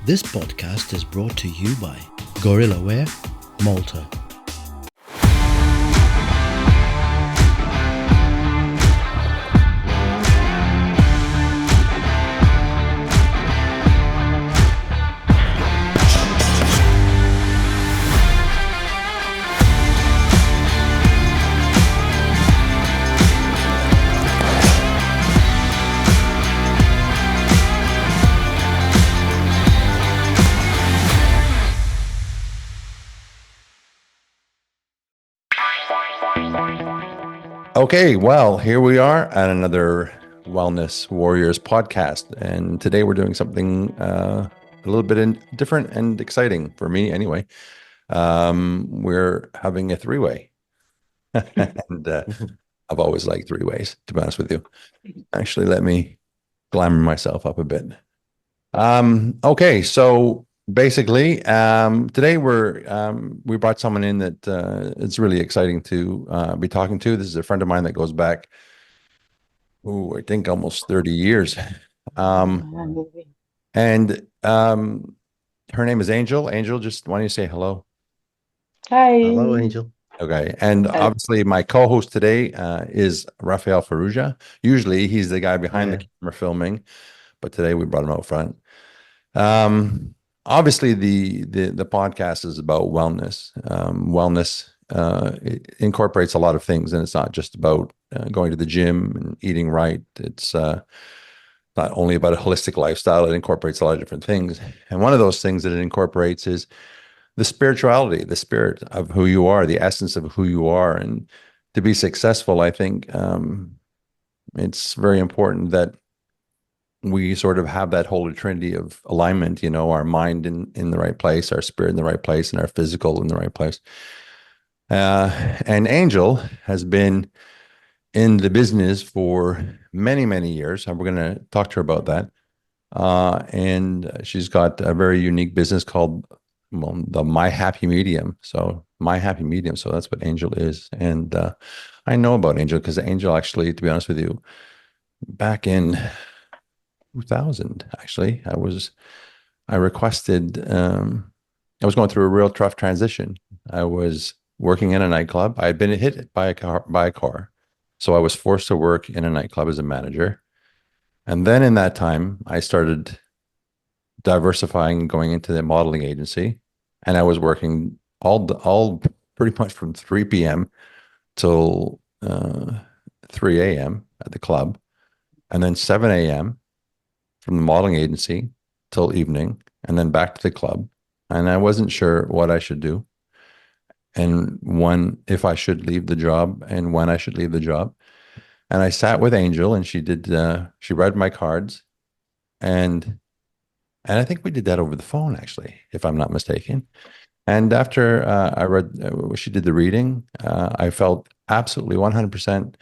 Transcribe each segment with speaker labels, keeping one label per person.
Speaker 1: This podcast is brought to you by Gorillaware, Malta.
Speaker 2: Okay, well, here we are at another Wellness Warriors podcast. And today we're doing something a little bit different and exciting for me anyway. We're having a three-way. And I've always liked three-ways, to be honest with you. Actually, let me glamour myself up a bit. Okay, so basically, today we brought someone in that it's really exciting to be talking to. This is a friend of mine that goes back, I think almost 30 years. And her name is Angel. Angel, just why don't you say hello?
Speaker 3: Hi.
Speaker 1: Hello, Angel.
Speaker 2: Okay, and obviously my co-host today is Rafael Faruja. Usually he's the guy behind the camera filming, but today we brought him out front. Obviously the podcast is about wellness. Wellness it incorporates a lot of things, and it's not just about going to the gym and eating right. It's not only about a holistic lifestyle. It incorporates a lot of different things, and one of those things that it incorporates is the spirituality, the spirit of who you are, the essence of who you are. And to be successful, I think it's very important that we sort of have that holy trinity of alignment, our mind in the right place, our spirit in the right place, and our physical in the right place. And Angel has been in the business for many, many years. And we're going to talk to her about that. And she's got a very unique business called the My Happy Medium. So My Happy Medium. So that's what Angel is. And I know about Angel because Angel actually, to be honest with you, back in 2000, actually, I requested, I was going through a real tough transition. I was working in a nightclub. I had been hit by a car. So I was forced to work in a nightclub as a manager. And then in that time, I started diversifying and going into the modeling agency. And I was working all pretty much from 3 p.m. till 3 a.m. at the club. And then 7 a.m. from the modeling agency till evening, and then back to the club. And I wasn't sure what I should do, and if I should leave the job, and when I should leave the job. And I sat with Angel, and she read my cards, and I think we did that over the phone, actually, if I'm not mistaken. And after I read, she did the reading, I felt absolutely 100%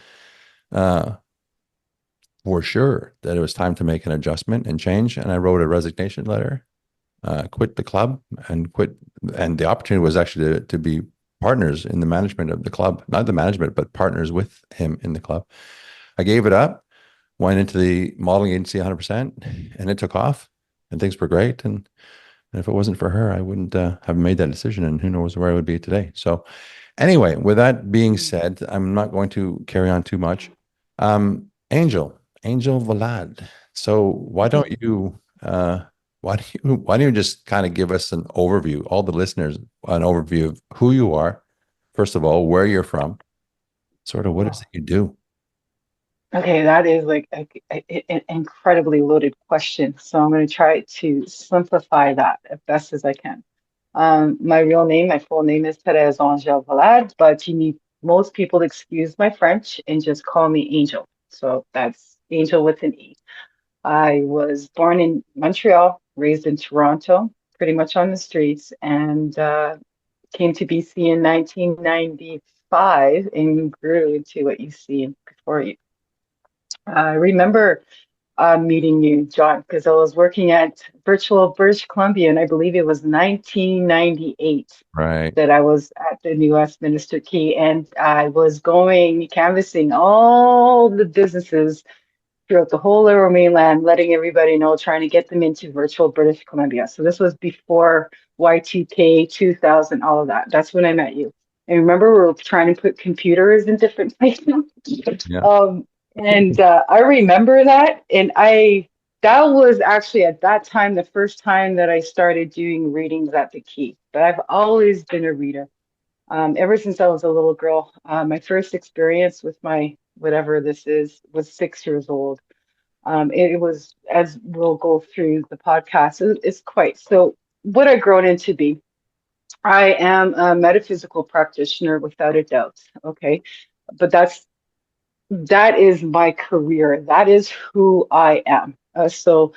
Speaker 2: for sure that it was time to make an adjustment and change. And I wrote a resignation letter, quit the club and quit. And the opportunity was actually to be partners in the management of the club, not the management, but partners with him in the club. I gave it up, went into the modeling agency 100%, and it took off and things were great. And if it wasn't for her, I wouldn't have made that decision, and who knows where I would be today. So anyway, with that being said, I'm not going to carry on too much. Angele Valade. So why don't you just kind of give us an overview, all the listeners, an overview of who you are, first of all, where you're from, sort of what is it you do?
Speaker 3: Okay, that is like an incredibly loaded question. So I'm going to try to simplify that as best as I can. My full name is Therese Angele Valade, but most people excuse my French and just call me Angel. So that's Angel with an E. I was born in Montreal, raised in Toronto, pretty much on the streets, and came to BC in 1995 and grew into what you see before you. I remember meeting you, John, because I was working at Virtual British Columbia, and I believe it was 1998
Speaker 2: Right.
Speaker 3: that I was at the New Westminster Quay, and I was going canvassing all the businesses throughout the whole Lower Mainland, letting everybody know, trying to get them into virtual British Columbia. So this was before Y2K, 2000, all of that. That's when I met you. And remember, we were trying to put computers in different places.
Speaker 2: Yeah.
Speaker 3: I remember that. That was actually at that time, the first time that I started doing readings at the Key. But I've always been a reader. Ever since I was a little girl. My first experience with my whatever this is was 6 years old. It was, as we'll go through the podcast, it's quite so what I've grown into be. I am a metaphysical practitioner without a doubt. Okay. But that is my career. That is who I am. That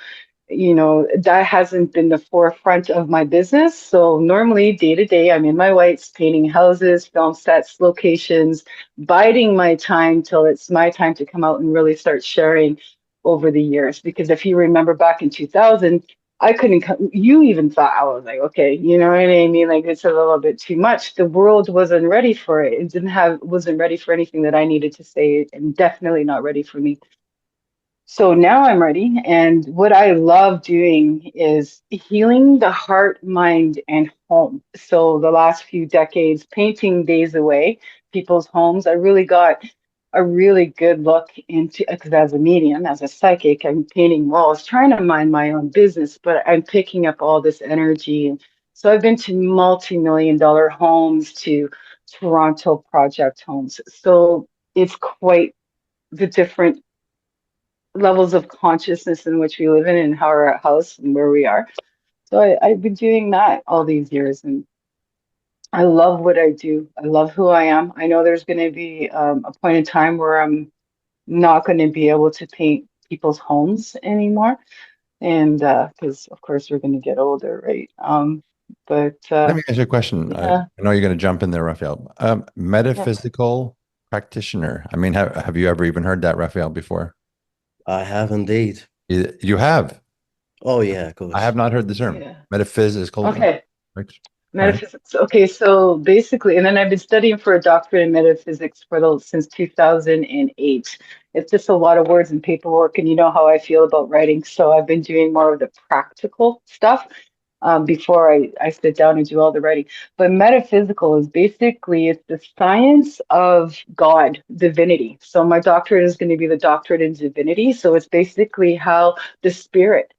Speaker 3: hasn't been the forefront of my business. So normally day to day, I'm in my whites, painting houses, film sets, locations, biding my time till it's my time to come out and really start sharing over the years. Because if you remember back in 2000, I couldn't come, you even thought I was like, okay, you know what I mean? Like it's a little bit too much. The world wasn't ready for it. Wasn't ready for anything that I needed to say, and definitely not ready for me. So now I'm ready. And what I love doing is healing the heart, mind, and home. So the last few decades, painting days away, people's homes, I really got a really good look into, because as a medium, as a psychic, I'm painting walls, trying to mind my own business, but I'm picking up all this energy. And so I've been to multi-million dollar homes, to Toronto project homes. So it's quite the different levels of consciousness in which we live in and how our house and where we are. So I've been doing that all these years, and I love what I do. I love who I am. I know there's going to be a point in time where I'm not going to be able to paint people's homes anymore, and because of course we're going to get older, right? But
Speaker 2: Let me ask you a question.
Speaker 3: yeah,
Speaker 2: I know you're going to jump in there, Raphael.
Speaker 3: yeah.
Speaker 2: Metaphysical practitioner. I mean, have you ever even heard that, Raphael, before?
Speaker 1: I have indeed.
Speaker 2: You have.
Speaker 1: Oh yeah, of
Speaker 2: I have
Speaker 1: course.
Speaker 2: not heard the term
Speaker 3: Yeah.
Speaker 2: metaphysical.
Speaker 3: Okay.
Speaker 2: Right? Right.
Speaker 3: Metaphysics. Okay, so basically, and then I've been studying for a doctorate in metaphysics since 2008. It's just a lot of words and paperwork, and you know how I feel about writing. So I've been doing more of the practical stuff before I sit down and do all the writing. But metaphysical is basically it's the science of God, divinity. So my doctorate is going to be the doctorate in divinity. So it's basically how the spirit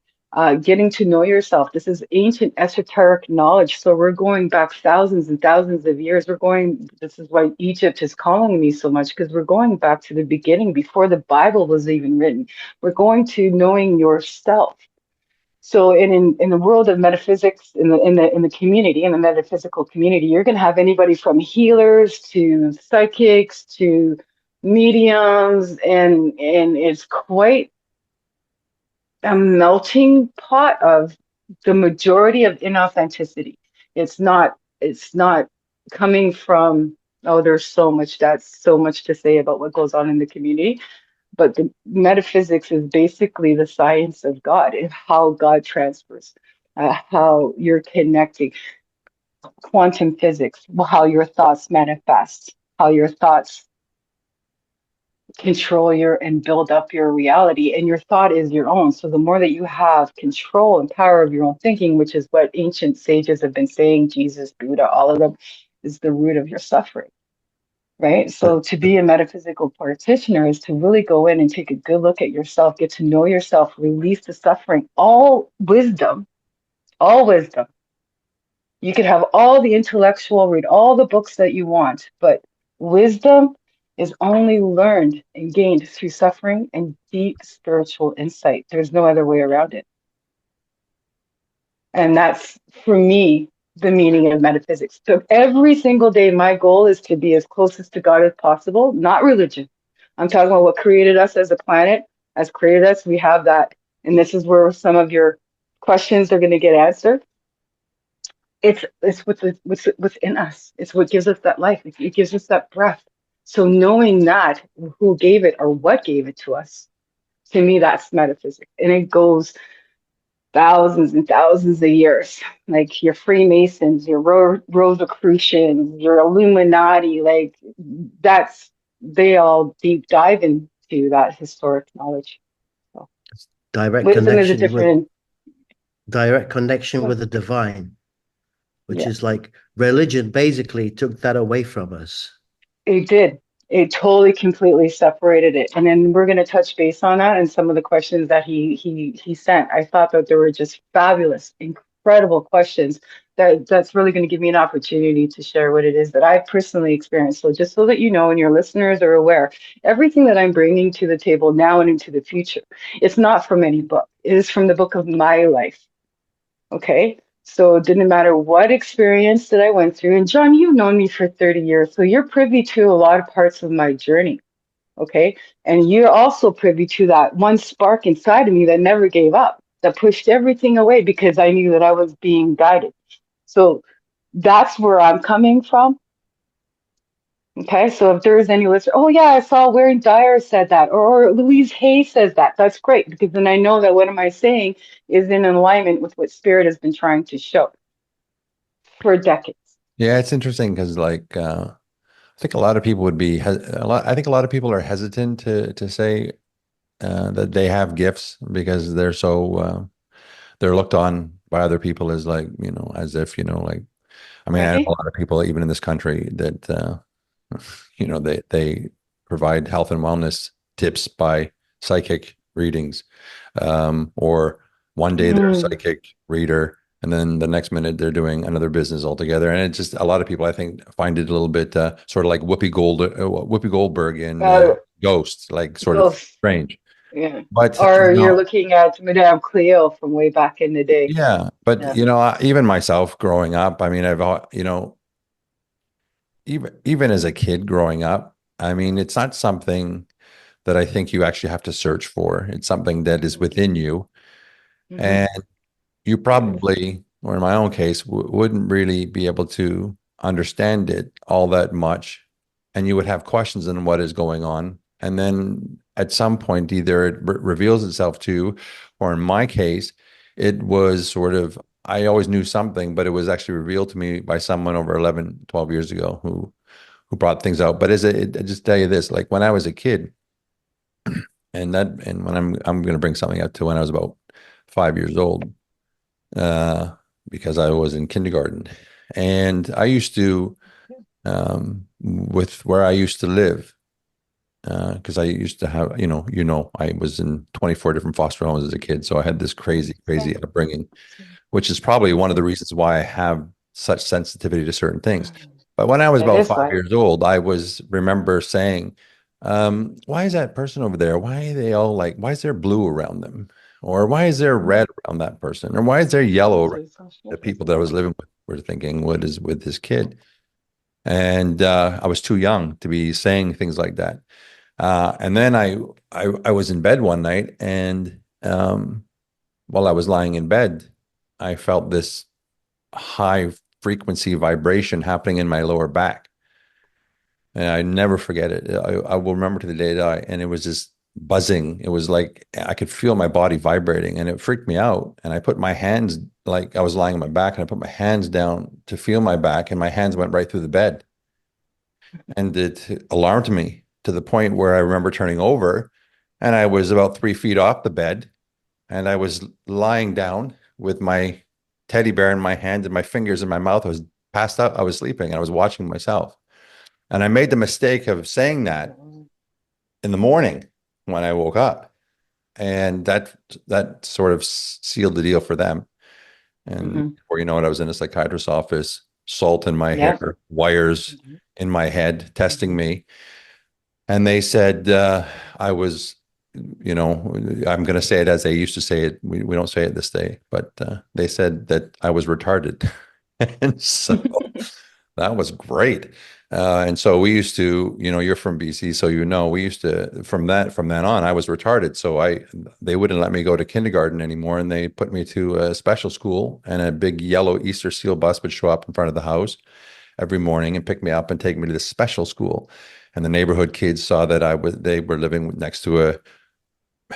Speaker 3: getting to know yourself. This is ancient esoteric knowledge. So we're going back thousands and thousands of years. This is why Egypt is calling me so much, because we're going back to the beginning before the Bible was even written. We're going to knowing yourself. So in the world of metaphysics, in the community, in the metaphysical community, you're going to have anybody from healers to psychics to mediums, and it's quite a melting pot of the majority of inauthenticity. It's not coming from, oh, there's that's so much to say about what goes on in the community. But the metaphysics is basically the science of God and how God transfers, how you're connecting, quantum physics, how your thoughts manifest, how your thoughts control your and build up your reality, and your thought is your own. So the more that you have control and power of your own thinking, which is what ancient sages have been saying, Jesus, Buddha, all of them, is the root of your suffering, right? So to be a metaphysical practitioner is to really go in and take a good look at yourself, get to know yourself, release the suffering. All wisdom, you could have all the intellectual, read all the books that you want, but wisdom is only learned and gained through suffering and deep spiritual insight. There's no other way around it. And that's, for me, the meaning of metaphysics. So every single day, my goal is to be as closest to God as possible, not religion. I'm talking about what created us as a planet, has created us. We have that. And this is where some of your questions are going to get answered. It's what's within us. It's what gives us that life. It gives us that breath. So knowing that, who gave it or what gave it to us, to me, that's metaphysics. And it goes thousands and thousands of years. Like your Freemasons, your Rosicrucians, your Illuminati, they all deep dive into that historic knowledge.
Speaker 1: direct
Speaker 3: Wisdom is a
Speaker 1: connection with
Speaker 3: different,
Speaker 1: the divine, which
Speaker 3: yeah.
Speaker 1: is like religion basically took that away from us.
Speaker 3: It did. It totally, completely separated it. And then we're going to touch base on that and some of the questions that he sent. I thought that they were just fabulous, incredible questions that's really going to give me an opportunity to share what it is that I personally experienced. So just so that you know and your listeners are aware, everything that I'm bringing to the table now and into the future, it's not from any book. It is from the book of my life. Okay. So it didn't matter what experience that I went through. And John, you've known me for 30 years, so you're privy to a lot of parts of my journey. Okay. And you're also privy to that one spark inside of me that never gave up, that pushed everything away because I knew that I was being guided. So that's where I'm coming from. Okay, so if there's any listener, oh yeah, I saw Wearing Dyer said that, or Louise Hay says that. That's great because then I know that what am I saying is in alignment with what Spirit has been trying to show for decades.
Speaker 2: Yeah, it's interesting because I think a lot of people would be I think a lot of people are hesitant to say that they have gifts because they're looked on by other people as like, as if, like, I mean, I know a
Speaker 3: Right?
Speaker 2: lot of people even in this country that they provide health and wellness tips by psychic readings, or one day they're a
Speaker 3: Mm.
Speaker 2: psychic reader, and then the next minute they're doing another business altogether. And it's just a lot of people, I think, find it a little bit sort of like Whoopi Goldberg in
Speaker 3: Uh,
Speaker 2: Ghost, like sort of
Speaker 3: Ghost,
Speaker 2: strange.
Speaker 3: yeah.
Speaker 2: But
Speaker 3: Or you're looking at Madame Cleo from way back in the day.
Speaker 2: yeah, but
Speaker 3: Yeah.
Speaker 2: even myself growing up, I mean, even as a kid growing up, I mean, it's not something that I think you actually have to search for. It's something that is within you.
Speaker 3: Mm-hmm.
Speaker 2: And you
Speaker 3: Yes.
Speaker 2: probably, or in my own case, wouldn't really be able to understand it all that much. And you would have questions on what is going on. And then at some point, either it reveals itself to you, or in my case, it was sort of, I always knew something, but it was actually revealed to me by someone over 11, 12 years ago who brought things out. But I just tell you this, like when I was a kid, and when I'm going to bring something up to when I was about 5 years old, uh, because I was in kindergarten, and I used to with where I used to live, because I used to have, I was in 24 different foster homes as a kid, so I had this crazy upbringing, which is probably one of the reasons why I have such sensitivity to certain things. But when I was
Speaker 3: It
Speaker 2: about
Speaker 3: is
Speaker 2: five
Speaker 3: why.
Speaker 2: years old, I was remember saying, why is that person over there? Why are they all like, why is there blue around them? Or why is there red around that person? Or why is there yellow around the people that I was living with were thinking, what is with this kid? And I was too young to be saying things like that. And then I was in bed one night, and while I was lying in bed, I felt this high frequency vibration happening in my lower back. And I never forget it. I will remember to the day that and it was just buzzing. It was like I could feel my body vibrating, and it freaked me out. And I put my hands, like I was lying on my back, and I put my hands down to feel my back, and my hands went right through the bed. And it alarmed me to the point where I remember turning over, and I was about 3 feet off the bed, and I was lying down with my teddy bear in my hand and my fingers in my mouth. I was passed out. I was sleeping, and I was watching myself. And I made the mistake of saying that in the morning when I woke up. And that sort of sealed the deal for them. And
Speaker 3: Mm-hmm.
Speaker 2: before you know it, I was in a psychiatrist's office, salt in my
Speaker 3: Yeah.
Speaker 2: hair, wires
Speaker 3: Mm-hmm.
Speaker 2: in my head, testing
Speaker 3: Mm-hmm.
Speaker 2: me. And they said I was, I'm going to say it as they used to say it. We don't say it this day, but they said that I was retarded. And so that was great. And so we used to, you're from BC, so we used to from then on, I was retarded. So they wouldn't let me go to kindergarten anymore, and they put me to a special school, and a big yellow Easter seal bus would show up in front of the house every morning and pick me up and take me to this special school. And the neighborhood kids saw that they were living next to a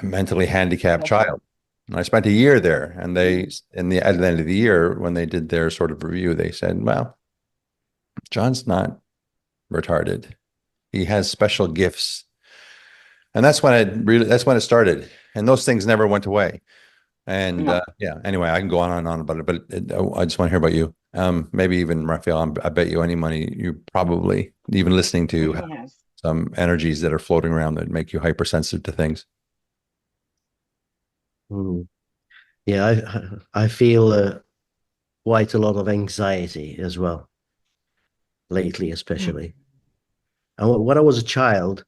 Speaker 2: mentally handicapped
Speaker 3: Special.
Speaker 2: child. And I spent a year there, and
Speaker 3: Mm-hmm.
Speaker 2: at the end of the year, when they did their sort of review, they said, well, John's not retarded. He has special gifts. And that's when it started. and those things never went away. And
Speaker 3: No.
Speaker 2: yeah, anyway, I can go on and on about it, but I just want to hear about you. Maybe even Raphael, I bet you any money you probably even listening to have
Speaker 3: Yes.
Speaker 2: some energies that are floating around that make you hypersensitive to things.
Speaker 1: Mm. Yeah, I feel quite a lot of anxiety as well, lately,
Speaker 3: Mm.
Speaker 1: especially. And when I was a child,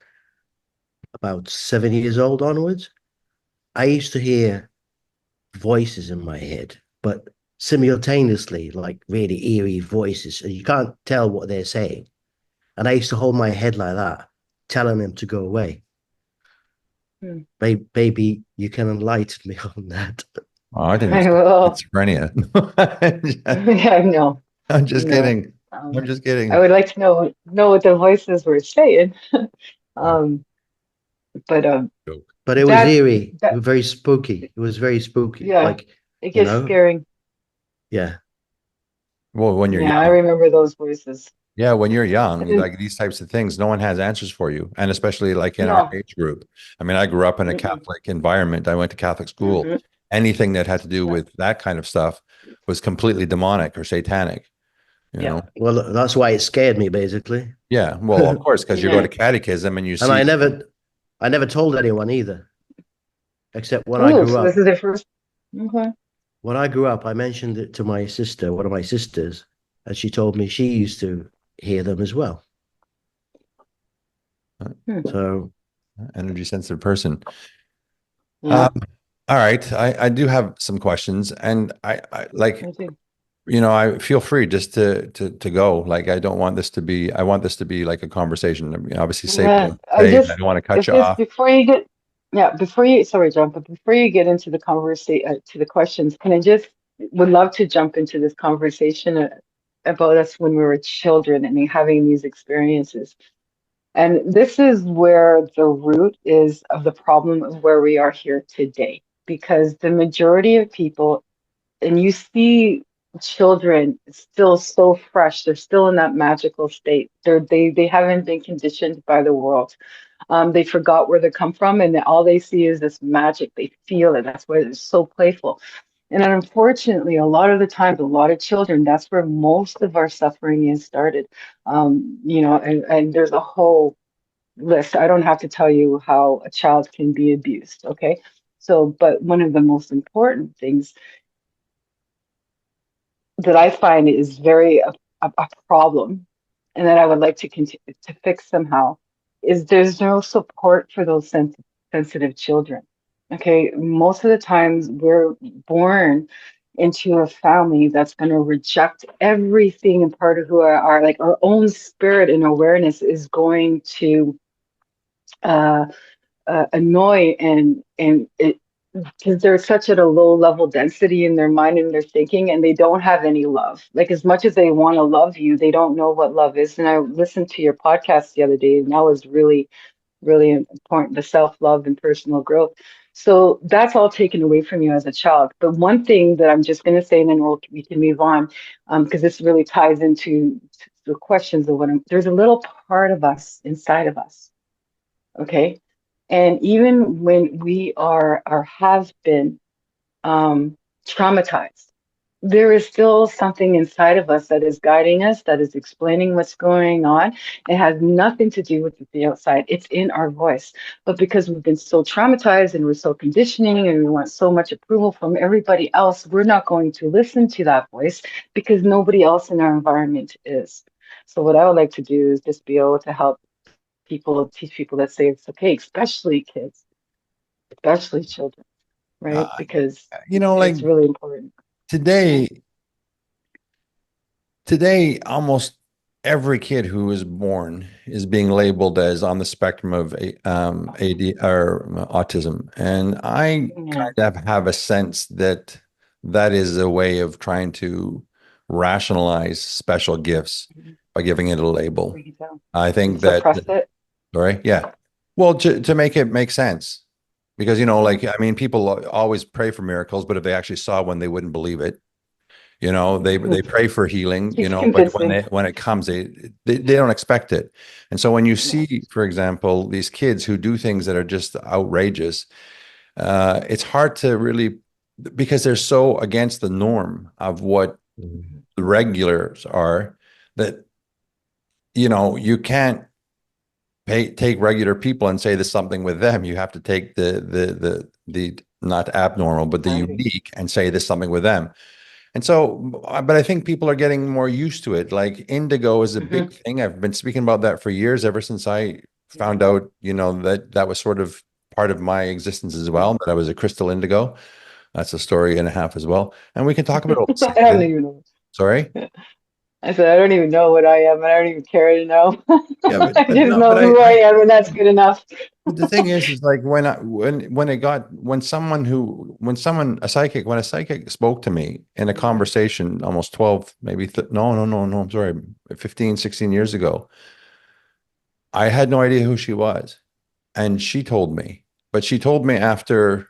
Speaker 1: about 7 years old onwards, I used to hear voices in my head, but simultaneously, like really eerie voices, and you can't tell what they're saying. And I used to hold my head like that, telling them to go away.
Speaker 3: Mm.
Speaker 1: Baby, you can enlighten me on that.
Speaker 2: Oh, I think
Speaker 3: I
Speaker 2: it's
Speaker 3: will.
Speaker 2: schizophrenia.
Speaker 3: Yeah, no,
Speaker 2: I'm just
Speaker 3: no.
Speaker 2: kidding. I'm just
Speaker 3: I
Speaker 2: kidding.
Speaker 3: would like to know what the voices were saying. Um, but
Speaker 2: Joke.
Speaker 1: But it was
Speaker 3: that
Speaker 1: eerie,
Speaker 3: that
Speaker 1: very spooky. It was very spooky.
Speaker 3: yeah,
Speaker 1: Like,
Speaker 3: it
Speaker 1: you
Speaker 3: gets
Speaker 1: know,
Speaker 3: scaring.
Speaker 1: yeah,
Speaker 2: Well, when you're
Speaker 3: Yeah, I
Speaker 2: young,
Speaker 3: remember those voices.
Speaker 2: yeah, when you're
Speaker 3: And
Speaker 2: young,
Speaker 3: then
Speaker 2: like these types of things, no one has answers for you. And especially like in our
Speaker 3: no.
Speaker 2: age group. I mean, I grew up in a
Speaker 3: Mm-mm,
Speaker 2: Catholic environment. I went to Catholic school.
Speaker 3: mm-hmm,
Speaker 2: Anything that had to do
Speaker 3: yeah,
Speaker 2: with that kind of stuff was completely demonic or satanic, you
Speaker 3: yeah.
Speaker 2: know?
Speaker 1: well, that's why it scared me, basically.
Speaker 2: Yeah. Well, of
Speaker 1: And
Speaker 2: course, because you're going
Speaker 3: Yeah.
Speaker 2: to catechism and you see,
Speaker 1: I never told anyone either, except when I
Speaker 3: Oh,
Speaker 1: grew
Speaker 3: so this
Speaker 1: up.
Speaker 3: is the first. Okay.
Speaker 1: When I grew up, I mentioned it to my sister, one of my sisters, and she told me she used to hear them as well.
Speaker 3: Hmm.
Speaker 1: So,
Speaker 2: energy sensitive person. Um,
Speaker 3: Yeah,
Speaker 2: all right. I do have some questions and I like,
Speaker 3: I do.
Speaker 2: I feel free just to go. Like I don't want this to be, I want this to be like a conversation. I mean, obviously say what you
Speaker 3: Yeah,
Speaker 2: want to say, and I don't want to cut
Speaker 3: if
Speaker 2: you
Speaker 3: this,
Speaker 2: off.
Speaker 3: before you get, yeah, before you, sorry, John, but before you get into the conversation, to the questions, can I just, would love to jump into this conversation about us when we were children and having these experiences. And this is where the root is of the problem of where we are here today, because the majority of people, and you see children still so fresh, they're still in that magical state. They haven't been conditioned by the world. They forgot where they come from, and all they see is this magic. They feel it. That's why they're so playful. And unfortunately, a lot of the times, a lot of children, that's where most of our suffering is started. And there's a whole list. I don't have to tell you how a child can be abused, okay? So, but one of the most important things that I find is very a problem, and that I would like to continue to fix somehow, is there's no support for those sensitive children. Okay, most of the times we're born into a family that's going to reject everything and part of who we are. Like our own spirit and awareness is going to uh, annoy and it because they're such at a low level density in their mind and their thinking, and they don't have any love. Like as much as they want to love you, they don't know what love is. And I listened to your podcast the other day, and that was really, really important, the self-love and personal growth. So that's all taken away from you as a child. But one thing that I'm just going to say, and then we can move on, because this really ties into the questions of there's a little part of us inside of us, okay? And even when we are or have been traumatized, there is still something inside of us that is guiding us, that is explaining what's going on. It has nothing to do with the outside. It's in our voice. But because we've been so traumatized and we're so conditioning and we want so much approval from everybody else, we're not going to listen to that voice because nobody else in our environment is. So what I would like to do is just be able to help people, teach people that say it's okay, especially kids, especially children, right?
Speaker 2: Uh,
Speaker 3: Because
Speaker 2: like
Speaker 3: it's really important. Yeah.
Speaker 2: today, today, almost every kid who is born is being labeled as on the spectrum of AD or autism, and I
Speaker 3: Yeah.
Speaker 2: kind of have a sense that that is a way of trying to rationalize special gifts by giving it a label.
Speaker 3: We can tell.
Speaker 2: I
Speaker 3: And
Speaker 2: think that,
Speaker 3: suppress it.
Speaker 2: sorry, yeah, well, to make it make sense, because like
Speaker 3: Mhm.
Speaker 2: I mean, people always pray for miracles, but if they actually saw one, they wouldn't believe it. They pray for healing,
Speaker 3: Keeps
Speaker 2: but when
Speaker 3: convincing.
Speaker 2: it comes, they don't expect it. And so when you
Speaker 3: No.
Speaker 2: see, for example, these kids who do things that are just outrageous, it's hard to really, because they're so against the norm of what
Speaker 1: Mhm.
Speaker 2: the regulars are, that you can't take regular people and say there's something with them. You have to take the not abnormal, but the
Speaker 3: Right.
Speaker 2: unique, and say there's something with them. And so, but I think people are getting more used to it. Like indigo is a
Speaker 3: Hmm.
Speaker 2: big thing. I've been speaking about that for years, ever since I found out, that that was sort of part of my existence as well, that I was a crystal indigo. That's a story and a half as well. And we can talk about
Speaker 3: I don't even know.
Speaker 2: Sorry.
Speaker 3: I said, I don't even know what I am, and I don't even care to know.
Speaker 2: Yeah,
Speaker 3: I
Speaker 2: but
Speaker 3: just
Speaker 2: no,
Speaker 3: know
Speaker 2: but
Speaker 3: who I am, and that's good enough.
Speaker 2: but the thing is like when a psychic, when a psychic spoke to me in a conversation almost 12, maybe no, I'm sorry, 15, 16 years ago, I had no idea who she was. And she told me, but she told me after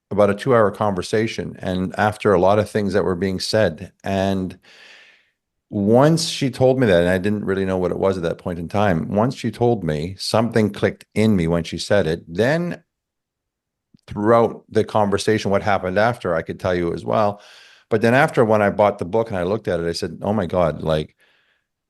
Speaker 2: about a 2 hour conversation and after a lot of things that were being said. And once she told me that, and I didn't really know what it was at that point in time, once she told me, something clicked in me when she said it. Then throughout the conversation, what happened after, I could tell you as well. But then after, when I bought the book and I looked at it, I said, oh my God, like,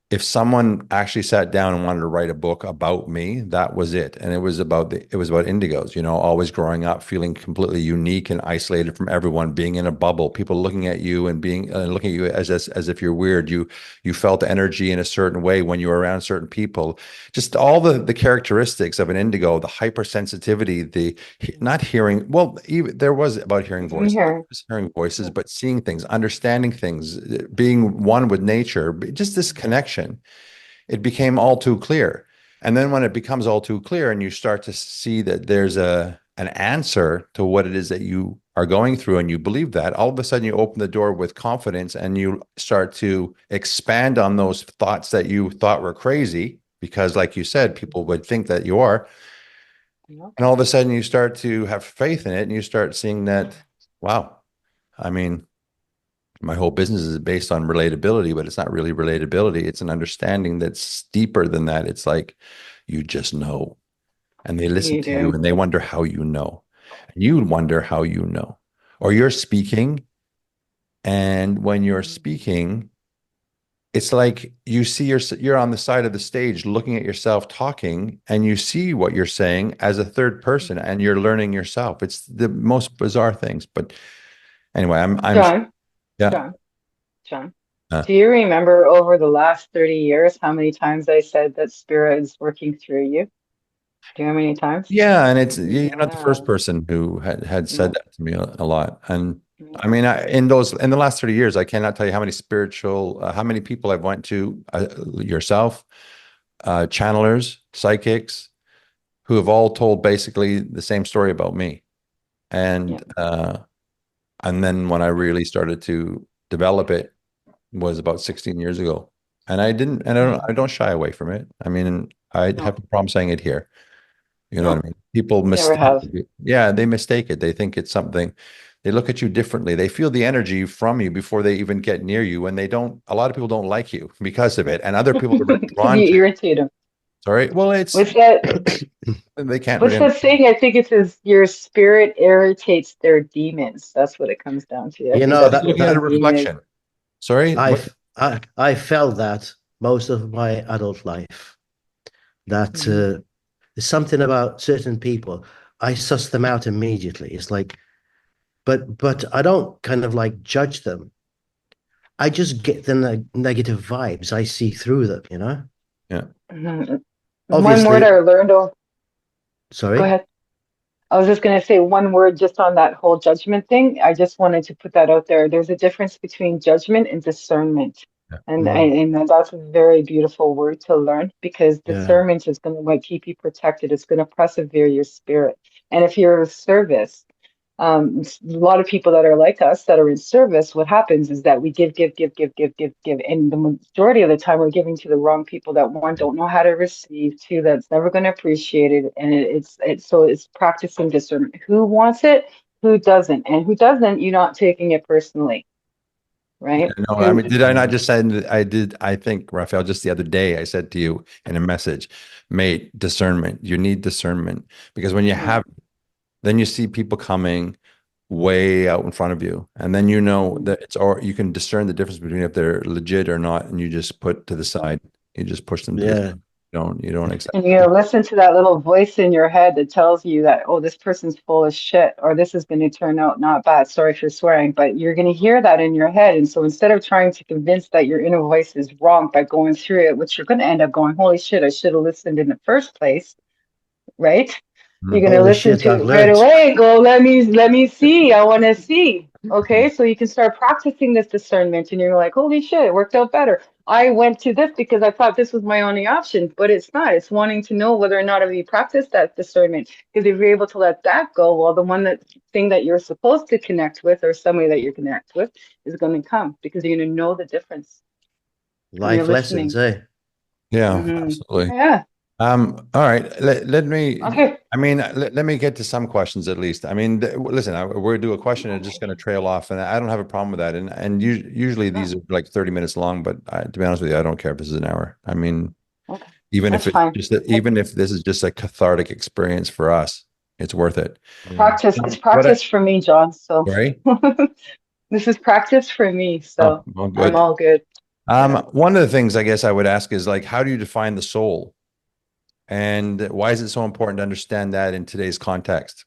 Speaker 2: if someone actually sat down and wanted to write a book about me, that was it. And it was about indigos, always growing up, feeling completely unique and isolated from everyone, being in a bubble, people looking at you and looking at you as if you're weird. You felt energy in a certain way when you were around certain people. Just all the characteristics of an indigo, the hypersensitivity, the not hearing, well, even there was about hearing
Speaker 3: I'm
Speaker 2: voices, not
Speaker 3: here.
Speaker 2: just hearing voices, but seeing things, understanding things, being one with nature, just this connection. It became all too clear. And then when it becomes all too clear and you start to see that there's an answer to what it is that you are going through, and you believe that, all of a sudden you open the door with confidence and you start to expand on those thoughts that you thought were crazy, because like you said, people would think that you are.
Speaker 3: Yep.
Speaker 2: And all of a sudden you start to have faith in it and you start seeing that, wow, I mean, my whole business is based on relatability, but it's not really relatability. It's an understanding that's deeper than that. It's like, you just know, and they listen
Speaker 3: You
Speaker 2: to you
Speaker 3: do.
Speaker 2: and they wonder how you know, and you wonder how you know, or you're speaking. And when you're speaking, it's like you're on the side of the stage looking at yourself talking, and you see what you're saying as a third person, and you're learning yourself. It's the most bizarre things. But anyway, I'm
Speaker 3: John,
Speaker 2: yeah.
Speaker 3: John, John.
Speaker 2: Uh,
Speaker 3: Do you remember over the last 30 years how many times I said that spirit is working through you? Do you know how many times?
Speaker 2: Yeah, and you're not the first
Speaker 3: Yeah.
Speaker 2: person who had said
Speaker 3: No.
Speaker 2: that to me a lot. And
Speaker 3: No.
Speaker 2: I mean, in the last 30 years, I cannot tell you how many people I've went to, yourself, channelers, psychics, who have all told basically the same story about me.
Speaker 3: Yeah.
Speaker 2: And then when I really started to develop it was about 16 years ago. And
Speaker 3: Mhm.
Speaker 2: I don't shy away from it. I mean, I have
Speaker 3: No.
Speaker 2: no problem saying it here. You know what I
Speaker 3: No.
Speaker 2: mean? People
Speaker 3: Never
Speaker 2: mistake
Speaker 3: have.
Speaker 2: it. Yeah, they mistake it. They think it's something. They look at you differently. They feel the energy from you before they even get near you. And a lot of people don't like you because of it. And other people are really
Speaker 3: Because
Speaker 2: drawn
Speaker 3: you
Speaker 2: to you.
Speaker 3: irritate them.
Speaker 2: Sorry. Well,
Speaker 3: What's that?
Speaker 2: they can't
Speaker 3: What's
Speaker 2: really
Speaker 3: that saying? I think it says your spirit irritates their demons. That's what it comes down to. I
Speaker 1: You
Speaker 3: think
Speaker 1: know
Speaker 3: that's
Speaker 2: It's
Speaker 3: what
Speaker 2: looking
Speaker 3: the
Speaker 2: at a
Speaker 3: demon is.
Speaker 2: reflection. Sorry. What?
Speaker 1: I felt that most of my adult life. That
Speaker 3: Mhm.
Speaker 1: there's something about certain people. I suss them out immediately. It's like, but I don't kind of like judge them. I just get the negative vibes. I see through them, you know?
Speaker 2: Yeah.
Speaker 3: Mhm. One word
Speaker 1: Obviously,
Speaker 3: I learned. Oh, go
Speaker 1: sorry.
Speaker 3: ahead. I was just going to say one word just on that whole judgment thing. I just wanted to put that out there. There's a difference between judgment and discernment.
Speaker 2: Yeah.
Speaker 1: Mm,
Speaker 3: And that's a very beautiful word to learn, because
Speaker 1: yeah.
Speaker 3: discernment is going to like keep you protected. It's going to persevere your spirit. And if you're of service, a lot of people that are like us that are in service, what happens is that we give. And the majority of the time we're giving to the wrong people that, one, don't know how to receive, two, that's never going to appreciate it. And it's practicing discernment. Who wants it? Who doesn't? And who doesn't, you're not taking it personally,
Speaker 2: Yeah,
Speaker 3: right?
Speaker 2: no, I
Speaker 3: Who
Speaker 2: mean, did I not just say that I did? I think, Raphael, just the other day, I said to you in a message, mate, discernment. You need discernment, because when you
Speaker 3: yeah.
Speaker 2: have then you see people coming way out in front of you, and then you know that it's, or you can discern the difference between if they're legit or not, and you just put to the side. You just push them to the
Speaker 1: Yeah.
Speaker 2: side. You don't accept
Speaker 3: And you listen to that little voice in your head that tells you that, oh, this person's full of shit, or this is going to turn out not bad. Sorry for swearing, but you're going to hear that in your head. And so instead of trying to convince that your inner voice is wrong by going through it, which you're going to end up going, holy shit, I should have listened in the first place, right? You're
Speaker 2: Mhm.
Speaker 3: going to
Speaker 1: Holy
Speaker 3: listen
Speaker 1: shit,
Speaker 3: to
Speaker 1: I've
Speaker 3: it right
Speaker 1: learned.
Speaker 3: away and go, let me see. I want to see. Okay, so you can start practicing this discernment and you're like, holy shit, it worked out better. I went to this because I thought this was my only option, but it's not. It's wanting to know whether or not have you practiced that discernment. Because if you're able to let that go, well, the one that thing that you're supposed to connect with or somebody that you connect with is going to come because you're going to know the difference and you're
Speaker 1: Life lessons,
Speaker 3: listening.
Speaker 1: eh?
Speaker 2: Yeah,
Speaker 3: Hmm.
Speaker 2: absolutely.
Speaker 3: Yeah.
Speaker 2: All right. Let me,
Speaker 3: Okay.
Speaker 2: I mean, let me get to some questions at least. I mean, listen, we're do a question and it's just going to trail off, and I don't have a problem with that. And usually these
Speaker 3: No.
Speaker 2: are like 30 minutes long, but to be honest with you, I don't care if this is an hour. I mean,
Speaker 3: Okay.
Speaker 2: even if
Speaker 3: That's
Speaker 2: it's
Speaker 3: fine.
Speaker 2: just that, even if this is just a cathartic experience for us, it's worth it.
Speaker 1: Yeah.
Speaker 3: Practice. It's
Speaker 2: What I,
Speaker 3: practice for me, John. So
Speaker 2: sorry?
Speaker 3: this is practice for me.
Speaker 2: Oh,
Speaker 3: So
Speaker 2: well,
Speaker 3: I'm
Speaker 2: good.
Speaker 3: all good. Yeah.
Speaker 2: One of the things I guess I would ask is like, how do you define the soul? And why is it so important to understand that in today's context?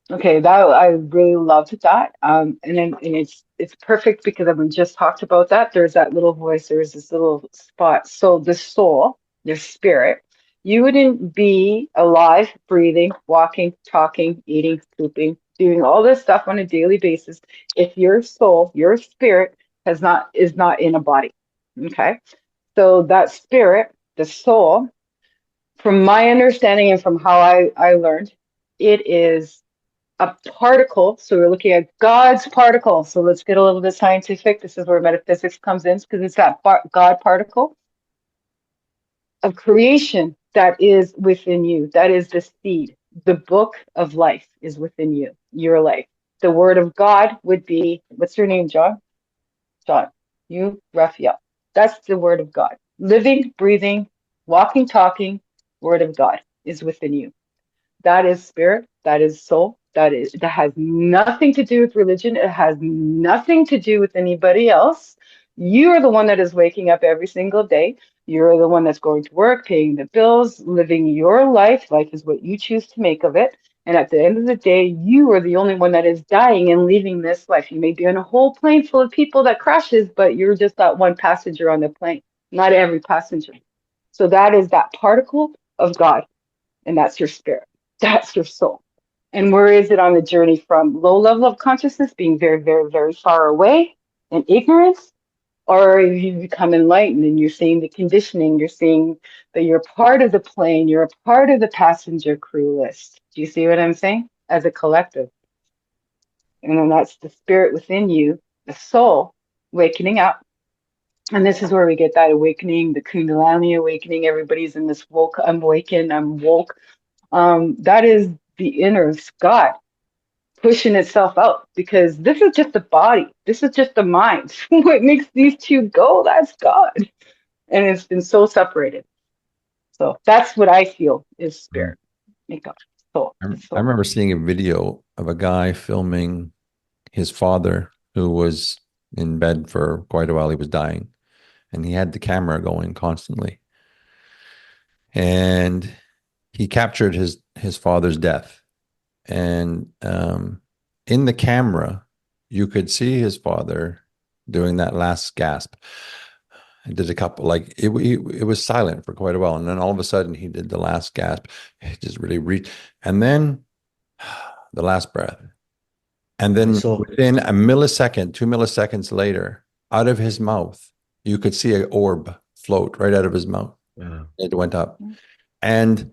Speaker 3: Okay. That I really loved that. And it's perfect because we just talked about that. There's that little voice. There's this little spot. So the soul, the spirit, you wouldn't be alive, breathing, walking, talking, eating, pooping, doing all this stuff on a daily basis if your soul, your spirit is not in a body. Okay. So that spirit, the soul, from my understanding and from how I learned, it is a particle. So we're looking at God's particle. So let's get a little bit scientific. This is where metaphysics comes in because it's that God particle of creation that is within you. That is the seed. The book of life is within you, your life. The word of God would be, what's your name, John? John, you, Raphael. That's the word of God. Living, breathing, walking, talking, word of God is within you. That is spirit, that is soul, that has nothing to do with religion. It has nothing to do with anybody else. You are the one that is waking up every single day. You're the one that's going to work, paying the bills, living your life. Life is what you choose to make of it. And at the end of the day, you are the only one that is dying and leaving this life. You may be on a whole plane full of people that crashes, but you're just that one passenger on the plane, not every passenger. So that is that particle of God, and that's your spirit. That's your soul. And where is it on the journey from low level of consciousness, being very, very, very far away and ignorance? Or you become enlightened and you're seeing the conditioning, you're seeing that you're part of the plane, you're a part of the passenger crew list. Do you see what I'm saying? As a collective. And then that's the spirit within you, the soul, wakening up. And this is where we get that awakening, the Kundalini awakening. Everybody's in this woke, I'm awakened, I'm woke. That is the inner God pushing itself out because this is just the body. This is just the mind. What makes these two go? That's God. And it's been so separated. So that's what I feel is spirit. And God. Soul. The
Speaker 2: I
Speaker 3: soul.
Speaker 2: remember seeing a video of a guy filming his father who was in bed for quite a while. He was dying, and he had the camera going constantly. And he captured his father's death. And in the camera, you could see his father doing that last gasp. He did a couple, like it was silent for quite a while, and then all of a sudden he did the last gasp. He just really reached, and then the last breath. And
Speaker 1: I
Speaker 2: then
Speaker 1: saw.
Speaker 2: within a millisecond, 2 milliseconds later, out of his mouth, you could see an orb float right out of his mouth.
Speaker 1: Wow.
Speaker 2: It went up. And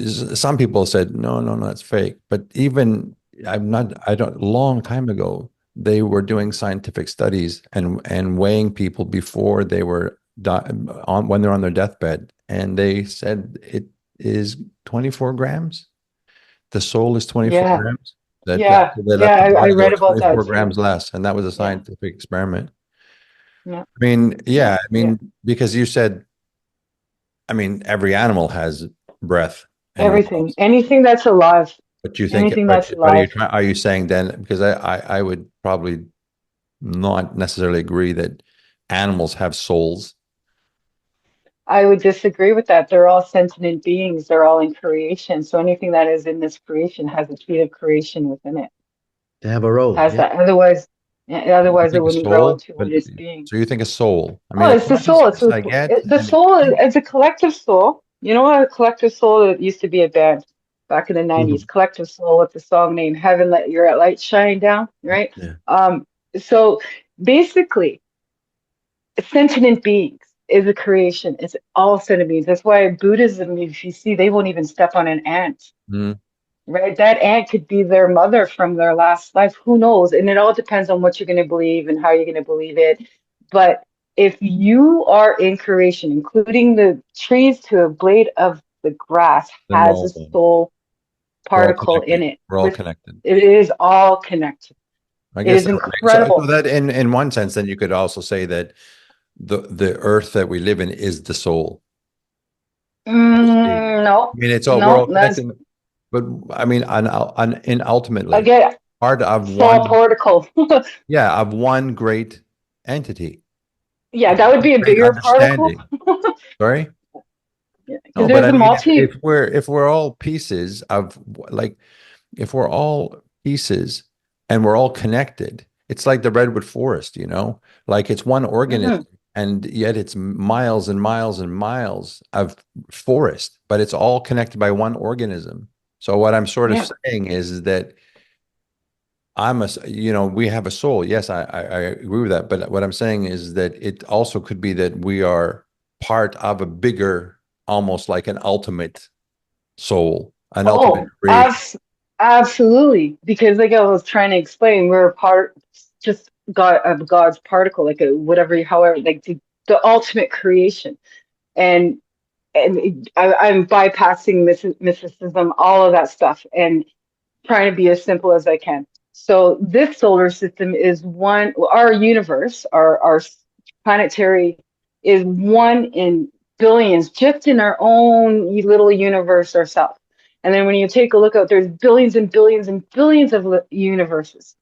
Speaker 2: some people said, no, no, no, that's fake. But even I don't, long time ago, they were doing scientific studies and weighing people before they were on when they're on their deathbed. And they said it is 24 grams. The soul is 24
Speaker 3: Yeah.
Speaker 2: grams. That
Speaker 3: Yeah.
Speaker 2: after they
Speaker 3: Yeah.
Speaker 2: left the
Speaker 3: I
Speaker 2: body, there
Speaker 3: read
Speaker 2: was
Speaker 3: about that
Speaker 2: 24
Speaker 3: too.
Speaker 2: grams less. And that was a
Speaker 3: Yeah.
Speaker 2: scientific experiment.
Speaker 3: Yeah.
Speaker 2: I mean,
Speaker 3: Yeah.
Speaker 2: yeah, I
Speaker 3: Yeah.
Speaker 2: mean, because you said, I mean, every animal has breath and
Speaker 3: Everything.
Speaker 2: lungs.
Speaker 3: Anything that's alive.
Speaker 2: But do you think,
Speaker 3: anything that's alive.
Speaker 2: are you saying then, because I would probably not necessarily agree that animals have souls.
Speaker 3: I would disagree with that. They're all sentient beings. They're all in creation. So anything that is in this creation has a seed of creation within it.
Speaker 1: They have a role.
Speaker 3: Has
Speaker 1: Yeah.
Speaker 3: that. Otherwise, yeah,
Speaker 2: You
Speaker 3: otherwise it
Speaker 2: think a
Speaker 3: wouldn't grow
Speaker 2: soul,
Speaker 3: into
Speaker 2: but
Speaker 3: what it's being.
Speaker 2: so you think a soul. I
Speaker 3: Oh,
Speaker 2: mean, a
Speaker 3: it's the soul. It's
Speaker 2: consciousness I get,
Speaker 3: the
Speaker 2: and
Speaker 3: soul is a collective soul. You know what? A collective soul, it used to be a band back in the 90s.
Speaker 1: Mhm.
Speaker 3: Collective Soul with the song name Heaven Let Your Light Shine Down, right?
Speaker 1: Yeah.
Speaker 3: So basically, sentient beings is a creation. It's all sentient beings. That's why Buddhism, if you see, they won't even step on an ant.
Speaker 2: mm,
Speaker 3: Right? That ant could be their mother from their last life. Who knows? And it all depends on what you're going to believe and how you're going to believe it. But if you are in creation, including the trees to a blade of the grass,
Speaker 2: then
Speaker 3: has a soul
Speaker 2: we're all
Speaker 3: particle in
Speaker 2: connected.
Speaker 3: it.
Speaker 2: We're all
Speaker 3: With
Speaker 2: connected.
Speaker 3: it is all connected.
Speaker 2: I
Speaker 3: It
Speaker 2: guess
Speaker 3: is
Speaker 2: that would make so
Speaker 3: incredible.
Speaker 2: that in one sense, then you could also say that the earth that we live in is the soul. I
Speaker 3: No,
Speaker 2: mean, it's all we're
Speaker 3: no,
Speaker 2: all
Speaker 3: that's
Speaker 2: connected, but I mean, in ultimately
Speaker 3: again
Speaker 2: part of
Speaker 3: soul
Speaker 2: one,
Speaker 3: particle.
Speaker 2: yeah, of one great entity,
Speaker 3: Yeah,
Speaker 2: of
Speaker 3: that would
Speaker 2: one
Speaker 3: be a
Speaker 2: great
Speaker 3: bigger particle.
Speaker 2: understanding. Sorry.
Speaker 3: Because
Speaker 2: No, but
Speaker 3: there's
Speaker 2: I
Speaker 3: a
Speaker 2: mean,
Speaker 3: multi.
Speaker 2: if we're all pieces of like if we're all pieces and we're all connected, it's like the redwood forest, like it's one
Speaker 3: Mhm.
Speaker 2: organism and yet it's miles and miles and miles of forest, but it's all connected by one organism. So what I'm sort of
Speaker 3: Yeah.
Speaker 2: saying is that we have a soul. Yes, I agree with that. But what I'm saying is that it also could be that we are part of a bigger, almost like an ultimate soul, an ultimate
Speaker 3: Oh,
Speaker 2: creation.
Speaker 3: absolutely. Because like I was trying to explain, we're a part just God of God's particle, like a whatever, however, like the ultimate creation. And I'm bypassing mysticism, all of that stuff, and trying to be as simple as I can. So this solar system is one, our universe, our planetary is one in billions, just in our own little universe ourselves. And then when you take a look out, there's billions and billions and billions of universes.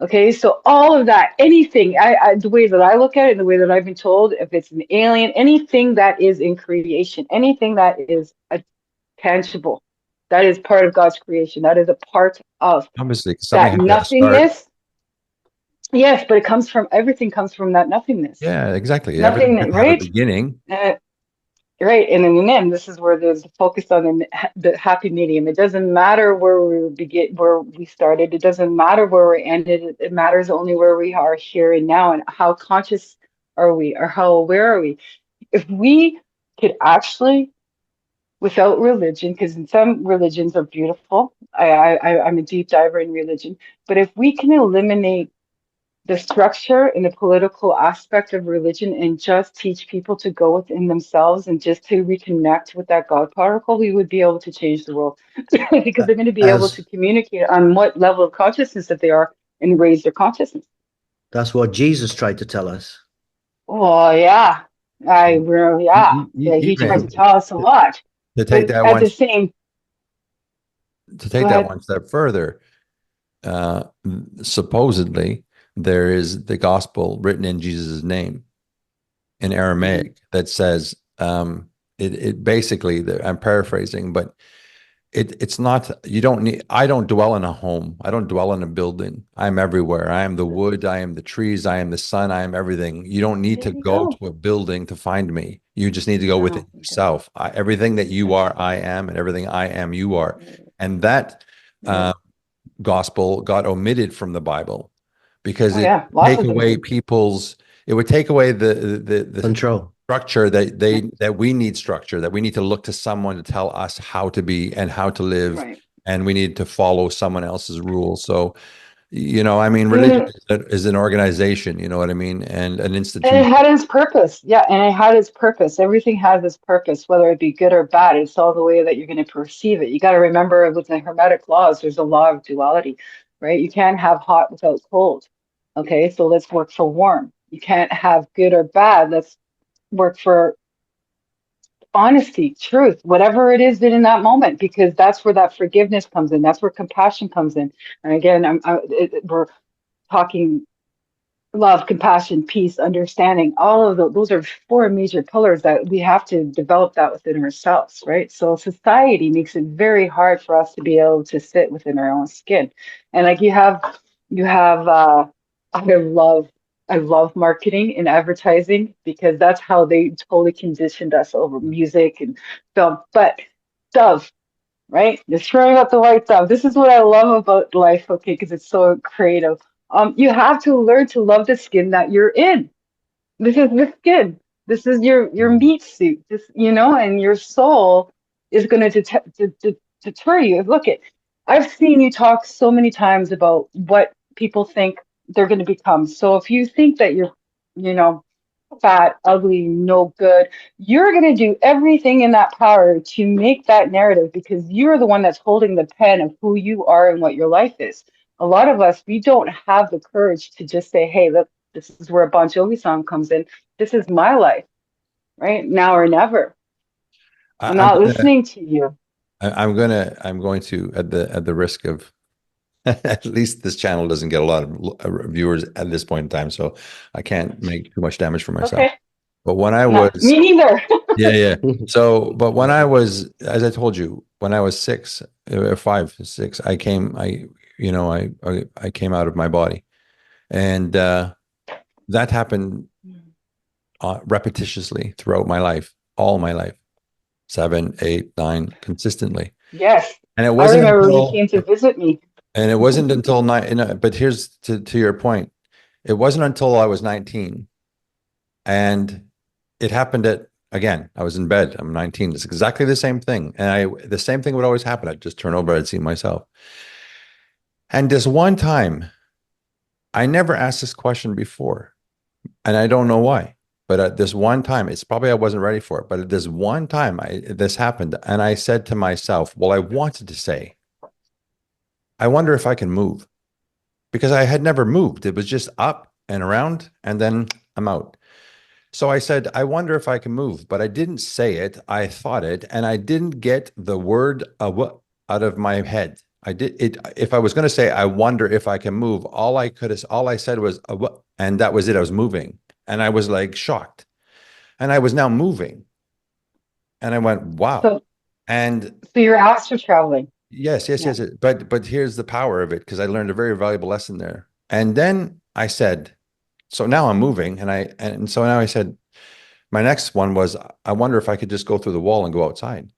Speaker 3: Okay, so all of that, anything, the way that I look at it, the way that I've been told, if it's an alien, anything that is in creation, anything that is tangible, that is part of God's creation. That is a part of
Speaker 2: Obviously, 'cause something
Speaker 3: that
Speaker 2: had to have a start.
Speaker 3: nothingness. Yes, but it comes from everything comes from that nothingness.
Speaker 2: Yeah, exactly. Everything
Speaker 3: Nothing,
Speaker 2: had to have a
Speaker 3: right?
Speaker 2: beginning.
Speaker 3: Uh, right. And in the end, this is where there's a focus on the happy medium. It doesn't matter where we begin, where we started. It doesn't matter where we ended. It matters only where we are here and now, and how conscious are we, or how aware are we. If we could actually, without religion, because some religions are beautiful. I'm a deep diver in religion. But if we can eliminate the structure and the political aspect of religion and just teach people to go within themselves and just to reconnect with that God particle, we would be able to change the world because they're going to be able to
Speaker 1: As
Speaker 3: communicate on what level of consciousness that they are and raise their consciousness.
Speaker 1: that's what Jesus tried to tell us.
Speaker 3: Oh, yeah. Yeah. Yeah, he tried to
Speaker 2: Even
Speaker 3: tell us a lot.
Speaker 2: to take
Speaker 3: But
Speaker 2: that
Speaker 3: at
Speaker 2: one
Speaker 3: the same,
Speaker 2: to
Speaker 3: go
Speaker 2: take that
Speaker 3: ahead.
Speaker 2: one step further, uh, supposedly there is the gospel written in Jesus' name in
Speaker 3: Mhm.
Speaker 2: Aramaic that says, it basically, I'm paraphrasing, but it's not, you don't need, I don't dwell in a home. I don't dwell in a building. I'm everywhere. I am the wood. I am the trees. I am the sun. I am everything. You don't need
Speaker 3: There
Speaker 2: to
Speaker 3: you
Speaker 2: go
Speaker 3: go.
Speaker 2: to a building to find me. You just need to go within
Speaker 3: No, okay.
Speaker 2: yourself. Everything that you
Speaker 3: That's
Speaker 2: are, I am, and everything I am, you are. And that
Speaker 3: right.
Speaker 2: uh, gospel got omitted from the Bible because
Speaker 3: Oh yeah, lots
Speaker 2: take
Speaker 3: of them
Speaker 2: away
Speaker 3: do.
Speaker 2: people's, it would take away the
Speaker 1: Control.
Speaker 2: structure
Speaker 3: Yeah,
Speaker 2: that we need structure, that we need to look to someone to tell us how to be and how to live,
Speaker 3: right.
Speaker 2: and we need to follow someone else's rules. So, I mean, religion
Speaker 3: Mm,
Speaker 2: is an organization, you know what I mean, and an
Speaker 3: and it
Speaker 2: institution.
Speaker 3: had its purpose. Yeah, and it had its purpose. Everything has its purpose, whether it be good or bad. It's all the way that you're going to perceive it. You got to remember with the Hermetic laws, there's a law of duality, right? You can't have hot without cold. Okay, so let's work for warm. You can't have good or bad. Let's work for honesty, truth, whatever it is in that moment, because that's where that forgiveness comes in. That's where compassion comes in. And again, we're talking love, compassion, peace, understanding, all of those are four major pillars that we have to develop that within ourselves, right? So society makes it very hard for us to be able to sit within our own skin. And like you have I love marketing and advertising because that's how they totally conditioned us over music and film. But Dove, right? You're throwing out the white stuff. This is what I love about life, okay, because it's so creative. You have to learn to love the skin that you're in. This is the skin. This is your meat suit. This, and your soul is going to deter you. Look at, I've seen you talk so many times about what people think they're going to become. So if you think that you're, you know, fat, ugly, no good, you're going to do everything in that power to make that narrative because you're the one that's holding the pen of who you are and what your life is. A lot of us, we don't have the courage to just say, hey, look, this is where a Bon Jovi song comes in. This is my life, right? Now or never. I'm
Speaker 2: I'm
Speaker 3: not
Speaker 2: gonna,
Speaker 3: listening to you.
Speaker 2: I'm going to, at the risk of, at least this channel doesn't get a lot of viewers at this point in time, so I can't make too much damage for myself.
Speaker 3: Okay.
Speaker 2: But when I
Speaker 3: Not
Speaker 2: was,
Speaker 3: me neither.
Speaker 2: yeah, yeah. So, but when I was, as I told you, when I was 5, 6, I came out of my body, and that happened repetitiously throughout my life, all my life, 7, 8, 9, consistently.
Speaker 3: Yes.
Speaker 2: And
Speaker 3: I remember when you came to visit me.
Speaker 2: it wasn't until nine. But here's to your point. It wasn't until I was 19, and it happened again. I was in bed. I'm 19. It's exactly the same thing, and the same thing would always happen. I'd just turn over. I'd see myself. And this one time, I never asked this question before, and I don't know why. But at this one time, it's probably I wasn't ready for it. But at this one time, this happened, and I said to myself, "Well, I wanted to say, I wonder if I can move." Because I had never moved. It was just up and around, and then I'm out. So I said, I wonder if I can move, but I didn't say it. I thought it, and I didn't get the word out of my head. I did it. If I was going to say, I wonder if I can move, all I said was, and that was it. I was moving, and I was like shocked, and I was now moving, and I went, wow.
Speaker 3: So,
Speaker 2: And
Speaker 3: so you're astral traveling.
Speaker 2: yes, yes,
Speaker 3: Yeah.
Speaker 2: yes. But here's the power of it, because I learned a very valuable lesson there. And then I said, so now I'm moving, and so now I said, my next one was, I wonder if I could just go through the wall and go outside.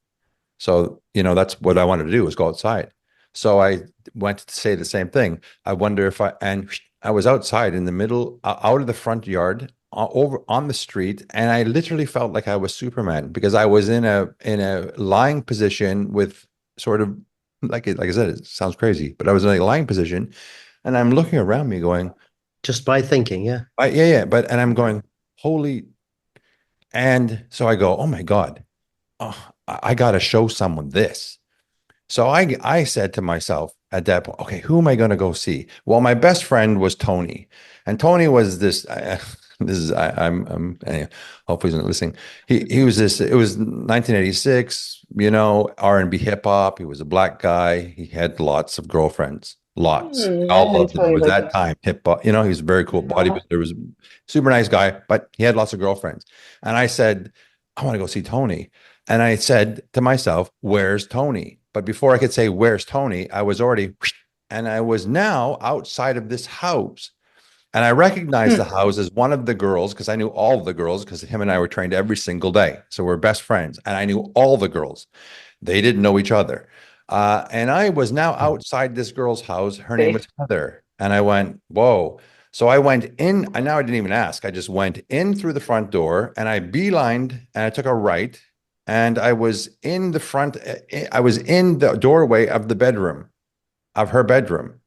Speaker 2: So, that's what I wanted to do, was go outside. So I went to say the same thing. I wonder if and I was outside in the middle, out of the front yard, over on the street, and I literally felt like I was Superman, because I was in a lying position with sort of, like I said, it sounds crazy, but I was in a lying position, and I'm looking around me going,
Speaker 1: Just by thinking, yeah.
Speaker 2: yeah, yeah, and I'm going, holy, and so I go, oh my God, oh, I got to show someone this. So I said to myself at that point, okay, who am I going to go see? Well, my best friend was Tony, and Tony was this. This is I'm anyway, hopefully he's not listening. He was this. It was 1986. R&B hip hop. He was a black guy. He had lots of girlfriends. Lots.
Speaker 3: I
Speaker 2: All
Speaker 3: didn't
Speaker 2: loved him.
Speaker 3: tell
Speaker 2: It
Speaker 3: you
Speaker 2: was
Speaker 3: like
Speaker 2: that
Speaker 3: that.
Speaker 2: time hip hop. He was a very cool
Speaker 3: Uh-huh.
Speaker 2: bodybuilder. Was super nice guy, but he had lots of girlfriends. And I said, I want to go see Tony. And I said to myself, where's Tony? But before I could say, where's Tony? I was already, and I was now outside of this house. And I recognized the
Speaker 3: Hmm.
Speaker 2: house as one of the girls, because I knew all of the girls, because him and I were trained every single day. So we're best friends. And I knew all the girls. They didn't know each other. And I was now outside this girl's house. Her name was
Speaker 3: Safe.
Speaker 2: Heather. And I went, whoa. So I went in, and now I didn't even ask. I just went in through the front door, and I beelined, and I took a right, and I was in the front. I was in the doorway of the bedroom, of her bedroom.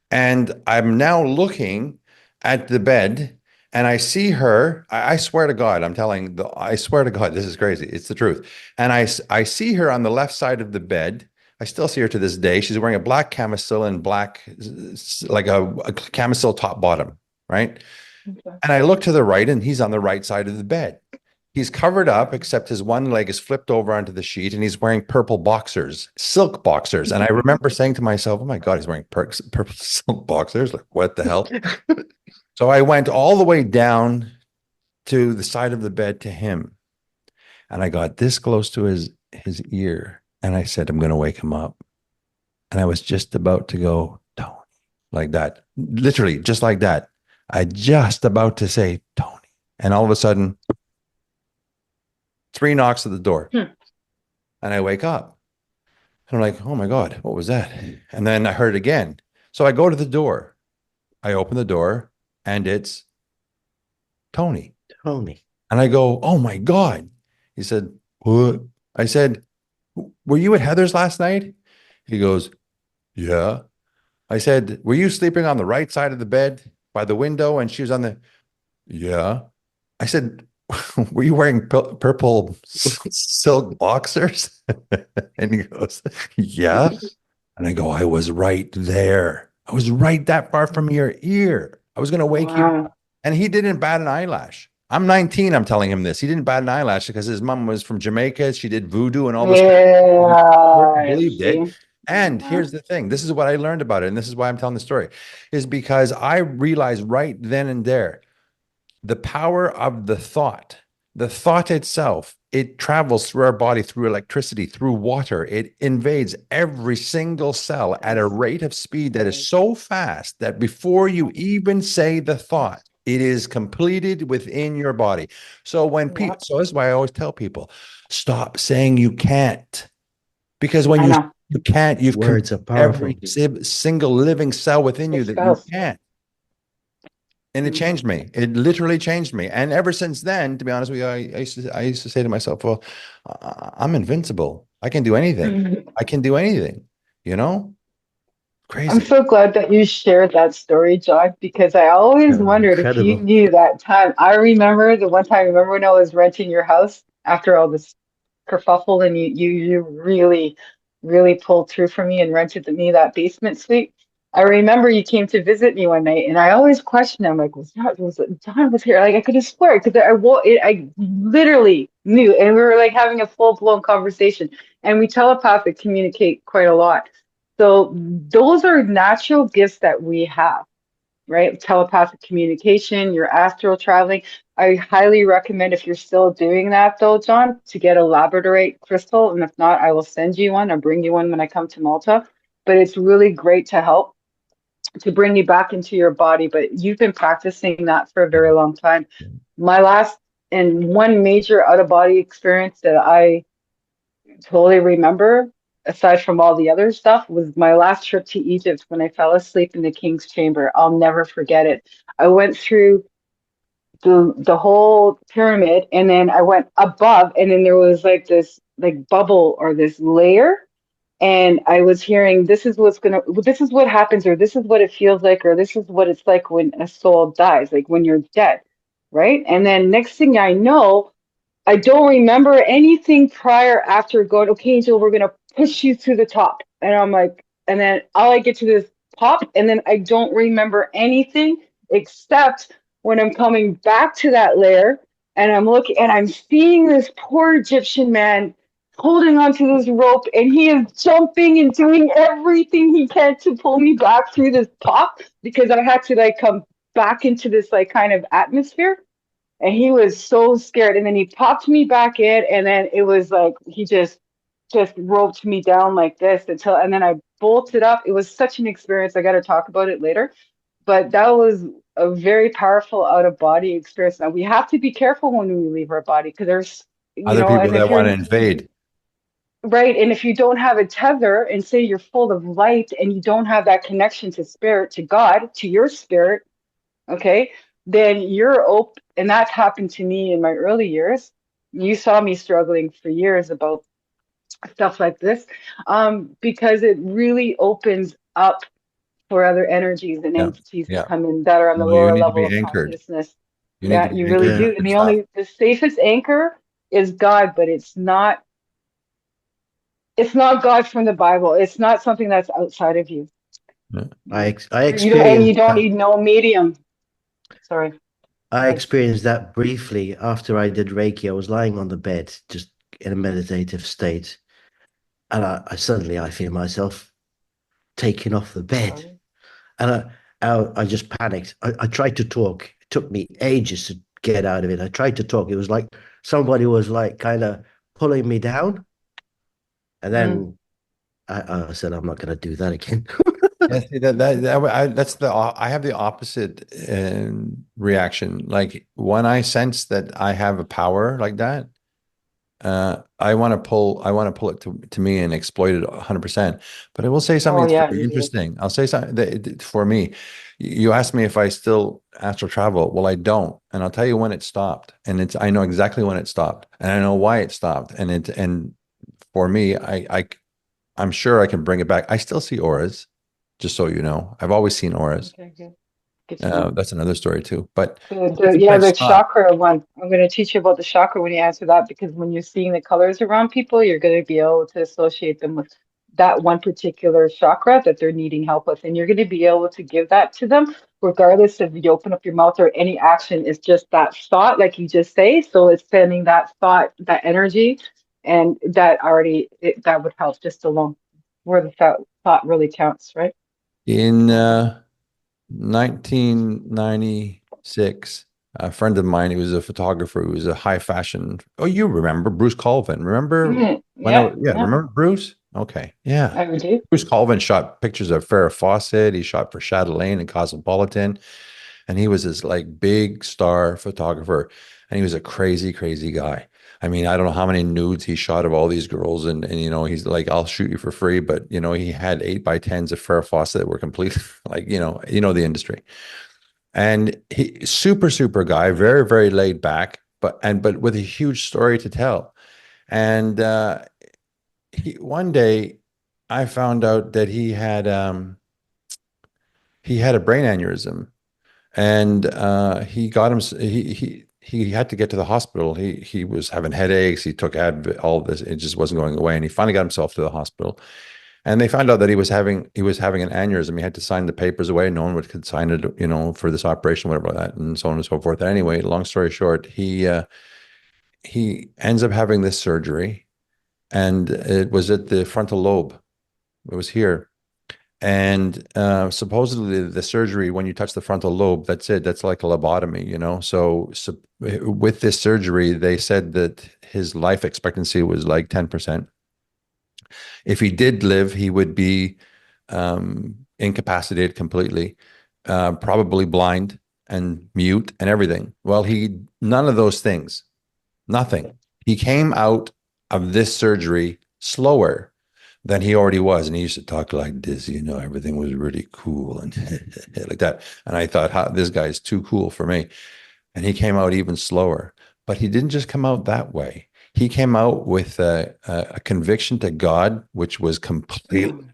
Speaker 2: And I'm now looking at the bed, and I see her. I swear to God, I swear to God, this is crazy. It's the truth. And I see her on the left side of the bed. I still see her to this day. She's wearing a black camisole and black, like a camisole top bottom, right?
Speaker 3: Okay.
Speaker 2: And I look to the right, and he's on the right side of the bed. He's covered up, except his one leg is flipped over onto the sheet, and he's wearing purple boxers, silk boxers. And I remember saying to myself, "Oh my God, he's wearing purple silk boxers! Like, what the hell?" So I went all the way down to the side of the bed to him, and I got this close to his ear, and I said, "I'm going to wake him up." And I was just about to go, "Tony," like that, literally just like that. I just about to say, "Tony," and all of a sudden, 3 knocks at the door, and I wake up. And I'm like, "Oh my God, what was that?" And then I heard it again. So I go to the door. I open the door, and it's Tony.
Speaker 1: Tony.
Speaker 2: And I go, "Oh my God." He said, "What?" I said, "Were you at Heather's last night?" He goes, "Yeah." I said, "Were you sleeping on the right side of the bed by the window and she was on the..." "Yeah." I said, "Were you wearing purple silk boxers?" And he goes, "Yeah." And I go, "I was right there. I was right that far from your ear. I was going to wake you
Speaker 3: Wow.
Speaker 2: up." And he didn't bat an eyelash. I'm 19. I'm telling him this. He didn't bat an eyelash because his mom was from Jamaica. She did voodoo and all this kind of
Speaker 3: Yeah,
Speaker 2: believed it.
Speaker 3: see.
Speaker 2: And
Speaker 3: Yeah.
Speaker 2: here's the thing. This is what I learned about it. And this is why I'm telling the story, is because I realized right then and there the power of the thought itself. It travels through our body, through electricity, through water. It invades every single cell at a
Speaker 3: Yes.
Speaker 2: rate of speed that is so fast that before you even say the thought, it is completed within your body. So when people,
Speaker 3: Yep.
Speaker 2: so this is why I always tell people, stop saying you can't. Because when
Speaker 3: I know.
Speaker 2: you can't, you've
Speaker 1: Words are
Speaker 2: convinced every
Speaker 1: powerful.
Speaker 2: single living cell within
Speaker 3: It
Speaker 2: you that you
Speaker 3: spells.
Speaker 2: can't. And it
Speaker 3: Mm.
Speaker 2: changed me. It literally changed me. And ever since then, to be honest with you, I used to say to myself, "Well, I'm invincible. I can do anything. I can do anything." You know,
Speaker 3: I'm
Speaker 2: crazy.
Speaker 3: so glad that you shared that story, John, because I always wondered if you
Speaker 1: Incredible.
Speaker 3: knew that time. I remember the one time, remember when I was renting your house after all this kerfuffle and you really, really pulled through for me and rented me that basement suite. I remember you came to visit me one night and I always questioned, I'm like, was John was here? Like I could have sworn because I literally knew and we were like having a full-blown conversation and we telepathic communicate quite a lot. So those are natural gifts that we have, right? Telepathic communication, your astral traveling. I highly recommend if you're still doing that though, John, to get a labradorite crystal. And if not, I will send you one or bring you one when I come to Malta. But it's really great to help to bring you back into your body. But you've been practicing that for a very long time. My last and one major out of body experience that I totally remember, aside from all the other stuff, was my last trip to Egypt when I fell asleep in the King's Chamber. I'll never forget it. I went through the whole pyramid and then I went above and then there was like this like bubble or this layer and I was hearing this is what happens or this is what it feels like or this is what it's like when a soul dies, like when you're dead, right? And then next thing I know, I don't remember anything prior after going, okay, Angel, we're gonna push you to the top. And I'm like, and then all I get to this pop, and then I don't remember anything except when I'm coming back to that layer and I'm looking and I'm seeing this poor Egyptian man holding onto this rope and he is jumping and doing everything he can to pull me back through this pop because I had to like come back into this like kind of atmosphere and he was so scared and then he popped me back in and then it was like he just roped me down like this until and then I bolted up. It was such an experience. I got to talk about it later, but that was a very powerful out of body experience. Now we have to be careful when we leave our body because there's
Speaker 2: Other people
Speaker 3: and if
Speaker 2: that want
Speaker 3: you're
Speaker 2: to invade.
Speaker 3: right and if you don't have a tether and say you're full of light and you don't have that connection to spirit, to God, to your spirit, okay, then you're open. And that's happened to me in my early years. You saw me struggling for years about stuff like this, because it really opens up for other energies and
Speaker 2: Yeah.
Speaker 3: entities to
Speaker 2: Yeah.
Speaker 3: come in that are on the
Speaker 2: No, you
Speaker 3: lower
Speaker 2: need to
Speaker 3: level
Speaker 2: be
Speaker 3: of
Speaker 2: anchored.
Speaker 3: consciousness.
Speaker 2: You need to
Speaker 3: Yeah,
Speaker 2: be
Speaker 3: you really
Speaker 2: anchored to
Speaker 1: Yeah.
Speaker 3: do. And
Speaker 2: good stuff.
Speaker 3: the safest anchor is God, but it's not God from the Bible. It's not something that's outside of you.
Speaker 2: Yeah.
Speaker 1: I
Speaker 3: You don't, and you
Speaker 1: experienced
Speaker 3: don't
Speaker 1: that.
Speaker 3: need no medium. Sorry.
Speaker 1: I
Speaker 3: Like,
Speaker 1: experienced that briefly after I did Reiki. I was lying on the bed, just in a meditative state, and I suddenly I feel myself taking off the bed, and I just panicked. I tried to talk. It took me ages to get out of it. I tried to talk. It was like somebody was like kind of pulling me down, and
Speaker 3: mm,
Speaker 1: then I said, I'm not going to do that again.
Speaker 2: Yeah, see, that's I have the opposite reaction. Like when I sense that I have a power like that, I want to pull it to me and exploit it 100%. But I will say something
Speaker 3: oh
Speaker 2: that's
Speaker 3: yeah,
Speaker 2: very
Speaker 3: you do.
Speaker 2: interesting. I'll say something that for me, you asked me if I still astral travel. Well, I don't, and I'll tell you when it stopped. And I know exactly when it stopped, and I know why it stopped. And for me, I'm sure I can bring it back. I still see auras, just so you know. I've always seen auras.
Speaker 3: Okay, good. Good to know.
Speaker 2: That's another story too. But
Speaker 3: Yeah,
Speaker 2: I
Speaker 3: the
Speaker 2: stopped.
Speaker 3: chakra one. I'm going to teach you about the chakra when you answer that, because when you're seeing the colors around people, you're going to be able to associate them with that one particular chakra that they're needing help with. And you're going to be able to give that to them, regardless if you open up your mouth or any action. It's just that thought, like you just say. So it's sending that thought, that energy, and that already, that would help just alone, where the thought really counts, right?
Speaker 2: In 1996, a friend of mine, he was a photographer, who was a high fashion. Oh, you remember Bruce Colvin? Remember when
Speaker 3: Yeah,
Speaker 2: yeah,
Speaker 3: yeah,
Speaker 2: remember Bruce? Okay, yeah.
Speaker 3: I would do.
Speaker 2: Bruce Colvin shot pictures of Farrah Fawcett. He shot for Chatelaine and Cosmopolitan, and he was this like big star photographer, and he was a crazy, crazy guy. I mean, I don't know how many nudes he shot of all these girls, and he's like, I'll shoot you for free, but he had 8x10s of Farrah Fawcett that were complete, like the industry. And he super, super guy, very, very laid back, but with a huge story to tell. And one day I found out that he had a brain aneurysm, and he got him he had to get to the hospital. He was having headaches. He took Advil, all of this. It just wasn't going away, and he finally got himself to the hospital. And they found out that he was having an aneurysm. He had to sign the papers away. No one could sign it, for this operation, whatever like that, and so on and so forth. Anyway, long story short, he ends up having this surgery, and it was at the frontal lobe. It was here. And supposedly the surgery, when you touch the frontal lobe, that's it. That's like a lobotomy. So with this surgery, they said that his life expectancy was like 10%. If he did live, he would be incapacitated completely, probably blind and mute and everything. Well, none of those things, nothing. He came out of this surgery slower than he already was. And he used to talk like this, everything was really cool and like that. And I thought, this guy's too cool for me. And he came out even slower. But he didn't just come out that way. He came out with a conviction to God, which was completely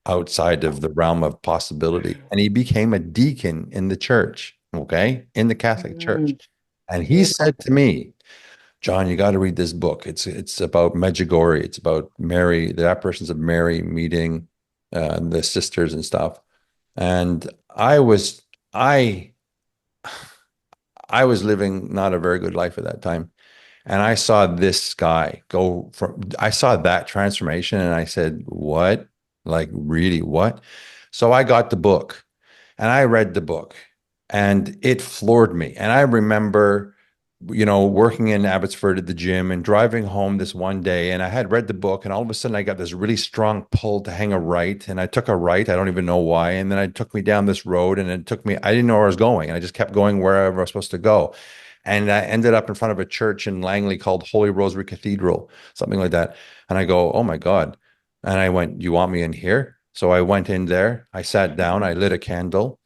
Speaker 2: outside of the realm of possibility. And he became a deacon in the church, okay, in the Catholic Church.
Speaker 3: Mm,
Speaker 2: And he
Speaker 3: beautiful.
Speaker 2: said to me, John, you got to read this book. It's about Medjugorje. It's about Mary, the apparitions of Mary meeting the sisters and stuff. And I I was living not a very good life at that time. And I saw this guy I saw that transformation, and I said, what? Like, really, what? So I got the book and I read the book, and it floored me. And I remember, working in Abbotsford at the gym and driving home this one day, and I had read the book, and all of a sudden I got this really strong pull to hang a right, and I took a right. I don't even know why. And then it took me down this road, and I didn't know where I was going. And I just kept going wherever I was supposed to go. And I ended up in front of a church in Langley called Holy Rosary Cathedral, something like that. And I go, oh my God. And I went, you want me in here? So I went in there. I sat down. I lit a candle.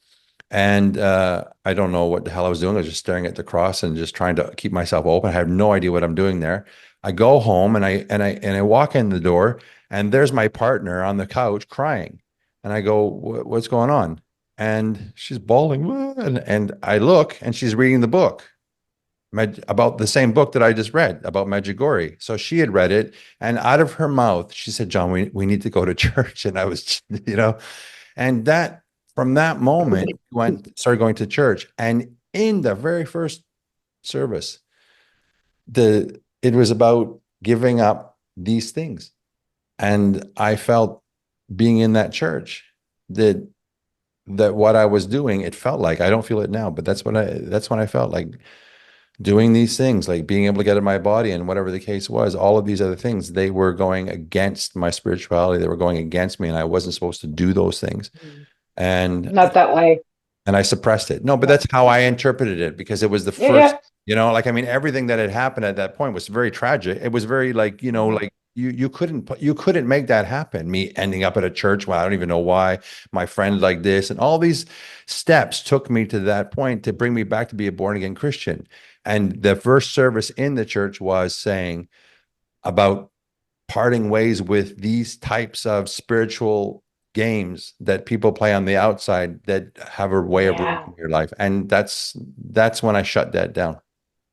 Speaker 2: And I don't know what the hell I was doing. I was just staring at the cross and just trying to keep myself open. I have no idea what I'm doing there. I go home, and I walk in the door, and there's my partner on the couch crying. And I go, what's going on? And she's bawling. And I look, and she's reading the book about the same book that I just read about Medjugorje. So she had read it, and out of her mouth, she said, John, we need to go to church. And I was, and that from that moment, started going to church. And in the very first service, it was about giving up these things. And I felt, being in that church, that what I was doing, it felt like, I don't feel it now, but that's when I felt like doing these things, like being able to get in my body and whatever the case was, all of these other things, they were going against my spirituality. They were going against me, and I wasn't supposed to do those things. And
Speaker 3: Not that way.
Speaker 2: and I suppressed it. No, but
Speaker 3: Yeah.
Speaker 2: that's how I interpreted it, because it was the
Speaker 3: Yeah,
Speaker 2: first,
Speaker 3: yeah.
Speaker 2: like, I mean, everything that had happened at that point was very tragic. It was very, like, like you couldn't make that happen. Me ending up at a church when I don't even know why, my friend like this, and all these steps took me to that point to bring me back to be a born again Christian. And the first service in the church was saying about parting ways with these types of spiritual games that people play on the outside that have a way of
Speaker 3: Yeah.
Speaker 2: ruining your life. And that's when I shut that down.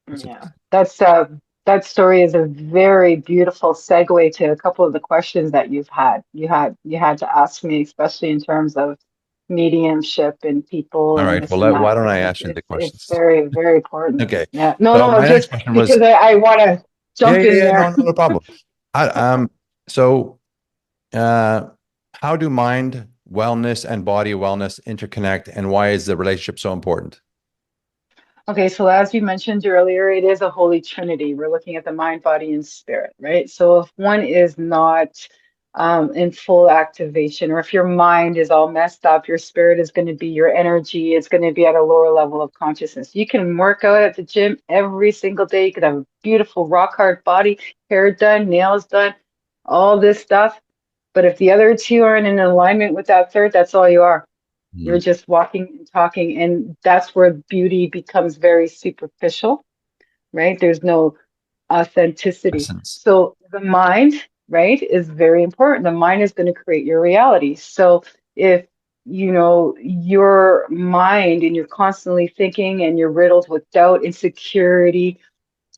Speaker 3: Yeah, that story is a very beautiful segue to a couple of the questions that you've had. You had to ask me, especially in terms of mediumship and people
Speaker 2: All
Speaker 3: and
Speaker 2: right.
Speaker 3: this and
Speaker 2: Well,
Speaker 3: that.
Speaker 2: why don't I
Speaker 3: It's
Speaker 2: ask you the
Speaker 3: it's
Speaker 2: questions?
Speaker 3: very, very important.
Speaker 2: Okay.
Speaker 3: Yeah. No,
Speaker 2: So
Speaker 3: no,
Speaker 2: my next
Speaker 3: just
Speaker 2: question was,
Speaker 3: because I want to
Speaker 2: yeah,
Speaker 3: jump
Speaker 2: yeah,
Speaker 3: in
Speaker 2: yeah, no,
Speaker 3: there.
Speaker 2: no problem. I, so, uh, how do mind wellness and body wellness interconnect, and why is the relationship so important?
Speaker 3: Okay, so as you mentioned earlier, it is a holy trinity. We're looking at the mind, body, and spirit, right? So if one is not in full activation, or if your mind is all messed up, your spirit is going to be your energy. It's going to be at a lower level of consciousness. You can work out at the gym every single day. You could have a beautiful rock hard body, hair done, nails done, all this stuff. But if the other two aren't in alignment with that third, that's all you are. You're
Speaker 2: Mhm.
Speaker 3: just walking and talking, and that's where beauty becomes very superficial, right? There's no authenticity.
Speaker 2: Essence.
Speaker 3: So the mind, right, is very important. The mind is going to create your reality. So if your mind and you're constantly thinking and you're riddled with doubt, insecurity,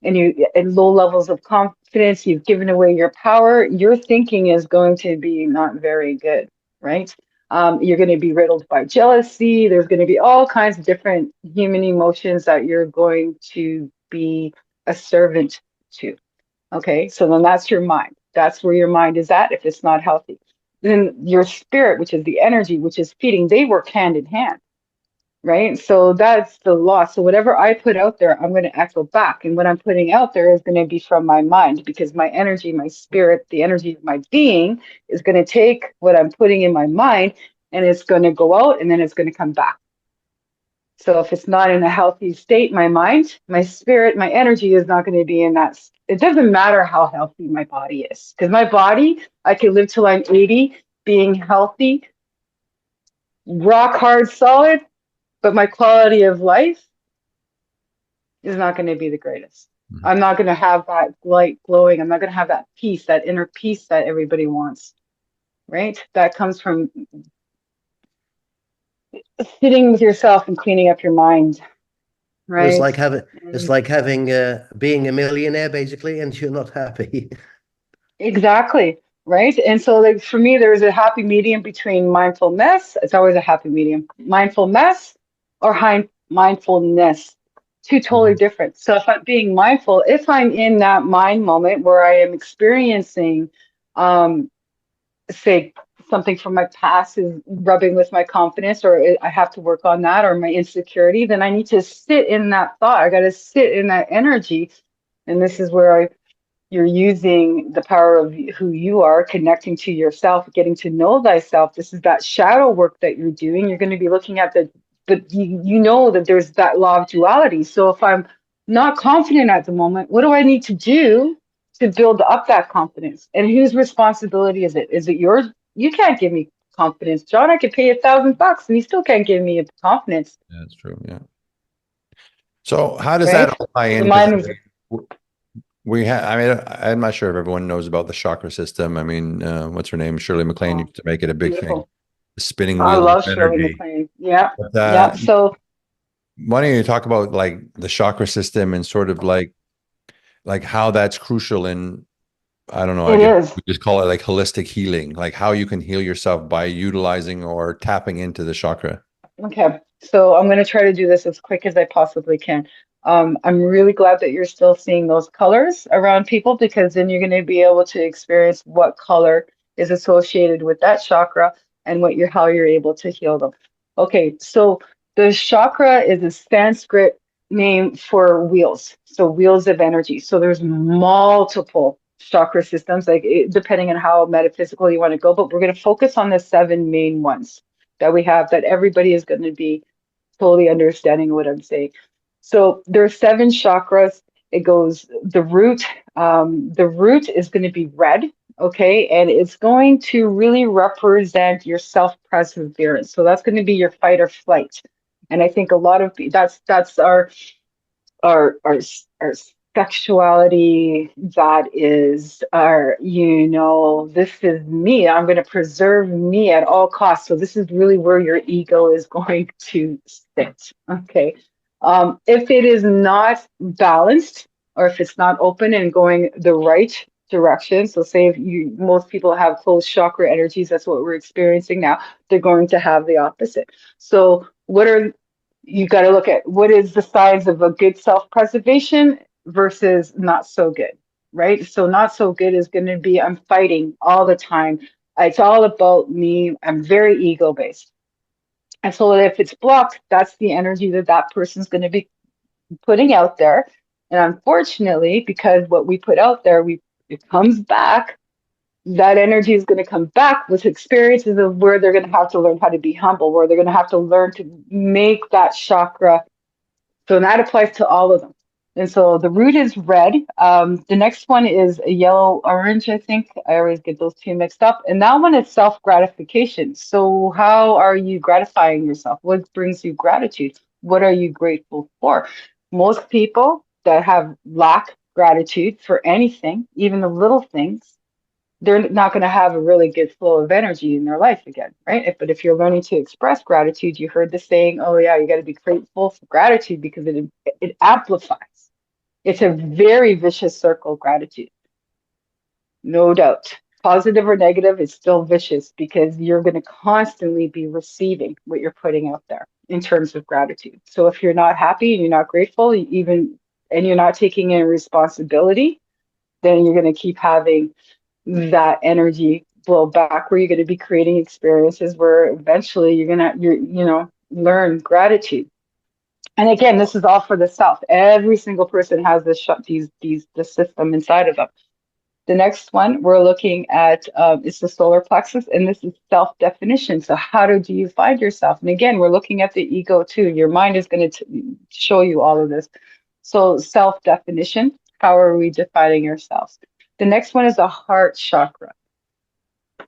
Speaker 3: and low levels of confidence, you've given away your power, your thinking is going to be not very good, right? You're going to be riddled by jealousy. There's going to be all kinds of different human emotions that you're going to be a servant to. Okay, so then that's your mind. That's where your mind is at if it's not healthy. Then your spirit, which is the energy, which is feeding, they work hand in hand, right? So that's the law. So whatever I put out there, I'm going to echo back. And what I'm putting out there is going to be from my mind, because my energy, my spirit, the energy of my being is going to take what I'm putting in my mind, and it's going to go out, and then it's going to come back. So if it's not in a healthy state, my mind, my spirit, my energy is not going to be in that. It doesn't matter how healthy my body is, because my body, I can live till I'm 80 being healthy, rock hard, solid, but my quality of life is not going to be the greatest.
Speaker 2: Mhm.
Speaker 3: I'm not going to have that light glowing. I'm not going to have that peace, that inner peace that everybody wants, right? That comes from sitting with yourself and cleaning up your mind,
Speaker 1: It's
Speaker 3: right?
Speaker 1: like having it's
Speaker 3: And
Speaker 1: like having being a millionaire basically, and you're not happy.
Speaker 3: exactly, right? And so, like for me, there's a happy medium between mindfulness. It's always a happy medium. Mindfulness or mindfulness. Two totally
Speaker 2: Mhm.
Speaker 3: different. So if I'm being mindful, if I'm in that mind moment where I am experiencing, um, say something from my past is rubbing with my confidence, or I have to work on that, or my insecurity, then I need to sit in that thought. I got to sit in that energy. And this is where you're using the power of who you are, connecting to yourself, getting to know thyself. This is that shadow work that you're doing. You're going to be looking at but you know that there's that law of duality. So if I'm not confident at the moment, what do I need to do to build up that confidence? And whose responsibility is it? Is it yours? You can't give me confidence, John. I could pay $1,000 and you still can't give me a confidence,
Speaker 2: Yeah, that's true. Yeah. So how does that
Speaker 3: right?
Speaker 2: all tie
Speaker 3: So the
Speaker 2: in? Because
Speaker 3: mind is
Speaker 2: we have, I mean, I'm not sure if everyone knows about the chakra system. I mean, what's her name? Shirley MacLaine used to make it a big thing,
Speaker 3: beautiful.
Speaker 2: the spinning
Speaker 3: I
Speaker 2: wheel of
Speaker 3: love Shirley
Speaker 2: energy.
Speaker 3: MacLaine. Yeah.
Speaker 2: But,
Speaker 3: Yeah. So
Speaker 2: why don't you talk about like the chakra system and sort of like how that's crucial in, I don't know, I
Speaker 3: it
Speaker 2: guess
Speaker 3: is.
Speaker 2: we just call it like holistic healing, like how you can heal yourself by utilizing or tapping into the chakra.
Speaker 3: Okay. So I'm going to try to do this as quick as I possibly can. I'm really glad that you're still seeing those colors around people, because then you're going to be able to experience what color is associated with that chakra and how you're able to heal them. Okay, so the chakra is a Sanskrit name for wheels. So wheels of energy. So there's multiple chakra systems, depending on how metaphysical you want to go, but we're going to focus on the 7 main ones that we have, that everybody is going to be totally understanding what I'm saying. So there are 7 chakras. It goes the root. The root is going to be red, okay, and it's going to really represent your self-perseverance. So that's going to be your fight or flight. And I think a lot of that's our sexuality. That is our, this is me, I'm going to preserve me at all costs. So this is really where your ego is going to sit. Okay, if it is not balanced, or if it's not open and going the right direction, so say if most people have closed chakra energies, that's what we're experiencing now, they're going to have the opposite. So you got to look at what is the signs of a good self-preservation versus not so good, right? So not so good is going to be, I'm fighting all the time. It's all about me. I'm very ego-based. And so if it's blocked, that's the energy that person's going to be putting out there. And unfortunately, because what we put out there, it comes back. That energy is going to come back with experiences of where they're going to have to learn how to be humble, where they're going to have to learn to make that chakra. So that applies to all of them. And so the root is red. The next one is a yellow orange, I think. I always get those two mixed up. And that one is self-gratification. So how are you gratifying yourself? What brings you gratitude? What are you grateful for? Most people that have lack gratitude for anything, even the little things, they're not going to have a really good flow of energy in their life again, right? But if you're learning to express gratitude, you heard the saying, oh yeah, you got to be grateful for gratitude, because it amplifies. It's a very vicious circle, gratitude. No doubt. Positive or negative, it's still vicious, because you're going to constantly be receiving what you're putting out there in terms of gratitude. So if you're not happy and you're not grateful, and you're not taking in responsibility, then you're going to keep having that energy flow back, where you're going to be creating experiences where eventually you're learn gratitude. And again, this is all for the self. Every single person has the system inside of them. The next one we're looking at is the solar plexus, and this is self-definition. So how do you find yourself? And again, we're looking at the ego too. Your mind is going to show you all of this. So self-definition, how are we defining ourselves? The next one is the heart chakra.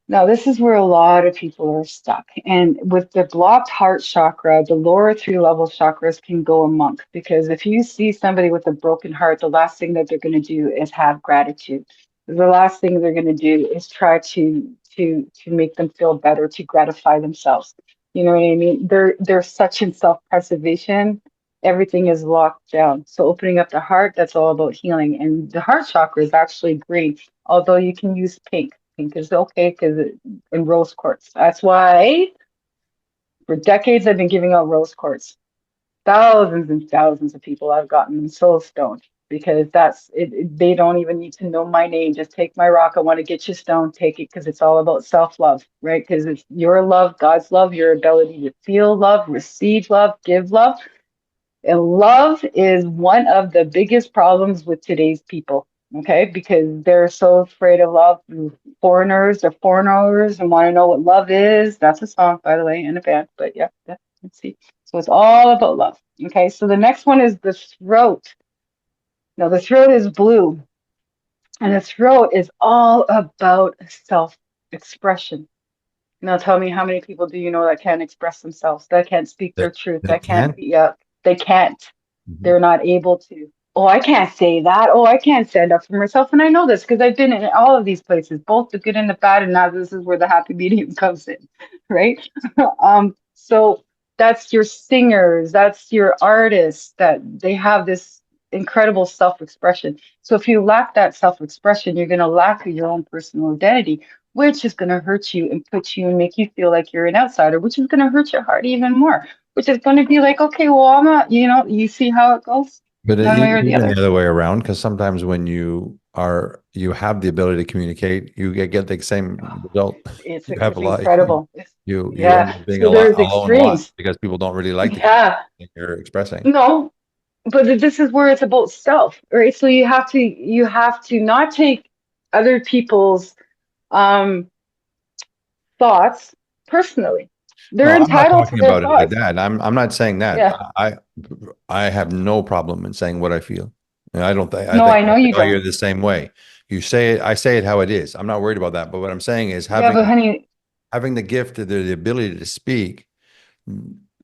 Speaker 3: Now, this is where a lot of people are stuck. And with the blocked heart chakra, the lower 3 level chakras can go amok, because if you see somebody with a broken heart, the last thing that they're going to do is have gratitude. The last thing they're going to do is try to make them feel better, to gratify themselves. You know what I mean? They're such in self-preservation. Everything is locked down. So opening up the heart, that's all about healing. And the heart chakra is actually green, although you can use pink. Pink is okay in rose quartz. That's why for decades I've been giving out rose quartz. Thousands and thousands of people I've gotten them so stoned, because that's it. They don't even need to know my name. Just take my rock. I want to get you stoned. Take it, because it's all about self-love, right? Because it's your love, God's love, your ability to feel love, receive love, give love. And love is one of the biggest problems with today's people, okay? Because they're so afraid of love. They're foreigners and want to know what love is. That's a song, by the way, in a band. But yeah, let's see. So it's all about love, okay? So the next one is the throat. Now, the throat is blue, and the throat is all about self-expression. Now, tell me, how many people do you know that can't express themselves, that can't speak their truth,
Speaker 2: That
Speaker 3: that can't
Speaker 2: can.
Speaker 3: be, they can't.
Speaker 2: Mhm.
Speaker 3: They're not able to. Oh, I can't say that. Oh, I can't stand up for myself. And I know this because I've been in all of these places, both the good and the bad. And now this is where the happy medium comes in, right? So that's your singers, that's your artists, that they have this incredible self-expression. So if you lack that self-expression, you're going to lack your own personal identity, which is going to hurt you and put you and make you feel like you're an outsider, which is going to hurt your heart even more, which is going to be like, okay, well, I'm not, you see how it goes
Speaker 2: But
Speaker 3: one way or the
Speaker 2: even the
Speaker 3: other.
Speaker 2: other way around, because sometimes when you have the ability to communicate, you get the same result. You have a
Speaker 3: It's
Speaker 2: lot.
Speaker 3: incredible.
Speaker 2: You end
Speaker 3: Yeah.
Speaker 2: up being
Speaker 3: So there's
Speaker 2: alone a lot
Speaker 3: extremes.
Speaker 2: because people don't really like the
Speaker 3: Yeah.
Speaker 2: thing you're expressing.
Speaker 3: No, but this is where it's about self, right? So you have to not take other people's um thoughts personally.
Speaker 2: No,
Speaker 3: They're
Speaker 2: I'm not
Speaker 3: entitled to
Speaker 2: talking
Speaker 3: their
Speaker 2: about it like
Speaker 3: thoughts.
Speaker 2: that. I'm not saying that.
Speaker 3: Yeah.
Speaker 2: I have no problem in saying what I feel. And I don't think
Speaker 3: No, I know you
Speaker 2: you're
Speaker 3: don't.
Speaker 2: the same way. You say it, I say it how it is. I'm not worried about that. But what I'm saying is
Speaker 3: Yeah, but honey,
Speaker 2: having the gift of the ability to speak,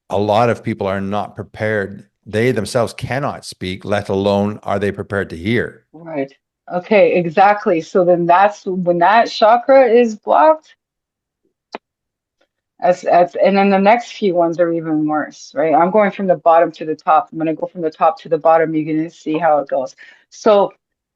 Speaker 2: a lot of people are not prepared. They themselves cannot speak, let alone are they prepared to hear.
Speaker 3: right. Okay, exactly. So then that's when that chakra is blocked. And then the next few ones are even worse, right? I'm going from the bottom to the top. I'm going to go from the top to the bottom. You're going to see how it goes. So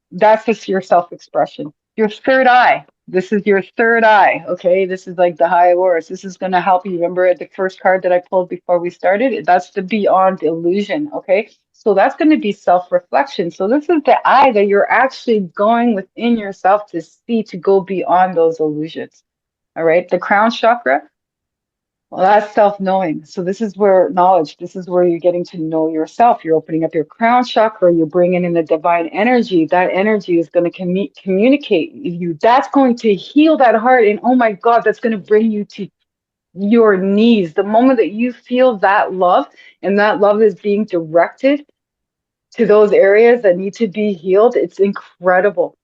Speaker 3: that's just your self-expression. Your third eye. This is your third eye. Okay. This is like the high awareness. This is going to help you. Remember the first card that I pulled before we started? That's the beyond illusion. Okay. So that's going to be self-reflection. So this is the eye that you're actually going within yourself to see, to go beyond those illusions. All right. The crown chakra. Well, that's self-knowing. So this is where knowledge, this is where you're getting to know yourself. You're opening up your crown chakra, you're bringing in the divine energy. That energy is going to communicate with you. That's going to heal that heart. And oh my God, that's going to bring you to your knees. The moment that you feel that love and that love is being directed to those areas that need to be healed, it's incredible.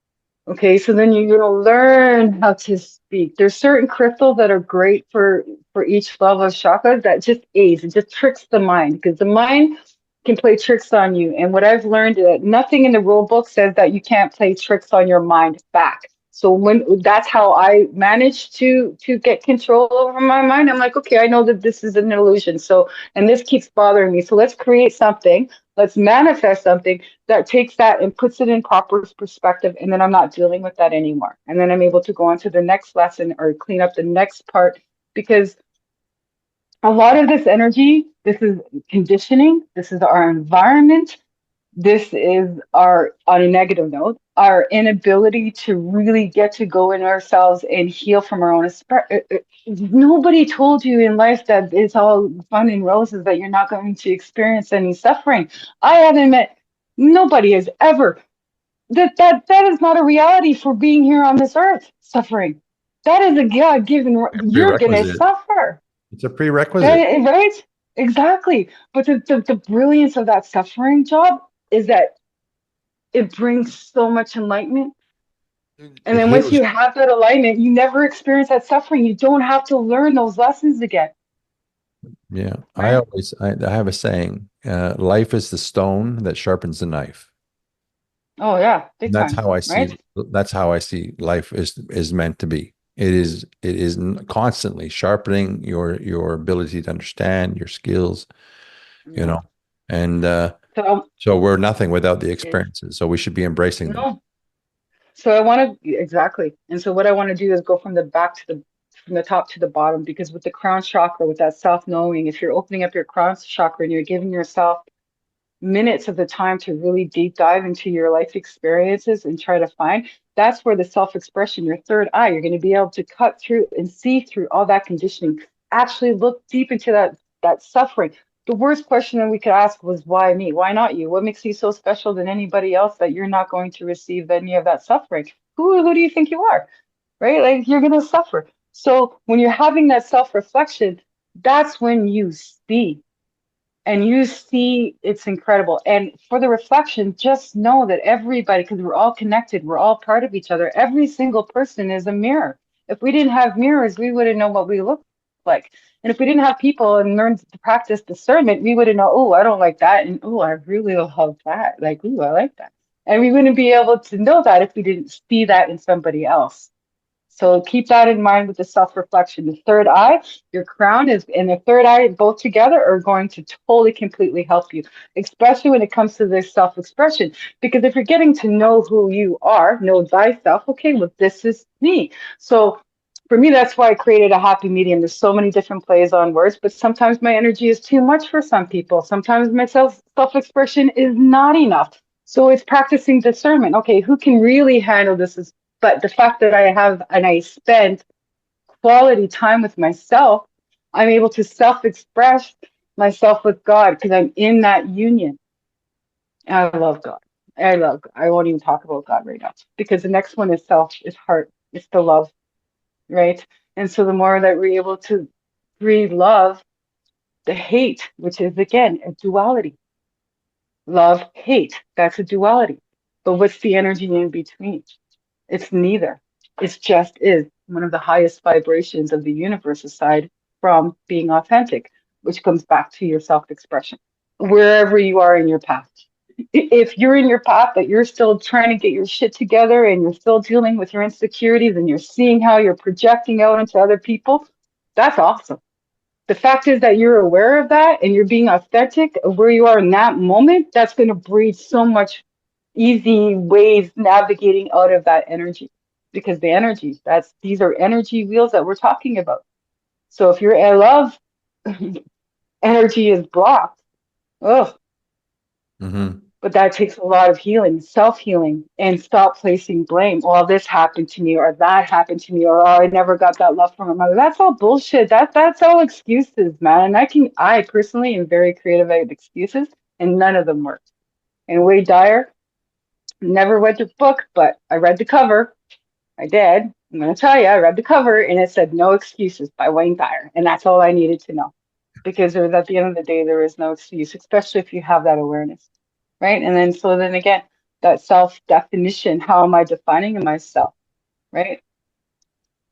Speaker 3: Okay, so then you're gonna learn how to speak. There's certain crystals that are great for each level of chakra that just aids, it just tricks the mind because the mind can play tricks on you. And what I've learned is that nothing in the rule book says that you can't play tricks on your mind back. So when that's how I managed to get control over my mind, I'm like, okay, I know that this is an illusion. So and this keeps bothering me. So let's create something. Let's manifest something that takes that and puts it in proper perspective, and then I'm not dealing with that anymore, and then I'm able to go on to the next lesson or clean up the next part, because a lot of this energy, this is conditioning, this is our environment, this is our, on a negative note, our inability to really get to go in ourselves and heal from our own. Nobody told you in life that it's all fun and roses, that you're not going to experience any suffering. I haven't met, nobody has ever, that is not a reality for being here on this earth, suffering. That is a God given, you're gonna
Speaker 2: Prerequisite.
Speaker 3: suffer.
Speaker 2: It's a prerequisite.
Speaker 3: Right? Exactly. But the brilliance of that suffering job is that it brings so much enlightenment. And
Speaker 2: It
Speaker 3: then once
Speaker 2: heals.
Speaker 3: you have that alignment, you never experience that suffering. You don't have to learn those lessons again.
Speaker 2: Yeah.
Speaker 3: Right?
Speaker 2: I have a saying, life is the stone that sharpens the knife.
Speaker 3: Oh yeah,
Speaker 2: And
Speaker 3: big time. Right?
Speaker 2: that's how I see life is meant to be. It is constantly sharpening your ability to understand your skills, you
Speaker 3: Yeah.
Speaker 2: know. And
Speaker 3: So
Speaker 2: so we're nothing without the
Speaker 3: it's
Speaker 2: experiences. So we should be embracing them.
Speaker 3: no. So I want to exactly. And so what I want to do is go from the back to the from the top to the bottom, because with the crown chakra, with that self-knowing, if you're opening up your crown chakra and you're giving yourself minutes of the time to really deep dive into your life experiences and try to find, that's where the self-expression, your third eye, you're going to be able to cut through and see through all that conditioning, actually look deep into that suffering. The worst question that we could ask was, why me? Why not you? What makes you so special than anybody else that you're not going to receive any of that suffering? Who do you think you are? Right? Like, you're going to suffer. So when you're having that self-reflection, that's when you see, and you see, it's incredible. And for the reflection, just know that everybody, because we're all connected, we're all part of each other, every single person is a mirror. If we didn't have mirrors, we wouldn't know what we look like. And if we didn't have people and learn to practice discernment, we wouldn't know, oh, I don't like that, and oh, I really love that, like, oh, I like that. And we wouldn't be able to know that if we didn't see that in somebody else. So keep that in mind with the self-reflection. The third eye, your crown is, and the third eye both together are going to totally, completely help you, especially when it comes to this self-expression. Because if you're getting to know who you are, know thyself, okay, well, this is me. So For me, that's why I created a happy medium. There's so many different plays on words, but sometimes my energy is too much for some people. Sometimes my self-expression is not enough. So it's practicing discernment. Okay, who can really handle this? But the fact that I have and I spend quality time with myself, I'm able to self-express myself with God because I'm in that union. I love God. I won't even talk about God right now because the next one is self, is heart, it's the love, right? And so the more that we're able to breathe love, the hate, which is again a duality, love, hate, that's a duality. But what's the energy in between? It's neither. It's just is one of the highest vibrations of the universe aside from being authentic, which comes back to your self-expression, wherever you are in your path. If you're in your path, but you're still trying to get your shit together and you're still dealing with your insecurities and you're seeing how you're projecting out into other people, that's awesome. The fact is that you're aware of that and you're being authentic of where you are in that moment, that's going to breed so much easy ways navigating out of that energy. Because the energy, these are energy wheels that we're talking about. So if your love energy is blocked, oh, but that takes a lot of healing, self-healing, and stop placing blame. Well, this happened to me, or that happened to me, or oh, I never got that love from my mother. That's all bullshit. That's all excuses, man. And I personally am very creative at excuses, and none of them work. And Wade Dyer, never read the book, but I read the cover. I did. I'm going to tell you, I read the cover, and it said "No Excuses" by Wayne Dyer, and that's all I needed to know. Because at the end of the day, there is no excuse, especially if you have that awareness. Right. And then again, that self definition, how am I defining myself? Right.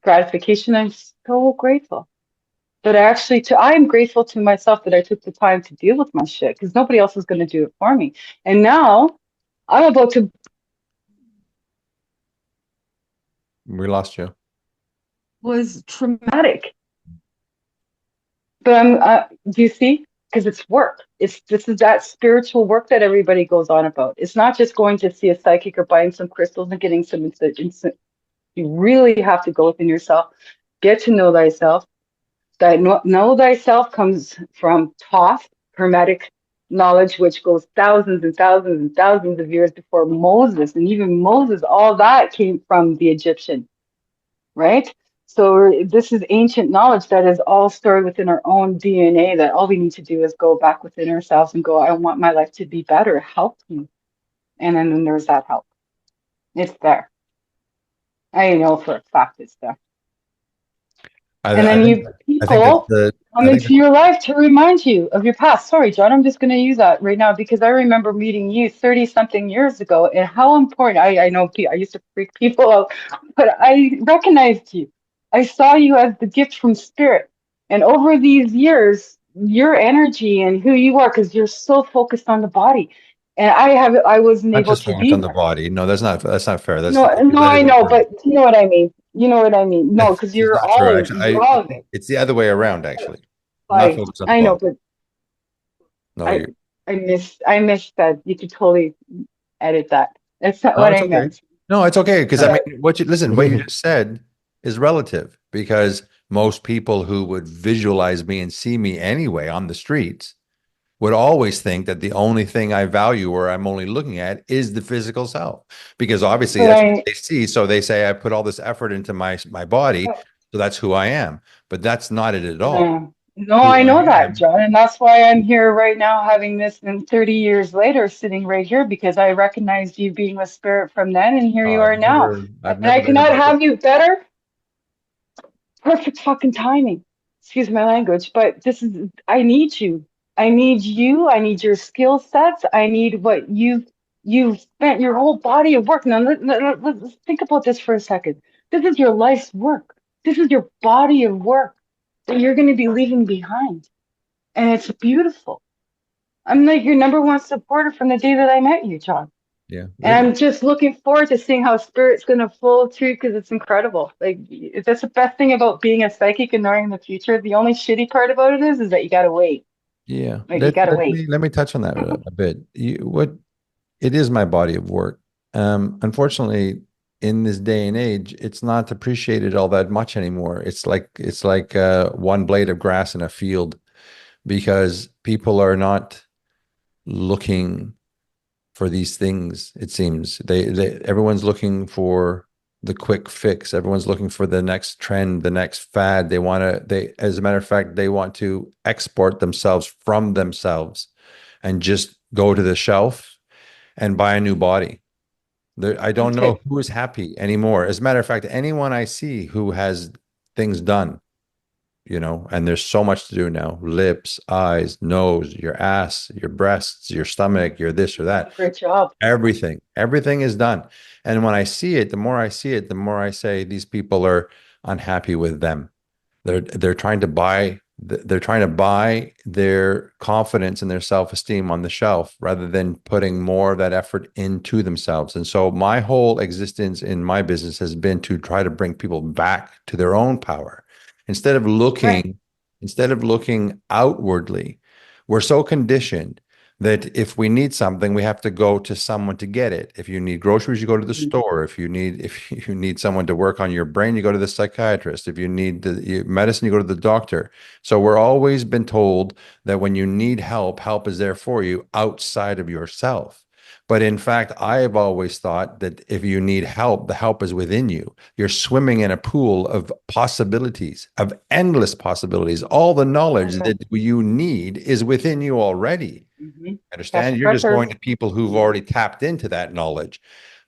Speaker 3: Gratification. I'm so grateful. But I am grateful to myself that I took the time to deal with my shit because nobody else is going to do it for me. And now I'm about to.
Speaker 2: We lost you.
Speaker 3: Was traumatic. But do you see? Because it's work. This is that spiritual work that everybody goes on about. It's not just going to see a psychic or buying some crystals and getting some instant. You really have to go within yourself, get to know thyself. That know thyself comes from Thoth, Hermetic knowledge, which goes thousands and thousands and thousands of years before Moses. And even Moses, all that came from the Egyptian, right? So this is ancient knowledge that is all stored within our own DNA, that all we need to do is go back within ourselves and go, I want my life to be better. Help me. And then there's that help. It's there. I know for a fact it's there. And then people come into your life to remind you of your past. Sorry, John, I'm just going to use that right now because I remember meeting you 30-something years ago and how important, I know I used to freak people out, but I recognized you. I saw you as the gift from spirit. And over these years, your energy and who you are, because you're so focused on the body. And I wasn't able to be
Speaker 2: on the body. No, that's not fair.
Speaker 3: no, I know, but you know what I mean. You know what I mean. No, because you're all of it.
Speaker 2: It's the other way around, actually.
Speaker 3: Not focused on the body. I know, but no, I missed that. You could totally edit that. That's not what I meant.
Speaker 2: No, it's okay. Because what you just said is relative because most people who would visualize me and see me anyway on the streets would always think that the only thing I value or I'm only looking at is the physical self, because obviously that's what they see. So they say I put all this effort into my body, so that's who I am. But that's not it at all.
Speaker 3: No, I know that, John, and that's why I'm here right now, having this, and 30 years later, sitting right here because I recognized you being a spirit from then, and here you are now. And I cannot have you better. Perfect fucking timing. Excuse my language, but I need you. I need you. I need your skill sets. I need what you've spent your whole body of work. Now, let's think about this for a second. This is your life's work. This is your body of work that you're going to be leaving behind. And it's beautiful. I'm like your number one supporter from the day that I met you, John.
Speaker 2: Yeah.
Speaker 3: And I'm just looking forward to seeing how spirit's going to flow through because it's incredible. Like, that's the best thing about being a psychic and knowing the future. The only shitty part about it is that you got to wait.
Speaker 2: Yeah.
Speaker 3: You got to wait.
Speaker 2: Let me touch on that a bit. It is my body of work. Unfortunately, in this day and age, it's not appreciated all that much anymore. It's like one blade of grass in a field, because people are not looking for these things. It seems everyone's looking for the quick fix. Everyone's looking for the next trend, the next fad. As a matter of fact, they want to export themselves from themselves and just go to the shelf and buy a new body. I don't know
Speaker 3: Okay.
Speaker 2: who is happy anymore. As a matter of fact, anyone I see who has things done, and there's so much to do now: lips, eyes, nose, your ass, your breasts, your stomach, your this or that.
Speaker 3: Great job.
Speaker 2: Everything is done. And when I see it, the more I see it, the more I say these people are unhappy with them. They're trying to buy their confidence and their self-esteem on the shelf, rather than putting more of that effort into themselves. And so my whole existence in my business has been to try to bring people back to their own power. Instead of
Speaker 3: Right.
Speaker 2: looking, instead of looking outwardly, we're so conditioned that if we need something, we have to go to someone to get it. If you need groceries, you go to the
Speaker 3: Mhm.
Speaker 2: store. If you need someone to work on your brain, you go to the psychiatrist. If you need medicine, you go to the doctor. So we're always been told that when you need help, help is there for you outside of yourself. But in fact, I have always thought that if you need help, the help is within you. You're swimming in a pool of possibilities, of endless possibilities. All the knowledge
Speaker 3: Okay.
Speaker 2: that you need is within you already.
Speaker 3: Mm-hmm. Cash
Speaker 2: Understand? You're just
Speaker 3: treasure.
Speaker 2: going to people who've
Speaker 3: Mhm.
Speaker 2: already tapped into that knowledge.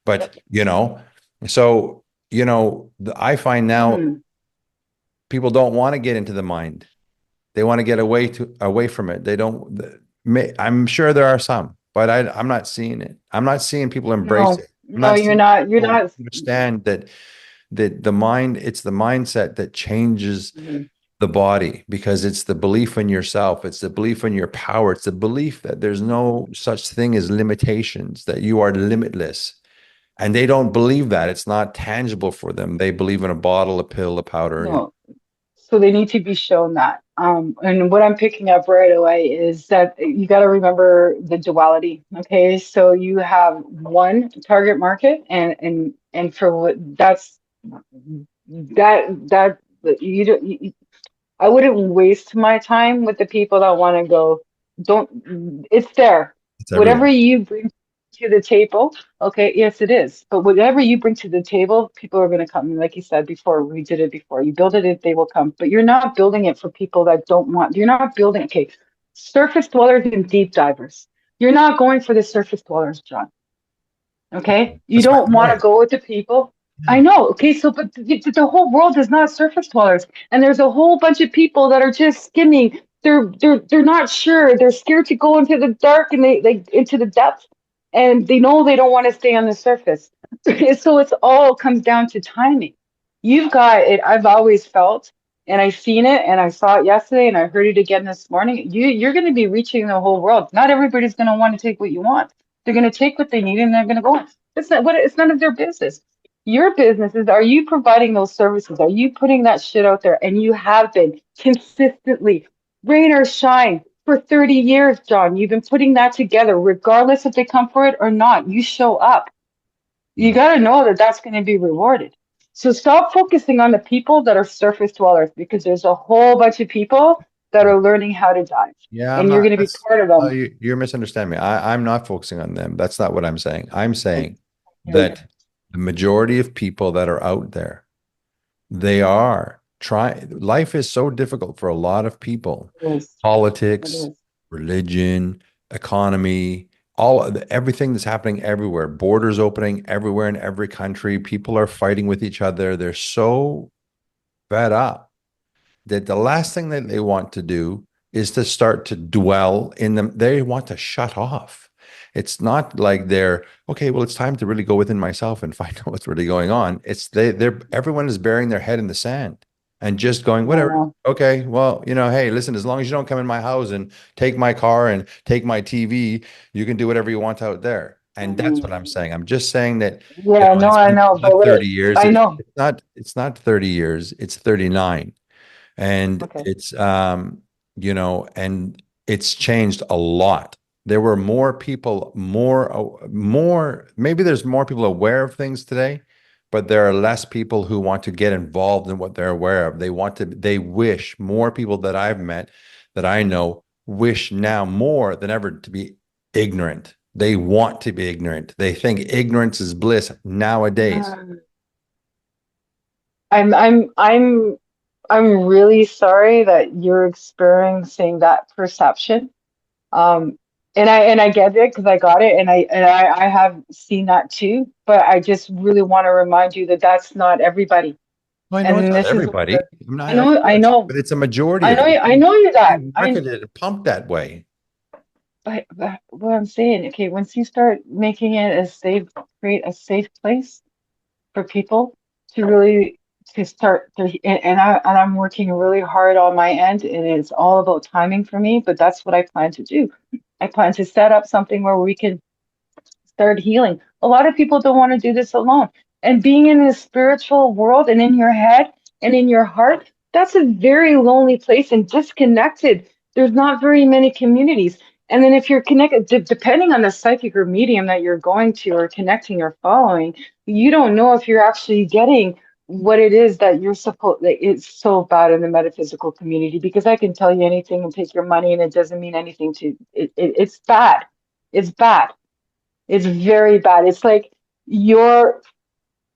Speaker 2: But,
Speaker 3: Yep.
Speaker 2: so, I find now
Speaker 3: Mm.
Speaker 2: people don't want to get into the mind. They want to get away from it. They don't. I'm sure there are some, but I'm not seeing it. I'm not seeing people embrace
Speaker 3: No,
Speaker 2: it. I'm
Speaker 3: no,
Speaker 2: not
Speaker 3: you're
Speaker 2: seeing
Speaker 3: not. You're
Speaker 2: people
Speaker 3: not.
Speaker 2: understand that the mind. It's the mindset that changes
Speaker 3: Mhm.
Speaker 2: the body, because it's the belief in yourself. It's the belief in your power. It's the belief that there's no such thing as limitations, that you are limitless. And they don't believe that. It's not tangible for them. They believe in a bottle, a pill, a powder.
Speaker 3: No. So they need to be shown that. And what I'm picking up right away is that you got to remember the duality. Okay, so you have one target market, and for what that you don't. I wouldn't waste my time with the people that want to go. Don't, it's there.
Speaker 2: It's
Speaker 3: Whatever
Speaker 2: everywhere.
Speaker 3: you bring to the table, okay, yes, it is. But whatever you bring to the table, people are going to come. Like you said before, we did it before. You build it, they will come. But you're not building it for people that don't want, you're not building, okay, surface dwellers and deep divers. You're not going for the surface dwellers, John. Okay, you
Speaker 2: That's my
Speaker 3: don't want to
Speaker 2: point.
Speaker 3: go with the people. I
Speaker 2: Yeah.
Speaker 3: know. Okay, so but the whole world is not surface dwellers, and there's a whole bunch of people that are just skimming. They're not sure. They're scared to go into the dark and they like into the depths, and they know they don't want to stay on the surface. So it's all comes down to timing. You've got it. I've always felt, and I've seen it, and I saw it yesterday, and I heard it again this morning. You're going to be reaching the whole world. Not everybody's going to want to take what you want. They're going to take what they need and they're going to go on. It's none of their business. Your business is, are you providing those services? Are you putting that shit out there? And you have been consistently, rain or shine, for 30 years, John. You've been putting that together, regardless if they come for it or not. You show up. You
Speaker 2: Mm.
Speaker 3: got to know that that's going to be rewarded. So stop focusing on the people that are surface dwellers, because there's a whole bunch of people that are learning how to dive,
Speaker 2: Yeah, I'm
Speaker 3: and you're
Speaker 2: not.
Speaker 3: going to be part of them.
Speaker 2: You're misunderstanding me. I'm not focusing on them. That's not what I'm saying. I'm
Speaker 3: I
Speaker 2: saying
Speaker 3: hear you.
Speaker 2: that the majority of people that are out there, they are trying. Life is so difficult for a lot of people.
Speaker 3: It is. It
Speaker 2: Politics,
Speaker 3: is.
Speaker 2: religion, economy, everything that's happening everywhere. Borders opening everywhere in every country. People are fighting with each other. They're so fed up that the last thing that they want to do is to start to dwell in them. They want to shut off. It's not like they're okay. Well, it's time to really go within myself and find out what's really going on. It's they're everyone is burying their head in the sand and just going,
Speaker 3: I
Speaker 2: whatever.
Speaker 3: know.
Speaker 2: Okay, well, hey, listen, as long as you don't come in my house and take my car and take my TV, you can do whatever you want out there. And that's what I'm
Speaker 3: Mhm.
Speaker 2: saying. I'm just saying that,
Speaker 3: Yeah, no,
Speaker 2: it's
Speaker 3: I know, but
Speaker 2: not
Speaker 3: what
Speaker 2: 30
Speaker 3: it,
Speaker 2: years.
Speaker 3: I know.
Speaker 2: It's not 30 years. It's 39. And
Speaker 3: Okay.
Speaker 2: it's and it's changed a lot. There were more people, more maybe there's more people aware of things today, but there are less people who want to get involved in what they're aware of. They wish more people that I've met, that I know, wish now more than ever to be ignorant. They want to be ignorant. They think ignorance is bliss nowadays.
Speaker 3: Um, I'm I'm I'm I'm really sorry that you're experiencing that perception. Um, and I get it because I got it, and I have seen that too. But I just really want to remind you that that's not everybody.
Speaker 2: Well, I know it's
Speaker 3: And
Speaker 2: not
Speaker 3: this is
Speaker 2: everybody.
Speaker 3: where
Speaker 2: I'm
Speaker 3: I
Speaker 2: not, of
Speaker 3: know, I
Speaker 2: course,
Speaker 3: know,
Speaker 2: but it's a majority
Speaker 3: I
Speaker 2: of
Speaker 3: know,
Speaker 2: it.
Speaker 3: I know you're that.
Speaker 2: Marketed and pumped that way.
Speaker 3: But what I'm saying, okay, once you start making it a safe, create a safe place for people to really to start to, and I'm working really hard on my end, and it's all about timing for me, but that's what I plan to do. I plan to set up something where we can start healing. A lot of people don't want to do this alone. And being in the spiritual world and in your head and in your heart, that's a very lonely place and disconnected. There's not very many communities. And then if you're connected, depending on the psychic or medium that you're going to or connecting or following, you don't know if you're actually getting what it is that you're supposed that it's so bad in the metaphysical community, because I can tell you anything and take your money and it doesn't mean anything to it's bad. It's bad. It's very bad. It's like you're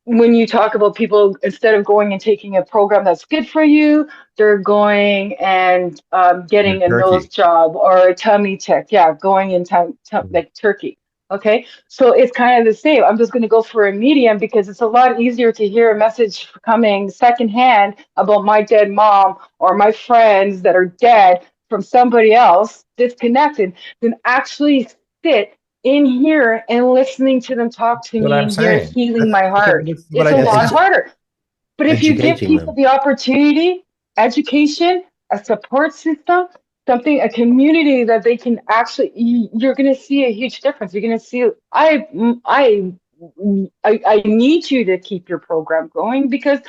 Speaker 3: when you talk about people, instead of going and taking a program that's good for you, they're going and
Speaker 2: In
Speaker 3: getting a nose
Speaker 2: Turkey.
Speaker 3: job or a tummy check. Yeah, going in like Turkey. Okay, so it's kind of the same. I'm just going to go for a medium because it's a lot easier to hear a message coming secondhand about my dead mom or my friends that are dead from somebody else disconnected than actually sit in here and listening to them talk to
Speaker 2: What
Speaker 3: me
Speaker 2: I'm
Speaker 3: in here,
Speaker 2: saying.
Speaker 3: healing
Speaker 2: That's
Speaker 3: my
Speaker 2: okay.
Speaker 3: heart.
Speaker 2: That's what
Speaker 3: It's
Speaker 2: I
Speaker 3: a
Speaker 1: Yeah,
Speaker 2: just
Speaker 3: lot
Speaker 2: said.
Speaker 3: harder. But if you give
Speaker 1: educating
Speaker 3: people
Speaker 1: them.
Speaker 3: the opportunity, education, a support system, something, a community that they can actually, you're going to see a huge difference. You're going to see, I need you to keep your program going because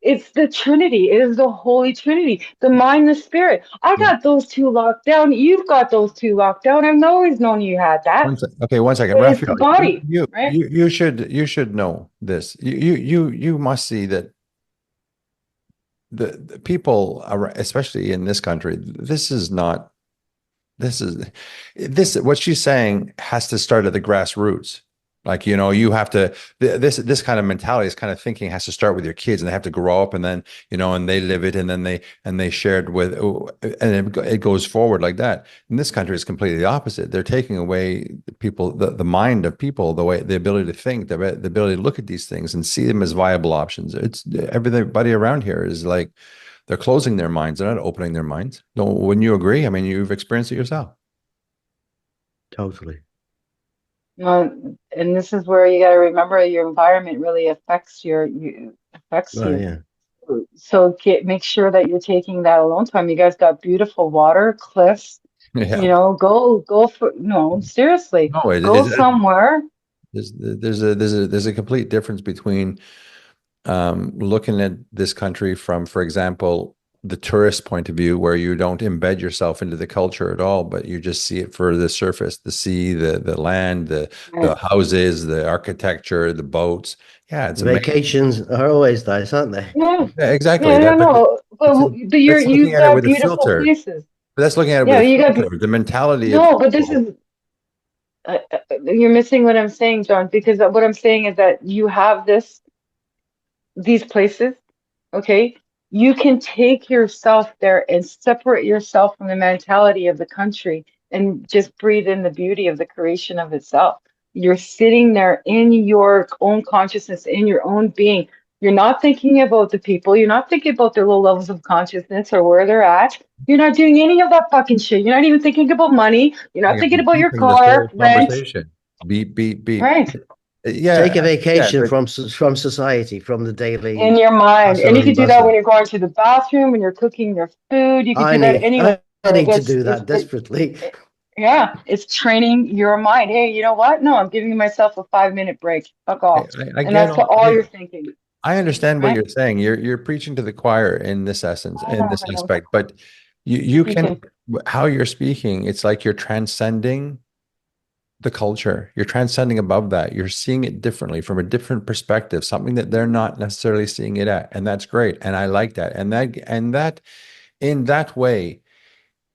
Speaker 3: it's the Trinity. It is the Holy Trinity, the mind, the spirit. I got those two locked down. You've got those two locked down. I've always known you had that,
Speaker 2: Okay, 1 second,
Speaker 3: but it's the
Speaker 2: Raphael.
Speaker 3: body, right?
Speaker 2: You should know this. You must see that the people, especially in this country, this is what she's saying has to start at the grassroots. Like, you have to, this kind of mentality, this kind of thinking has to start with your kids, and they have to grow up, and then, and they live it, and then they share it with, and it goes forward like that. In this country, it's completely the opposite. They're taking away people, the mind of people, the ability to think, the ability to look at these things and see them as viable options. It's everybody around here is like, they're closing their minds. They're not opening their minds. No, wouldn't you agree? I mean, you've experienced it yourself.
Speaker 1: Totally.
Speaker 3: And this is where you got to remember your environment really affects affects
Speaker 1: Oh
Speaker 3: you.
Speaker 1: yeah.
Speaker 3: So make sure that you're taking that alone time. You guys got beautiful water, cliffs,
Speaker 2: Yeah.
Speaker 3: go for no, seriously.
Speaker 2: No,
Speaker 3: Go somewhere.
Speaker 2: there's a complete difference between looking at this country from, for example, the tourist point of view, where you don't embed yourself into the culture at all, but you just see it for the surface, the sea, the land, the
Speaker 3: Right.
Speaker 2: houses, the architecture, the boats. Yeah, it's amazing.
Speaker 1: Vacations are always nice, aren't they?
Speaker 3: Yeah.
Speaker 2: Yeah, exactly.
Speaker 3: Yeah, no, no.
Speaker 2: It's
Speaker 3: But
Speaker 2: that's looking
Speaker 3: you've
Speaker 2: at it
Speaker 3: got
Speaker 2: with a
Speaker 3: beautiful
Speaker 2: filter.
Speaker 3: places.
Speaker 2: But that's looking at it with
Speaker 3: Yeah,
Speaker 2: a
Speaker 3: you got
Speaker 2: filter. The mentality of
Speaker 3: no, but this
Speaker 2: people.
Speaker 3: is you're missing what I'm saying, John, because what I'm saying is that you have these places, okay? You can take yourself there and separate yourself from the mentality of the country and just breathe in the beauty of the creation of itself. You're sitting there in your own consciousness, in your own being. You're not thinking about the people. You're not thinking about their low levels of consciousness or where they're at. You're not doing any of that fucking shit. You're not even thinking about money. You're not
Speaker 2: Yeah,
Speaker 3: thinking about
Speaker 2: beep
Speaker 3: your
Speaker 2: in this
Speaker 3: car
Speaker 2: whole
Speaker 3: rent,
Speaker 2: conversation. Beep, beep, beep.
Speaker 3: right?
Speaker 1: Take a
Speaker 2: Yeah, yeah,
Speaker 1: vacation
Speaker 2: but
Speaker 1: from society, from the
Speaker 3: In
Speaker 1: daily
Speaker 3: your mind. And
Speaker 1: hustle
Speaker 3: you
Speaker 1: and
Speaker 3: can do that when
Speaker 1: bustle.
Speaker 3: you're going to the bathroom, when you're cooking your food. You could
Speaker 1: I
Speaker 3: do that
Speaker 1: need
Speaker 3: anywhere.
Speaker 1: I need to do
Speaker 3: It's
Speaker 1: that desperately.
Speaker 3: yeah, it's training your mind. Hey, you know what? No, I'm giving myself a 5 minute break. Fuck
Speaker 2: I,
Speaker 3: off.
Speaker 2: I
Speaker 3: And
Speaker 2: get
Speaker 3: that's
Speaker 2: all.
Speaker 3: all you're thinking,
Speaker 2: I understand what
Speaker 3: right?
Speaker 2: you're saying. You're preaching to the choir in this essence,
Speaker 3: I
Speaker 2: in
Speaker 3: know,
Speaker 2: this
Speaker 3: I know.
Speaker 2: aspect, but you
Speaker 3: You
Speaker 2: can,
Speaker 3: can.
Speaker 2: how you're speaking, it's like you're transcending the culture. You're transcending above that. You're seeing it differently from a different perspective, something that they're not necessarily seeing it at. And that's great. And I like that. And that in that way,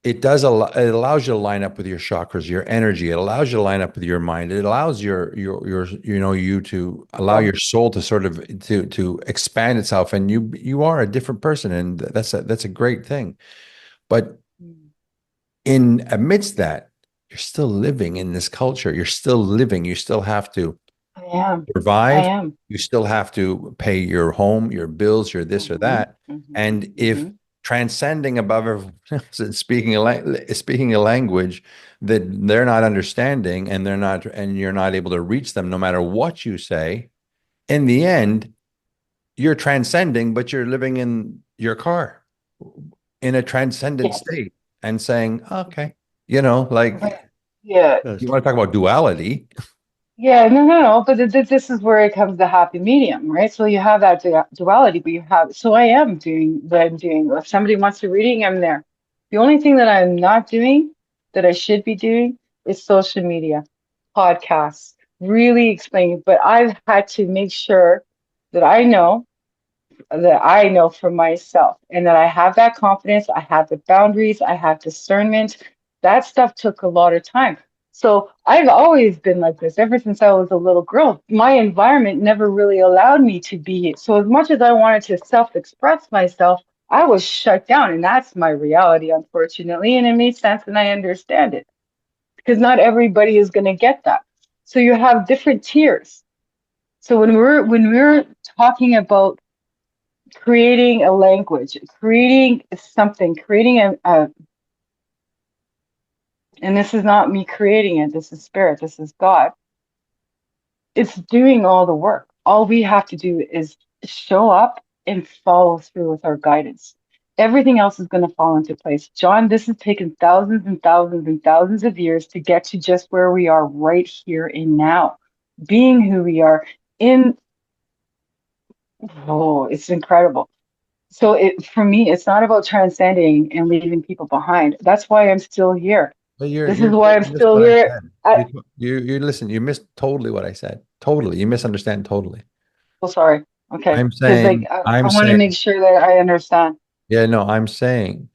Speaker 2: it allows you to line up with your chakras, your energy. It allows you to line up with your mind. It allows you to allow
Speaker 3: Yeah.
Speaker 2: your soul to sort of to expand itself, and you are a different person, and that's a great thing. But
Speaker 3: Mm.
Speaker 2: in amidst that, you're still living in this culture. You're still living. You still have to
Speaker 3: I am. I
Speaker 2: survive.
Speaker 3: am.
Speaker 2: You still have to pay your home, your bills, your this or
Speaker 3: Mm-hmm.
Speaker 2: that.
Speaker 3: Mm-hmm.
Speaker 2: And if
Speaker 3: Mm-hmm.
Speaker 2: transcending above everyone else and speaking a language that they're not understanding, and you're not able to reach them no matter what you say, in the end, you're transcending, but you're living in your car in a transcendent
Speaker 3: Yes.
Speaker 2: state and saying, okay, like
Speaker 3: But yeah.
Speaker 1: Yes.
Speaker 2: you want to talk about duality.
Speaker 3: Yeah, no. But this is where it comes the happy medium, right? So you have that duality, but you have. So I am doing what I'm doing. If somebody wants a reading, I'm there. The only thing that I'm not doing that I should be doing is social media, podcasts, really explaining. But I've had to make sure that I know for myself and that I have that confidence, I have the boundaries, I have discernment. That stuff took a lot of time. So I've always been like this ever since I was a little girl. My environment never really allowed me to be. So as much as I wanted to self-express myself, I was shut down. And that's my reality, unfortunately. And it made sense and I understand it because not everybody is going to get that. So you have different tiers. So when we're talking about creating a language, creating something, creating and this is not me creating it, this is spirit, this is God. It's doing all the work. All we have to do is show up and follow through with our guidance. Everything else is going to fall into place. John, this has taken thousands and thousands and thousands of years to get to just where we are right here and now, being who we are in. Oh, it's incredible. So for me, it's not about transcending and leaving people behind. That's why I'm still here.
Speaker 2: But
Speaker 3: This is why I'm
Speaker 2: you missed
Speaker 3: still
Speaker 2: what I
Speaker 3: here.
Speaker 2: said. You listen, you missed totally what I said. Totally. You misunderstand totally.
Speaker 3: Oh, sorry. Okay.
Speaker 2: I'm
Speaker 3: Because like
Speaker 2: saying, I'm
Speaker 3: I want to make
Speaker 2: saying,
Speaker 3: sure that I understand.
Speaker 2: yeah, no, I'm saying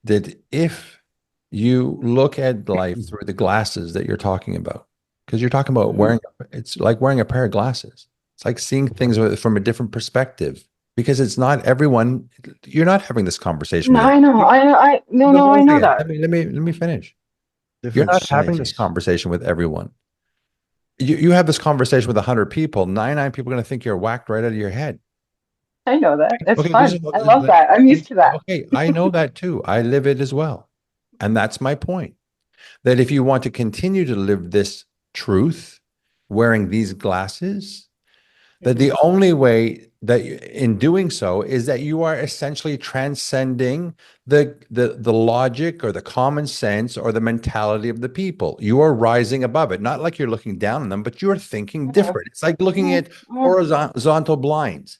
Speaker 2: that if you look at life through the glasses that you're talking about, because you're talking about
Speaker 3: Mhm.
Speaker 2: it's like wearing a pair of glasses. It's like seeing things from a different perspective because it's not everyone. You're not having this conversation
Speaker 3: No,
Speaker 2: with
Speaker 3: I know. No,
Speaker 2: no,
Speaker 3: no, I
Speaker 2: hold on a
Speaker 3: know
Speaker 2: second.
Speaker 3: that.
Speaker 2: Let me finish. You're
Speaker 1: Different
Speaker 2: not having this
Speaker 1: societies.
Speaker 2: conversation with everyone. You have this conversation with 100 people, 99 people are going to think you're whacked right out of your head.
Speaker 3: I know that. It's
Speaker 2: Okay, this is
Speaker 3: fun. I love that. I'm used to that.
Speaker 2: okay. I know that too. I live it as well. And that's my point. That if you want to continue to live this truth wearing these glasses, that the
Speaker 3: Mhm.
Speaker 2: only way that in doing so is that you are essentially transcending the logic or the common sense or the mentality of the people. You are rising above it, not like you're looking down on them, but you are thinking
Speaker 3: Okay.
Speaker 2: different. It's like looking
Speaker 3: Yeah,
Speaker 2: at
Speaker 3: yeah,
Speaker 2: horizontal blinds.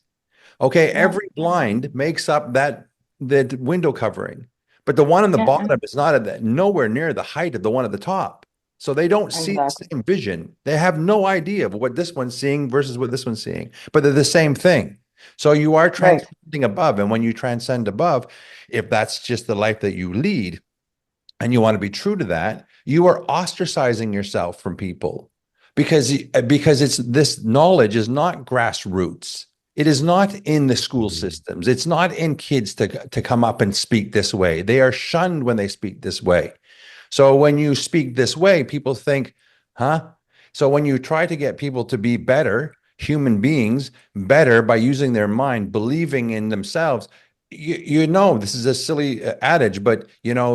Speaker 2: Okay,
Speaker 3: yeah,
Speaker 2: every blind makes up that window covering, but the one on the
Speaker 3: yeah.
Speaker 2: bottom is not at that nowhere near the height of the one at the top. So they don't see the
Speaker 3: Exactly.
Speaker 2: same vision. They have no idea of what this one's seeing versus what this one's seeing, but they're the same thing. So you are
Speaker 3: Right.
Speaker 2: transcending above, and when you transcend above, if that's just the life that you lead, and you want to be true to that, you are ostracizing yourself from people because it's this knowledge is not grassroots. It is not in the school systems. It's not in kids to come up and speak this way. They are shunned when they speak this way. So when you speak this way, people think, huh? So when you try to get people to be better, human beings, better by using their mind, believing in themselves, you know this is a silly adage, but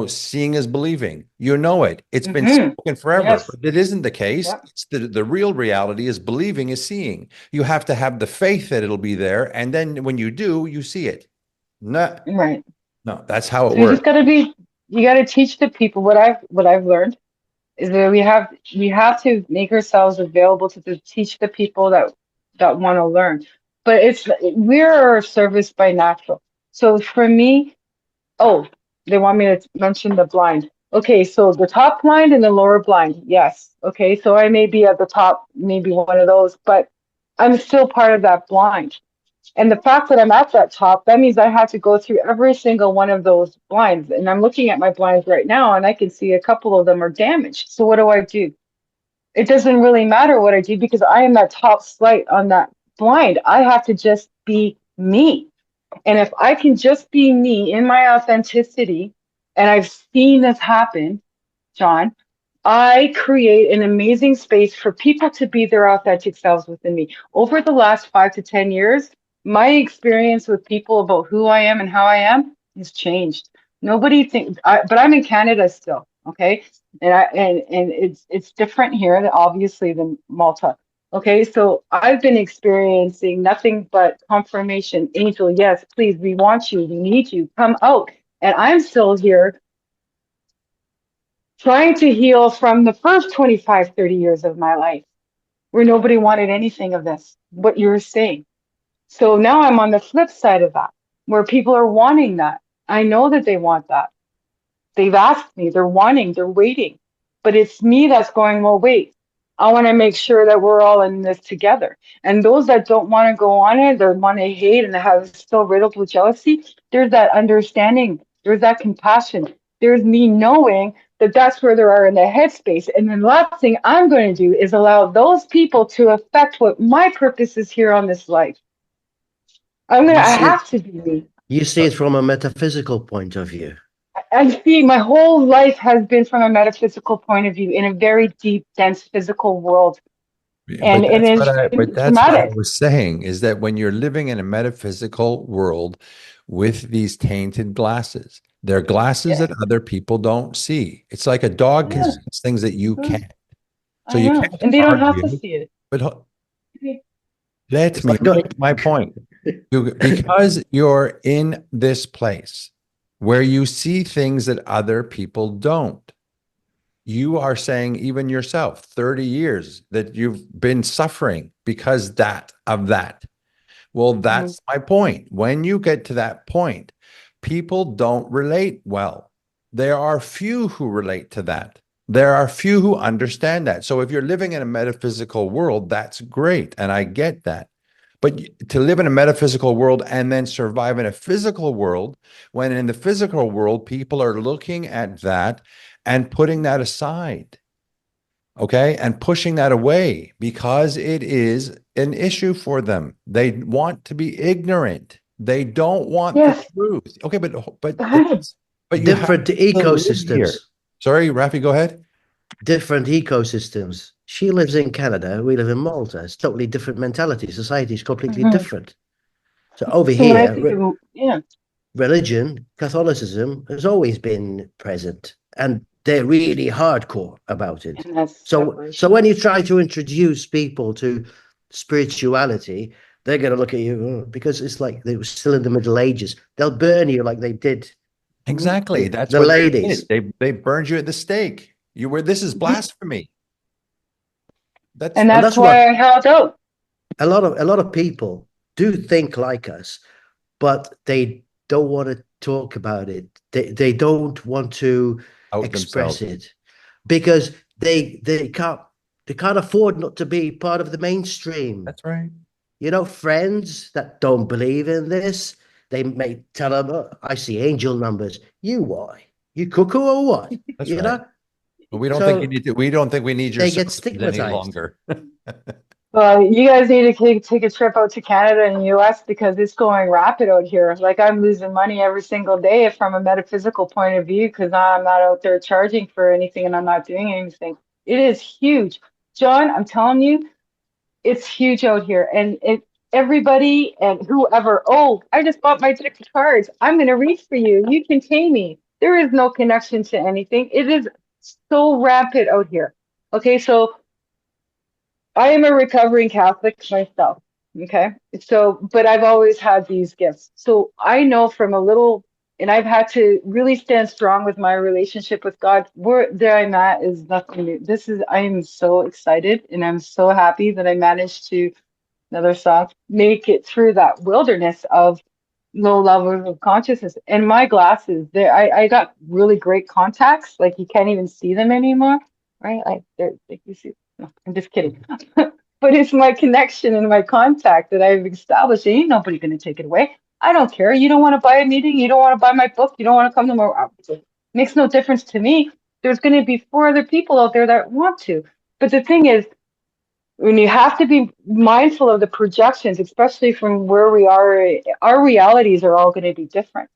Speaker 2: seeing is believing. You know it. It's been
Speaker 3: Hmm.
Speaker 2: spoken forever,
Speaker 3: Yes.
Speaker 2: but it isn't the case.
Speaker 3: Yep.
Speaker 2: It's the real reality is believing is seeing. You have to have the faith that it'll be there, and then when you do, you see it. No,
Speaker 3: Right.
Speaker 2: no, that's how it
Speaker 3: So you just
Speaker 2: works.
Speaker 3: gotta you gotta teach the people what I've learned is that we have to make ourselves available to teach the people that want to learn. But we're serviced by natural. So for me, oh, they want me to mention the blind. Okay, so the top blind and the lower blind, yes. Okay, so I may be at the top, maybe one of those, but I'm still part of that blind. And the fact that I'm at that top, that means I had to go through every single one of those blinds. And I'm looking at my blinds right now, and I can see a couple of them are damaged. So what do? It doesn't really matter what I do because I am that top slight on that blind. I have to just be me. And if I can just be me in my authenticity, and I've seen this happen, John, I create an amazing space for people to be their authentic selves within me. Over the last 5 to 10 years, my experience with people about who I am and how I am has changed. Nobody thinks, but I'm in Canada still, okay, and it's different here, obviously, than Malta. Okay, so I've been experiencing nothing but confirmation. Angel, yes, please, we want you, we need you, come out. And I'm still here trying to heal from the first 25, 30 years of my life where nobody wanted anything of this, what you're saying. So now I'm on the flip side of that, where people are wanting that. I know that they want that. They've asked me, they're wanting, they're waiting. But it's me that's going, well, wait, I want to make sure that we're all in this together. And those that don't want to go on it, they want to hate and have still riddled with jealousy, there's that understanding, there's that compassion. There's me knowing that that's where they are in the headspace. And then the last thing I'm going to do is allow those people to affect what my purpose is here on this life.
Speaker 1: You
Speaker 3: I
Speaker 1: see,
Speaker 3: have to be me.
Speaker 1: you see it from a metaphysical point of view.
Speaker 3: I see my whole life has been from a metaphysical point of view in a very deep, dense physical world. And it is
Speaker 2: But that's what I
Speaker 3: traumatic.
Speaker 2: was saying is that when you're living in a metaphysical world with these tainted glasses, they're glasses
Speaker 3: Yeah,
Speaker 2: that other people don't see. It's like a dog can
Speaker 3: yeah,
Speaker 2: see things that you
Speaker 3: yeah,
Speaker 2: can't. So
Speaker 3: I
Speaker 2: you
Speaker 3: know.
Speaker 2: can't
Speaker 3: And they don't have to
Speaker 2: argue,
Speaker 3: see it.
Speaker 2: but let
Speaker 1: It's
Speaker 2: me
Speaker 1: like going,
Speaker 2: make my point. Because you're in this place where you see things that other people don't. You are saying even yourself 30 years that you've been suffering because of that. Well,
Speaker 3: Mhm.
Speaker 2: that's my point. When you get to that point, people don't relate well. There are few who relate to that. There are few who understand that. So if you're living in a metaphysical world, that's great. And I get that. But to live in a metaphysical world and then survive in a physical world, when in the physical world, people are looking at that and putting that aside, okay, and pushing that away because it is an issue for them. They want to be ignorant. They don't want the
Speaker 3: Yes,
Speaker 2: truth. Okay,
Speaker 3: right.
Speaker 2: but you have
Speaker 1: different
Speaker 2: to live
Speaker 1: ecosystems.
Speaker 2: here. Sorry, Rafi, go ahead.
Speaker 1: Different ecosystems. She lives in Canada. We live in Malta. It's totally different mentality. Society is completely
Speaker 3: Mhm.
Speaker 1: different. So over
Speaker 3: So when I
Speaker 1: here,
Speaker 3: think of, yeah,
Speaker 1: religion, Catholicism has always been present, and they're really hardcore about it.
Speaker 3: and that's
Speaker 1: So
Speaker 3: separation.
Speaker 1: when you try to introduce people to spirituality, they're going to look at you because it's like they were still in the Middle Ages. They'll burn you like they did
Speaker 2: Exactly. That's
Speaker 1: the
Speaker 2: what they did.
Speaker 1: ladies.
Speaker 2: They burned you at the stake. You were this is
Speaker 3: Mhm.
Speaker 2: blasphemy. That's
Speaker 3: And
Speaker 1: And
Speaker 3: that's
Speaker 1: that's
Speaker 3: why
Speaker 1: what
Speaker 3: I held out.
Speaker 1: a lot of people do think like us, but they don't want to talk about it. They don't want to
Speaker 2: out
Speaker 1: express
Speaker 2: themselves.
Speaker 1: it because they can't afford not to be part of the mainstream.
Speaker 2: That's right.
Speaker 1: Friends that don't believe in this, they may tell them, "Oh, I see angel numbers. You why? You cuckoo or what?"
Speaker 2: That's
Speaker 1: You
Speaker 2: right.
Speaker 1: know?
Speaker 2: But
Speaker 1: So
Speaker 2: we don't think we need your
Speaker 1: they get
Speaker 2: services any
Speaker 1: stigmatized.
Speaker 2: longer.
Speaker 3: Well, you guys need to take a trip out to Canada and US because it's going rapid out here. Like I'm losing money every single day from a metaphysical point of view because I'm not out there charging for anything and I'm not doing anything. It is huge. John, I'm telling you, it's huge out here. And everybody and whoever, oh, I just bought my deck of cards. I'm going to reach for you. You can pay me. There is no connection to anything. It is so rampant out here. Okay, so I am a recovering Catholic myself. Okay. So, but I've always had these gifts. So I know from a little, and I've had to really stand strong with my relationship with God. Where there I'm at is nothing new. I am so excited and I'm so happy that I managed to, another song, make it through that wilderness of low levels of consciousness. And my glasses, there, I got really great contacts. Like you can't even see them anymore, right? Like they're like you see. No, I'm just kidding. But it's my connection and my contact that I've established. Ain't nobody gonna take it away. I don't care. You don't want to buy a meeting. You don't want to buy my book. You don't want to come to my. Makes no difference to me. There's going to be four other people out there that want to. But the thing is, when you have to be mindful of the projections, especially from where we are, our realities are all going to be different.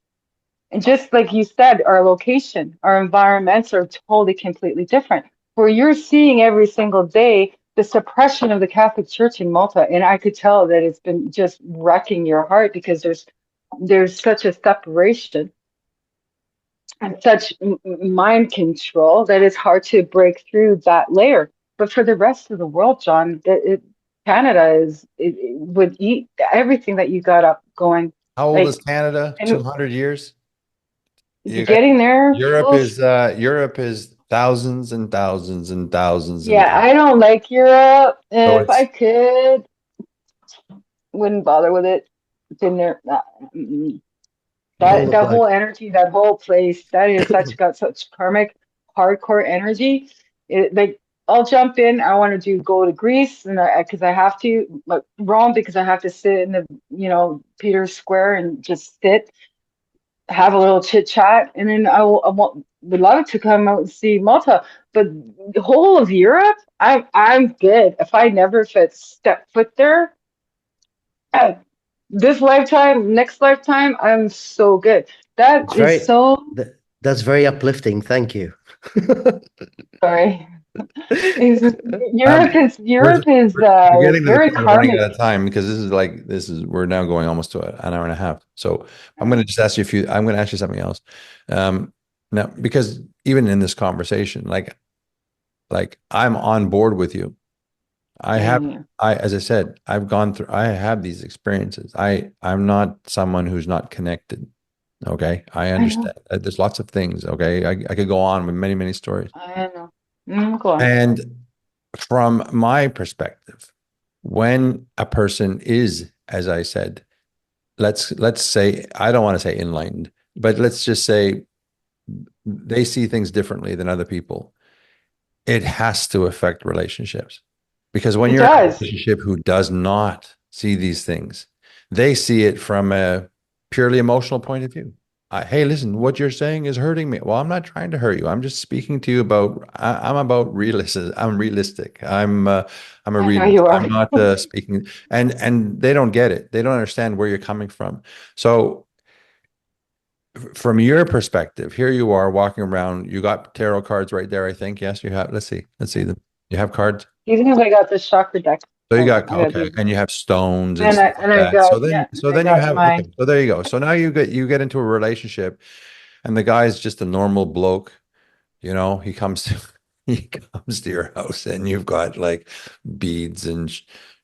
Speaker 3: And just like you said, our location, our environments are totally completely different. Where you're seeing every single day the suppression of the Catholic Church in Malta, and I could tell that it's been just wrecking your heart because there's such a separation and such mind control that it's hard to break through that layer. But for the rest of the world, John, Canada would eat everything that you got up going.
Speaker 2: How old
Speaker 3: Like,
Speaker 2: is Canada?
Speaker 3: and
Speaker 2: 200 years? You got
Speaker 3: getting there,
Speaker 2: Europe is thousands and thousands and thousands and
Speaker 3: yeah,
Speaker 2: thousands.
Speaker 3: I don't like Europe.
Speaker 2: So
Speaker 3: If I
Speaker 2: it's
Speaker 3: could, wouldn't bother with it. Been there.
Speaker 1: Well,
Speaker 3: That
Speaker 1: look,
Speaker 3: that whole
Speaker 1: like
Speaker 3: energy, that whole place, that is such got such karmic, hardcore energy. Like I'll jump in. I want to go to Greece, and because I have to, but Rome because I have to sit in the Peter's Square and just sit, have a little chit chat, and then would love to come out and see Malta. But the whole of Europe, I'm good. If I never step foot there, uh, this lifetime, next lifetime, I'm so good. That
Speaker 1: it's
Speaker 3: is
Speaker 1: very
Speaker 3: so
Speaker 1: that's very uplifting. Thank you.
Speaker 3: sorry. Is
Speaker 2: um, we're
Speaker 3: Europe is
Speaker 2: we're getting to the
Speaker 3: very
Speaker 2: point of running out
Speaker 3: karmic.
Speaker 2: of time because we're now going almost to an hour and a half. So I'm going to just ask you I'm going to ask you something else. Um, Now, because even in this conversation, like I'm on board with you. I have
Speaker 3: Yeah,
Speaker 2: as I said, I have these experiences. I'm not someone who's not connected. Okay. I
Speaker 3: I know.
Speaker 2: understand. There's lots of things. Okay. I could go on with many, many stories.
Speaker 3: I know. Go on.
Speaker 2: And from my perspective, when a person is, as I said, let's say, I don't want to say enlightened, but let's just say they see things differently than other people, it has to affect relationships. Because when
Speaker 3: It
Speaker 2: you're in a
Speaker 3: does.
Speaker 2: relationship who does not see these things, they see it from a purely emotional point of view. Hey, listen, what you're saying is hurting me. Well, I'm not trying to hurt you. I'm just speaking to you about. I'm about realistic. I'm realistic. I'm a
Speaker 3: I know
Speaker 2: realist.
Speaker 3: you
Speaker 2: I'm
Speaker 3: are.
Speaker 2: not speaking. And they don't get it. They don't understand where you're coming from. So from your perspective, here you are walking around. You got tarot cards right there, I think. Yes, you have. Let's see. Let's see them. You have cards.
Speaker 3: These ones I got the chakra deck.
Speaker 2: So you
Speaker 3: Oh,
Speaker 2: got
Speaker 3: I got
Speaker 2: okay,
Speaker 3: these.
Speaker 2: and you have stones and stuff like
Speaker 3: And I
Speaker 2: that.
Speaker 3: got yeah,
Speaker 2: So
Speaker 3: and I
Speaker 2: then you
Speaker 3: got
Speaker 2: have okay.
Speaker 3: my
Speaker 2: So there you go. So now you get into a relationship, and the guy's just a normal bloke. You know, he comes to he comes to your house, and you've got like beads and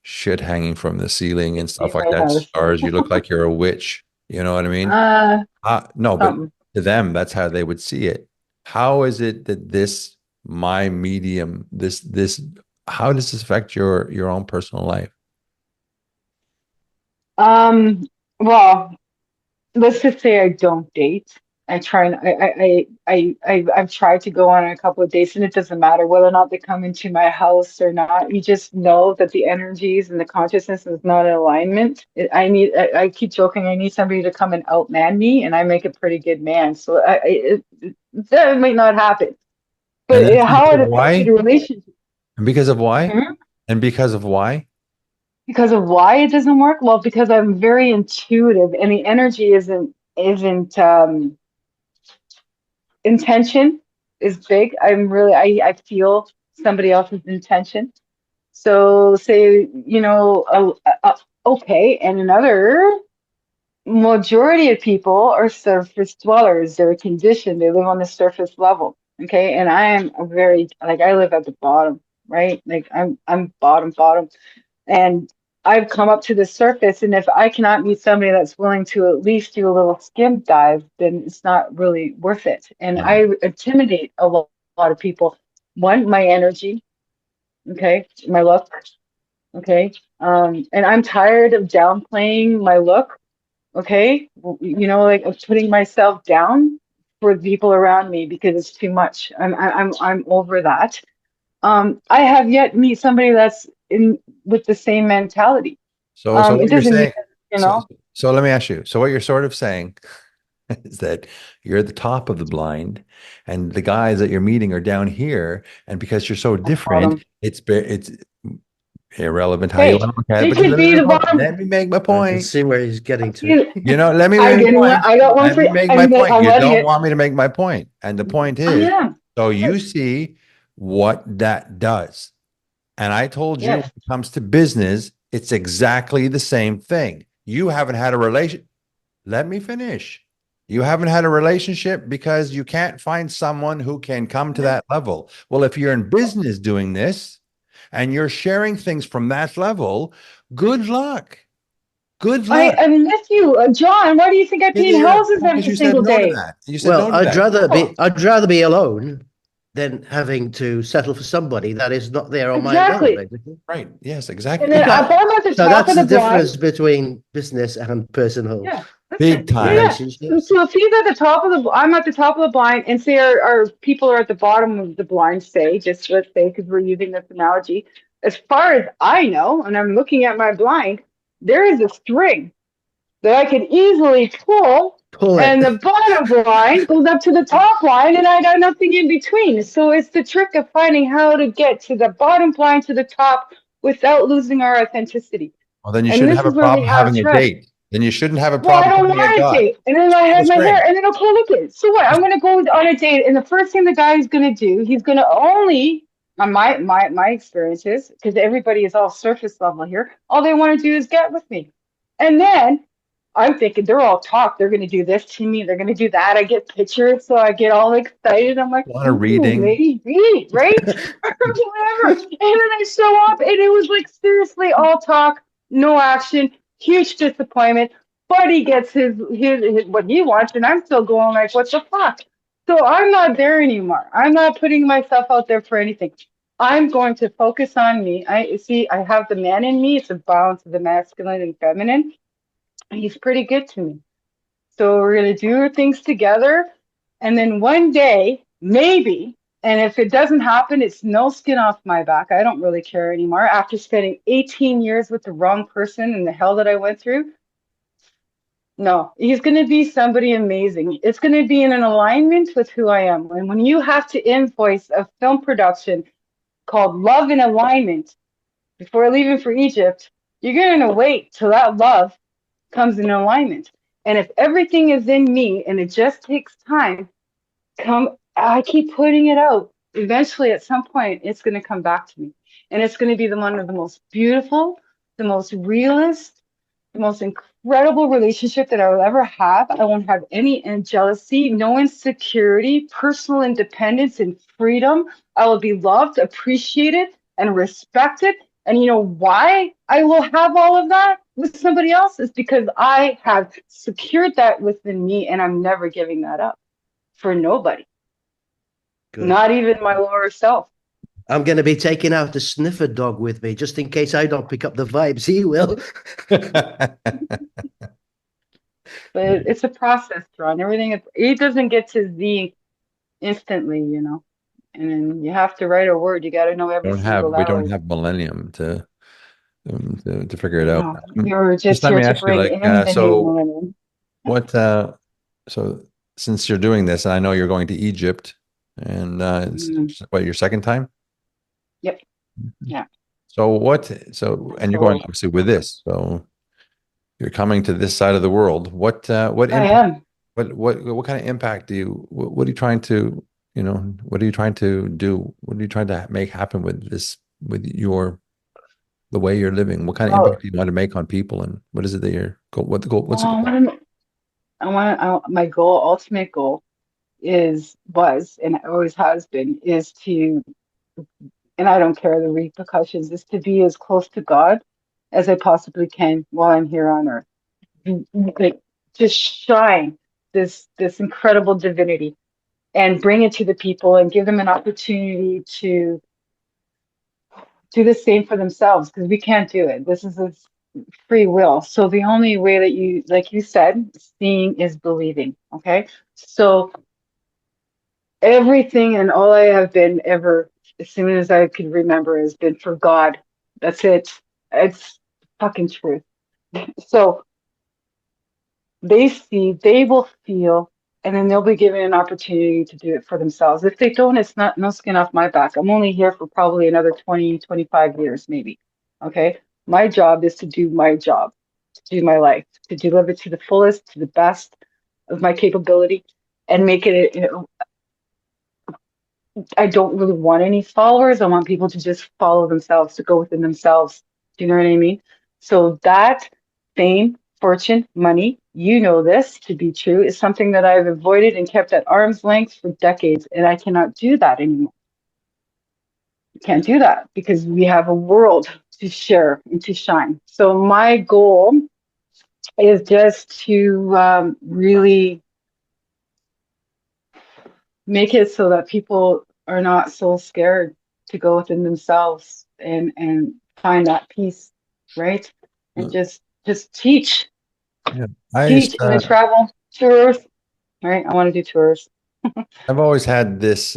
Speaker 2: shit hanging from the ceiling and stuff
Speaker 3: in
Speaker 2: like
Speaker 3: my
Speaker 2: that.
Speaker 3: house.
Speaker 2: Stars. You look like you're a witch. You know what I mean?
Speaker 3: Uh,
Speaker 2: No, but
Speaker 3: something.
Speaker 2: to them, that's how they would see it. How is it that my medium, how does this affect your own personal life?
Speaker 3: Um, well, let's just say I don't date. I try and I've tried to go on a couple of dates and it doesn't matter whether or not they come into my house or not. You just know that the energies and the consciousness is not in alignment. I keep joking, I need somebody to come and outman me and I make a pretty good man. So that might not happen. But
Speaker 2: And that's
Speaker 3: how
Speaker 2: because
Speaker 3: it
Speaker 2: of
Speaker 3: affected
Speaker 2: why?
Speaker 3: relationships.
Speaker 2: And because of why?
Speaker 3: Mhm.
Speaker 2: And because of why?
Speaker 3: Because of why it doesn't work? Well, because I'm very intuitive and the energy isn't intention is big. I feel somebody else's intention. So say, okay, and another majority of people are surface dwellers. They're conditioned. They live on the surface level. Okay. And I am a very like I live at the bottom, right? Like I'm bottom. And I've come up to the surface, and if I cannot meet somebody that's willing to at least do a little skim dive, then it's not really worth it. And
Speaker 2: Yeah.
Speaker 3: I intimidate lot of people. One, my energy, okay, my look, okay. And I'm tired of downplaying my look. Okay. You know, like of putting myself down for the people around me because it's too much. I'm over that. I have yet to meet somebody that's in with the same mentality.
Speaker 2: So
Speaker 3: It
Speaker 2: what you're
Speaker 3: doesn't mean,
Speaker 2: saying,
Speaker 3: you
Speaker 2: so
Speaker 3: know,
Speaker 2: so let me ask you. So what you're sort of saying is that you're at the top of the blind, and the guys that you're meeting are down here, and because you're so different,
Speaker 3: bottom.
Speaker 2: it's irrelevant how you want
Speaker 3: Hey,
Speaker 2: to look at it.
Speaker 3: they
Speaker 2: But just
Speaker 3: could
Speaker 2: let me
Speaker 3: be
Speaker 2: make
Speaker 3: the
Speaker 2: my point.
Speaker 3: bottom.
Speaker 2: Let me make my
Speaker 1: I can
Speaker 2: point.
Speaker 1: see where he's getting to.
Speaker 3: You-
Speaker 2: Let me
Speaker 3: I
Speaker 2: make
Speaker 3: get
Speaker 2: my
Speaker 3: one.
Speaker 2: point.
Speaker 3: I got one
Speaker 2: Let
Speaker 3: for
Speaker 2: me
Speaker 3: you.
Speaker 2: make my point.
Speaker 3: I'm
Speaker 2: You
Speaker 3: letting
Speaker 2: don't
Speaker 3: it.
Speaker 2: want me to make my point. And the point
Speaker 3: I
Speaker 2: is,
Speaker 3: am.
Speaker 2: so you
Speaker 3: Yes.
Speaker 2: see what that does. And I told you when
Speaker 3: Yes.
Speaker 2: it comes to business, it's exactly the same thing. You haven't had a relation. Let me finish. You haven't had a relationship because you can't find someone who can come to that level. Well, if you're in business doing this and you're sharing things from that level, good luck. Good luck.
Speaker 3: I'm with you, John. Why do you think I paint
Speaker 2: Yeah,
Speaker 3: houses
Speaker 2: because
Speaker 3: every
Speaker 2: you said
Speaker 3: single
Speaker 2: no to
Speaker 3: day?
Speaker 2: that. You said
Speaker 1: Well,
Speaker 2: no to that.
Speaker 3: Oh,
Speaker 1: I'd rather be alone than having to settle for somebody that is not there on my level,
Speaker 3: exactly.
Speaker 1: basically.
Speaker 2: Right. Yes,
Speaker 3: And
Speaker 2: exactly.
Speaker 1: You
Speaker 3: then
Speaker 1: can't.
Speaker 3: if I'm at the
Speaker 1: So
Speaker 3: top
Speaker 1: that's
Speaker 3: of
Speaker 1: the
Speaker 3: the blind,
Speaker 1: difference between business and personal
Speaker 3: yeah, that's
Speaker 2: Big
Speaker 3: it. Yeah,
Speaker 2: time.
Speaker 3: yeah. So,
Speaker 1: relationships.
Speaker 3: so if he's at the top of I'm at the top of the blind, and say our people are at the bottom of the blind, say, just let's say, because we're using this analogy. As far as I know, and I'm looking at my blind, there is a string that I could easily pull,
Speaker 1: Pull it.
Speaker 3: and the bottom line goes up to the top line, and I got nothing in between. So it's the trick of finding how to get to the bottom line to the top without losing our authenticity.
Speaker 2: Well, then you
Speaker 3: And
Speaker 2: shouldn't
Speaker 3: this
Speaker 2: have a
Speaker 3: is where we
Speaker 2: problem
Speaker 3: have
Speaker 2: having a
Speaker 3: trust.
Speaker 2: date. Then you shouldn't have a
Speaker 3: Well, I
Speaker 2: problem
Speaker 3: don't
Speaker 2: having a
Speaker 3: want a
Speaker 2: guy.
Speaker 3: date. And then I
Speaker 2: Pull
Speaker 3: have
Speaker 2: the
Speaker 3: my hair.
Speaker 2: string.
Speaker 3: And then, okay, look at it. So what? I'm going to go on a date. And the first thing the guy is going to do, he's going to only, on my experiences, because everybody is all surface level here, all they want to do is get with me. And then I'm thinking they're all talk. They're going to do this to me. They're going to do that. I get pictures. So I get all excited. I'm like,
Speaker 2: Want a
Speaker 3: ooh,
Speaker 2: reading?
Speaker 3: lady, read, right? Or whatever. And then I show up and it was like seriously all talk, no action, huge disappointment. But he gets his what he wants, and I'm still going like, what the fuck? So I'm not there anymore. I'm not putting myself out there for anything. I'm going to focus on me. I see I have the man in me. It's a balance of the masculine and feminine. He's pretty good to me. So we're gonna do things together. And then one day, maybe, and if it doesn't happen, it's no skin off my back. I don't really care anymore. After spending 18 years with the wrong person and the hell that I went through, no, he's going to be somebody amazing. It's going to be in an alignment with who I am. And when you have to invoice a film production called Love in Alignment before leaving for Egypt, you're going to wait till that love comes in alignment. And if everything is in me and it just takes time, I keep putting it out. Eventually, at some point, it's going to come back to me. And it's going to be one of the most beautiful, the most realist, the most incredible relationship that I will ever have. I won't have any jealousy, no insecurity, personal independence and freedom. I will be loved, appreciated, and respected. And you know why I will have all of that with somebody else is because I have secured that within me and I'm never giving that up for nobody,
Speaker 1: Good.
Speaker 3: not even my lower self.
Speaker 1: I'm going to be taking out the sniffer dog with me just in case I don't pick up the vibes. He will.
Speaker 3: But it's a process, Ron. Everything it doesn't get to Z instantly, you know. And then you have to write a word. You got to know every single
Speaker 2: We don't
Speaker 3: letter.
Speaker 2: have millennium to figure it
Speaker 3: I
Speaker 2: out.
Speaker 3: know. You're
Speaker 2: Just
Speaker 3: just
Speaker 2: let
Speaker 3: here
Speaker 2: me
Speaker 3: to
Speaker 2: ask you,
Speaker 3: bring
Speaker 2: like,
Speaker 3: in the new
Speaker 2: so
Speaker 3: millennium.
Speaker 2: what? So since you're doing this, and I know you're going to Egypt, and
Speaker 3: Mm,
Speaker 2: it's what, your second time?
Speaker 3: yep. Yeah.
Speaker 2: So what? So and you're going
Speaker 3: So
Speaker 2: obviously with this. So you're coming to this side of the world. What
Speaker 3: I
Speaker 2: impact?
Speaker 3: am.
Speaker 2: What kind of impact do you? What are you trying to? What are you trying to do? What are you trying to make happen with this? With the way you're living? What kind of impact
Speaker 3: Well,
Speaker 2: do you want to make on people? And what is it that you're goal? What the goal? What's the goal?
Speaker 3: my goal, ultimate goal was, and it always has been, is to, and I don't care the repercussions, is to be as close to God as I possibly can while I'm here on earth. Like, just shine this incredible divinity and bring it to the people and give them an opportunity to do the same for themselves because we can't do it. This is free will. So the only way that you, like you said, seeing is believing. Okay. So everything and all I have been ever, as soon as I can remember, has been for God. That's it. It's fucking truth. So they see, they will feel, and then they'll be given an opportunity to do it for themselves. If they don't, it's not no skin off my back. I'm only here for probably another 20, 25 years, maybe. Okay. My job is to do my job, to do my life, to deliver to the fullest, to the best of my capability, and make it, I don't really want any followers. I want people to just follow themselves, to go within themselves. Do you know what I mean? So that fame, fortune, money, you know this to be true, is something that I've avoided and kept at arm's length for decades. And I cannot do that anymore. Can't do that because we have a world to share and to shine. So my goal is just to really make it so that people are not so scared to go within themselves and find that peace, right? And just teach,
Speaker 2: Yeah. I
Speaker 3: teach,
Speaker 2: used
Speaker 3: and then travel tours, right? I want to do tours.
Speaker 2: I've always had this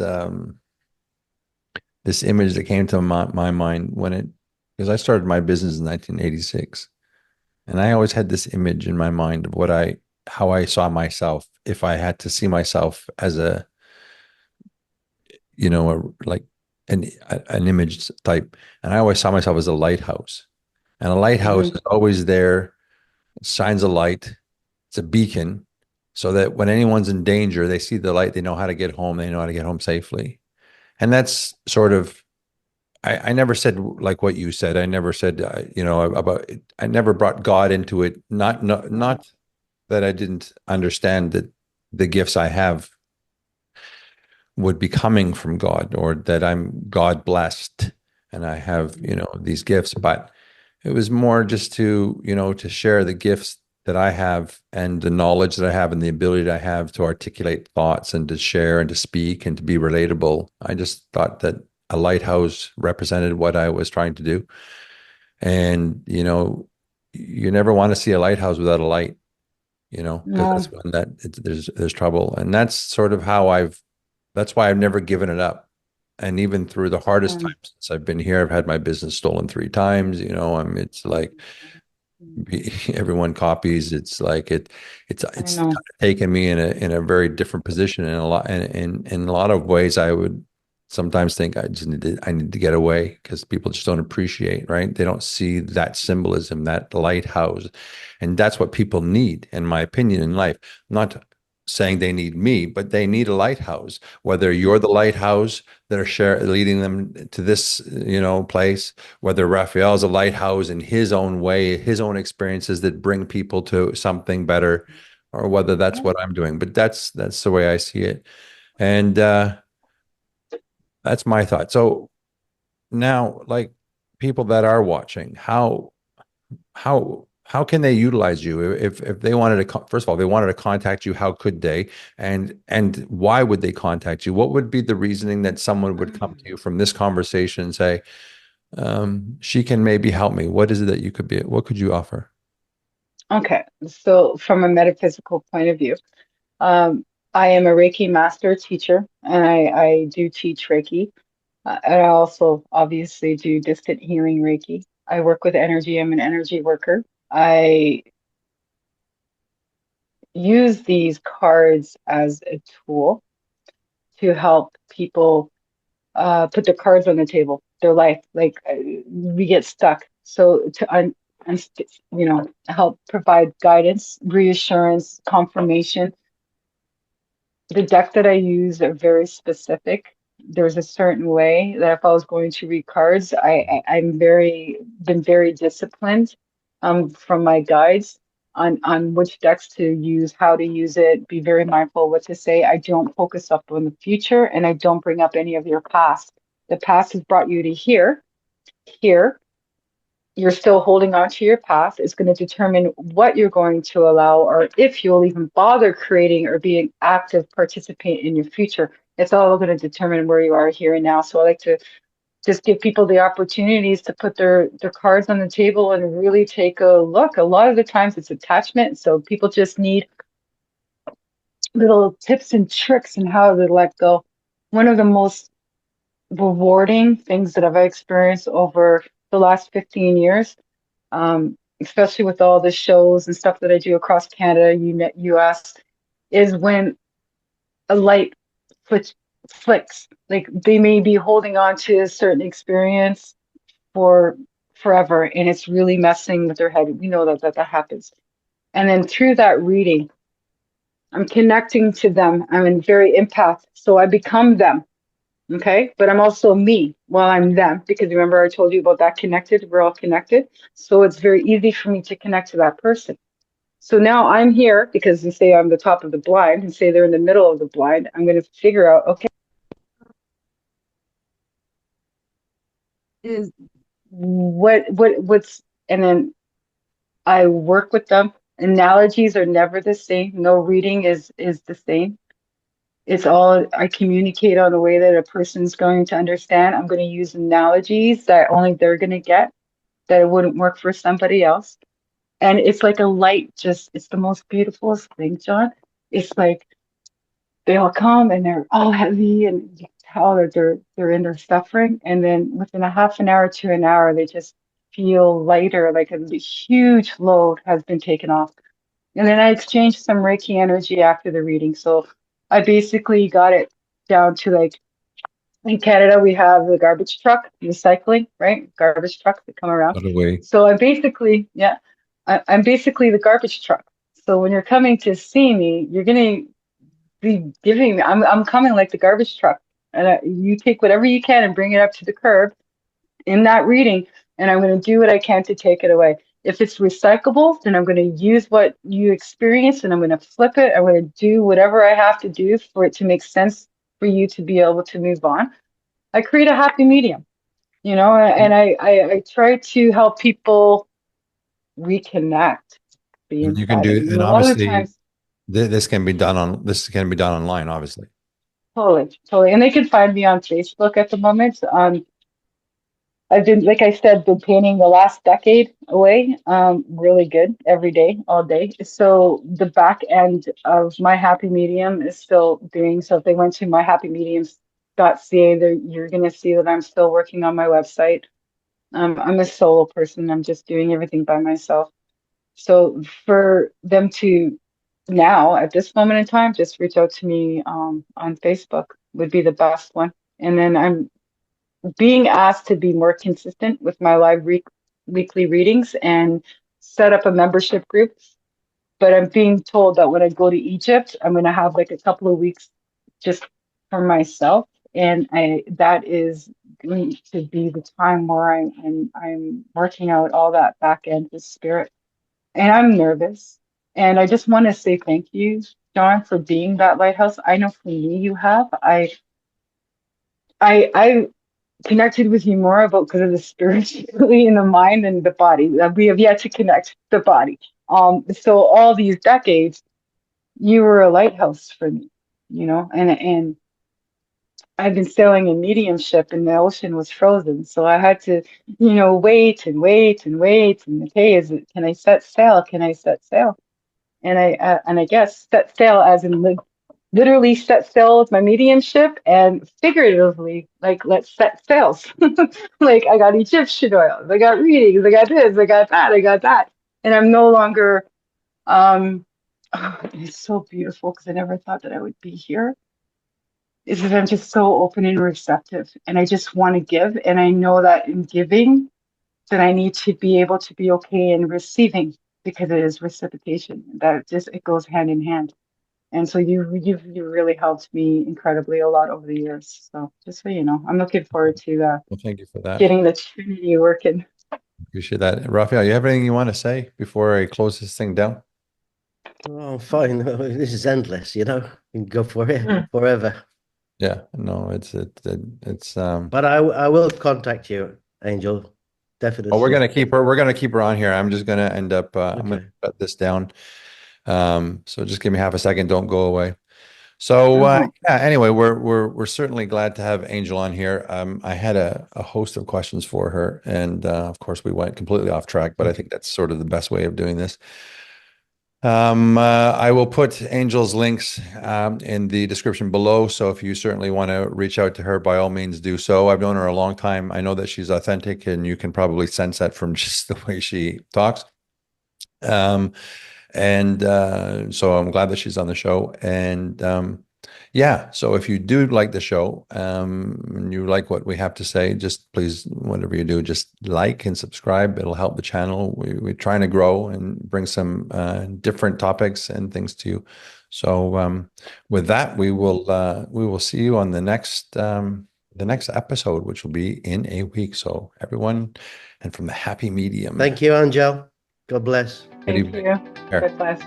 Speaker 2: image that came to my mind because I started my business in 1986, and I always had this image in my mind of how I saw myself if I had to see myself as like an image type, and I always saw myself as a lighthouse, and a lighthouse
Speaker 3: Mm-hmm.
Speaker 2: is always there, shines a light, it's a beacon, so that when anyone's in danger, they see the light, they know how to get home, they know how to get home safely. And that's sort of, I never said like what you said. I never said, about it. I never brought God into it. Not that I didn't understand that the gifts I have would be coming from God, or that I'm God blessed and I have, these gifts, but it was more just to share the gifts that I have and the knowledge that I have and the ability that I have to articulate thoughts and to share and to speak and to be relatable. I just thought that a lighthouse represented what I was trying to do. And, you never want to see a lighthouse without a light, because
Speaker 3: No.
Speaker 2: that's when there's trouble. And that's sort of that's why I've never given it up. And even through the hardest
Speaker 3: Um,
Speaker 2: times since I've been here, I've had my business stolen 3 times. It's like everyone copies. It's like
Speaker 3: I
Speaker 2: it's
Speaker 3: know.
Speaker 2: taken me in a very different position in a lot, in a lot of ways. I would sometimes think I need to get away because people just don't appreciate, right? They don't see that symbolism, that lighthouse, and that's what people need, in my opinion, in life. I'm not saying they need me, but they need a lighthouse. Whether you're the lighthouse that are leading them to this, place, whether Raphael's a lighthouse in his own way, his own experiences that bring people to something better, or whether that's
Speaker 3: Yeah.
Speaker 2: what I'm doing. But that's the way I see it, and that's my thought. So now, like, people that are watching, how can they utilize you if they wanted to, first of all, they wanted to contact you, how could they, and why would they contact you? What would be the reasoning that someone would come to you from this conversation and say, she can maybe help me? What is it that what could you offer?
Speaker 3: Okay. So from a metaphysical point of view, um, I am a Reiki master teacher, and I do teach Reiki. And I also obviously do distant healing Reiki. I work with energy. I'm an energy worker. I use these cards as a tool to help people put their cards on the table, their life. Like we get stuck. So to help provide guidance, reassurance, confirmation. The deck that I use are very specific. There's a certain way that if I was going to read cards, I'm been very disciplined from my guides on which decks to use, how to use it, be very mindful of what to say. I don't focus up on the future and I don't bring up any of your past. The past has brought you to here. Here, you're still holding on to your path is going to determine what you're going to allow or if you'll even bother creating or be an active participant in your future. It's all going to determine where you are here and now. So I like to just give people the opportunities to put their cards on the table and really take a look. A lot of the times it's attachment, so people just need little tips and tricks on how to let go. One of the most rewarding things that I've experienced over the last 15 years, especially with all the shows and stuff that I do across Canada, US, is when a light flicks. Like they may be holding on to a certain experience for forever, and it's really messing with their head. We know that happens. And then through that reading, I'm connecting to them. I'm in very empath, so I become them. Okay, but I'm also me while I'm them, because remember I told you about that connected. We're all connected, so it's very easy for me to connect to that person. So now I'm here because you say I'm the top of the blind and say they're in the middle of the blind. I'm going to figure out, okay, is what's, and then I work with them. Analogies are never the same. No reading is the same. It's all, I communicate on a way that a person's going to understand. I'm going to use analogies that only they're going to get, that it wouldn't work for somebody else. And it's like a light, just, it's the most beautiful thing, John. It's like they all come and they're all heavy, and you can tell that they're in their suffering. And then within a half an hour to an hour, they just feel lighter, like a huge load has been taken off. And then I exchanged some Reiki energy after the reading. So I basically got it down to, like, in Canada, we have the garbage truck, recycling, right? Garbage trucks that come around.
Speaker 2: By the way,
Speaker 3: So I'm basically, yeah, I'm basically the garbage truck. So when you're coming to see me, you're going to be giving me, I'm coming like the garbage truck. And you take whatever you can and bring it up to the curb in that reading, and I'm going to do what I can to take it away. If it's recyclable, then I'm going to use what you experience and I'm going to flip it. I'm going to do whatever I have to do for it to make sense for you to be able to move on. I create a happy medium, and I try to help people reconnect, be
Speaker 2: and you can
Speaker 3: inside.
Speaker 2: do,
Speaker 3: And
Speaker 2: and
Speaker 3: a lot of the
Speaker 2: obviously
Speaker 3: times,
Speaker 2: this can be done online, obviously.
Speaker 3: totally. And they can find me on Facebook at the moment. I've been, like I said, been painting the last decade away, really good every day, all day. So the back end of my happy medium is still doing. So if they went to myhappymediums.ca, you're going to see that I'm still working on my website. I'm a solo person. I'm just doing everything by myself. So for them to now, at this moment in time, just reach out to me on Facebook would be the best one. And then I'm being asked to be more consistent with my live weekly readings and set up a membership group. But I'm being told that when I go to Egypt, I'm going to have like a couple of weeks just for myself, and that is going to be the time where I'm working out all that back end with spirit, and I'm nervous. And I just want to say thank you, John, for being that lighthouse. I know for me you have. I connected with you more about because of the spiritually in the mind and the body. We have yet to connect the body. So all these decades, you were a lighthouse for me, and I've been sailing in mediumship and the ocean was frozen. So I had to, wait and wait and wait. And okay, can I set sail? Can I set sail? And I guess set sail as in literally set sail with my mediumship, and figuratively, like, let's set sails. Like I got Egyptian oils, I got readings, I got this, I got that. And I'm no longer, it's so beautiful because I never thought that I would be here. Is that I'm just so open and receptive, and I just want to give. And I know that in giving, that I need to be able to be okay in receiving, because it is reciprocation. That just, it goes hand in hand. And so you've really helped me incredibly a lot over the years. So just so you know, I'm looking forward to
Speaker 2: Well, thank you for that.
Speaker 3: getting the Trinity working.
Speaker 2: Appreciate that. Raphael, you have anything you want to say before I close this thing down?
Speaker 1: Oh, fine. This is endless, you can go for it forever.
Speaker 2: Yeah, no, it's
Speaker 1: But I will contact you, Angel. Definitely.
Speaker 2: well, we're gonna keep her on here. I'm just gonna end up I'm
Speaker 1: Okay.
Speaker 2: gonna shut this down. So just give me half a second, don't go away. So
Speaker 3: Oh,
Speaker 2: yeah, anyway, we're certainly glad to have Angel on here. I had a host of questions for her, and of course we went completely off track, but I think that's sort of the best way of doing this. I will put Angel's links in the description below. So if you certainly want to reach out to her, by all means do so. I've known her a long time. I know that she's authentic, and you can probably sense that from just the way she talks. Um, and so I'm glad that she's on the show. And yeah, so if you do like the show, and you like what we have to say, just please, whatever you do, just like and subscribe. It'll help the channel. We're trying to grow and bring some different topics and things to you. So with that, we will see you on the next episode, which will be in a week. So everyone, and from the happy medium.
Speaker 1: Thank you, Angel. God bless.
Speaker 2: Good
Speaker 3: thank
Speaker 2: evening.
Speaker 3: you.
Speaker 2: Care.
Speaker 3: God bless.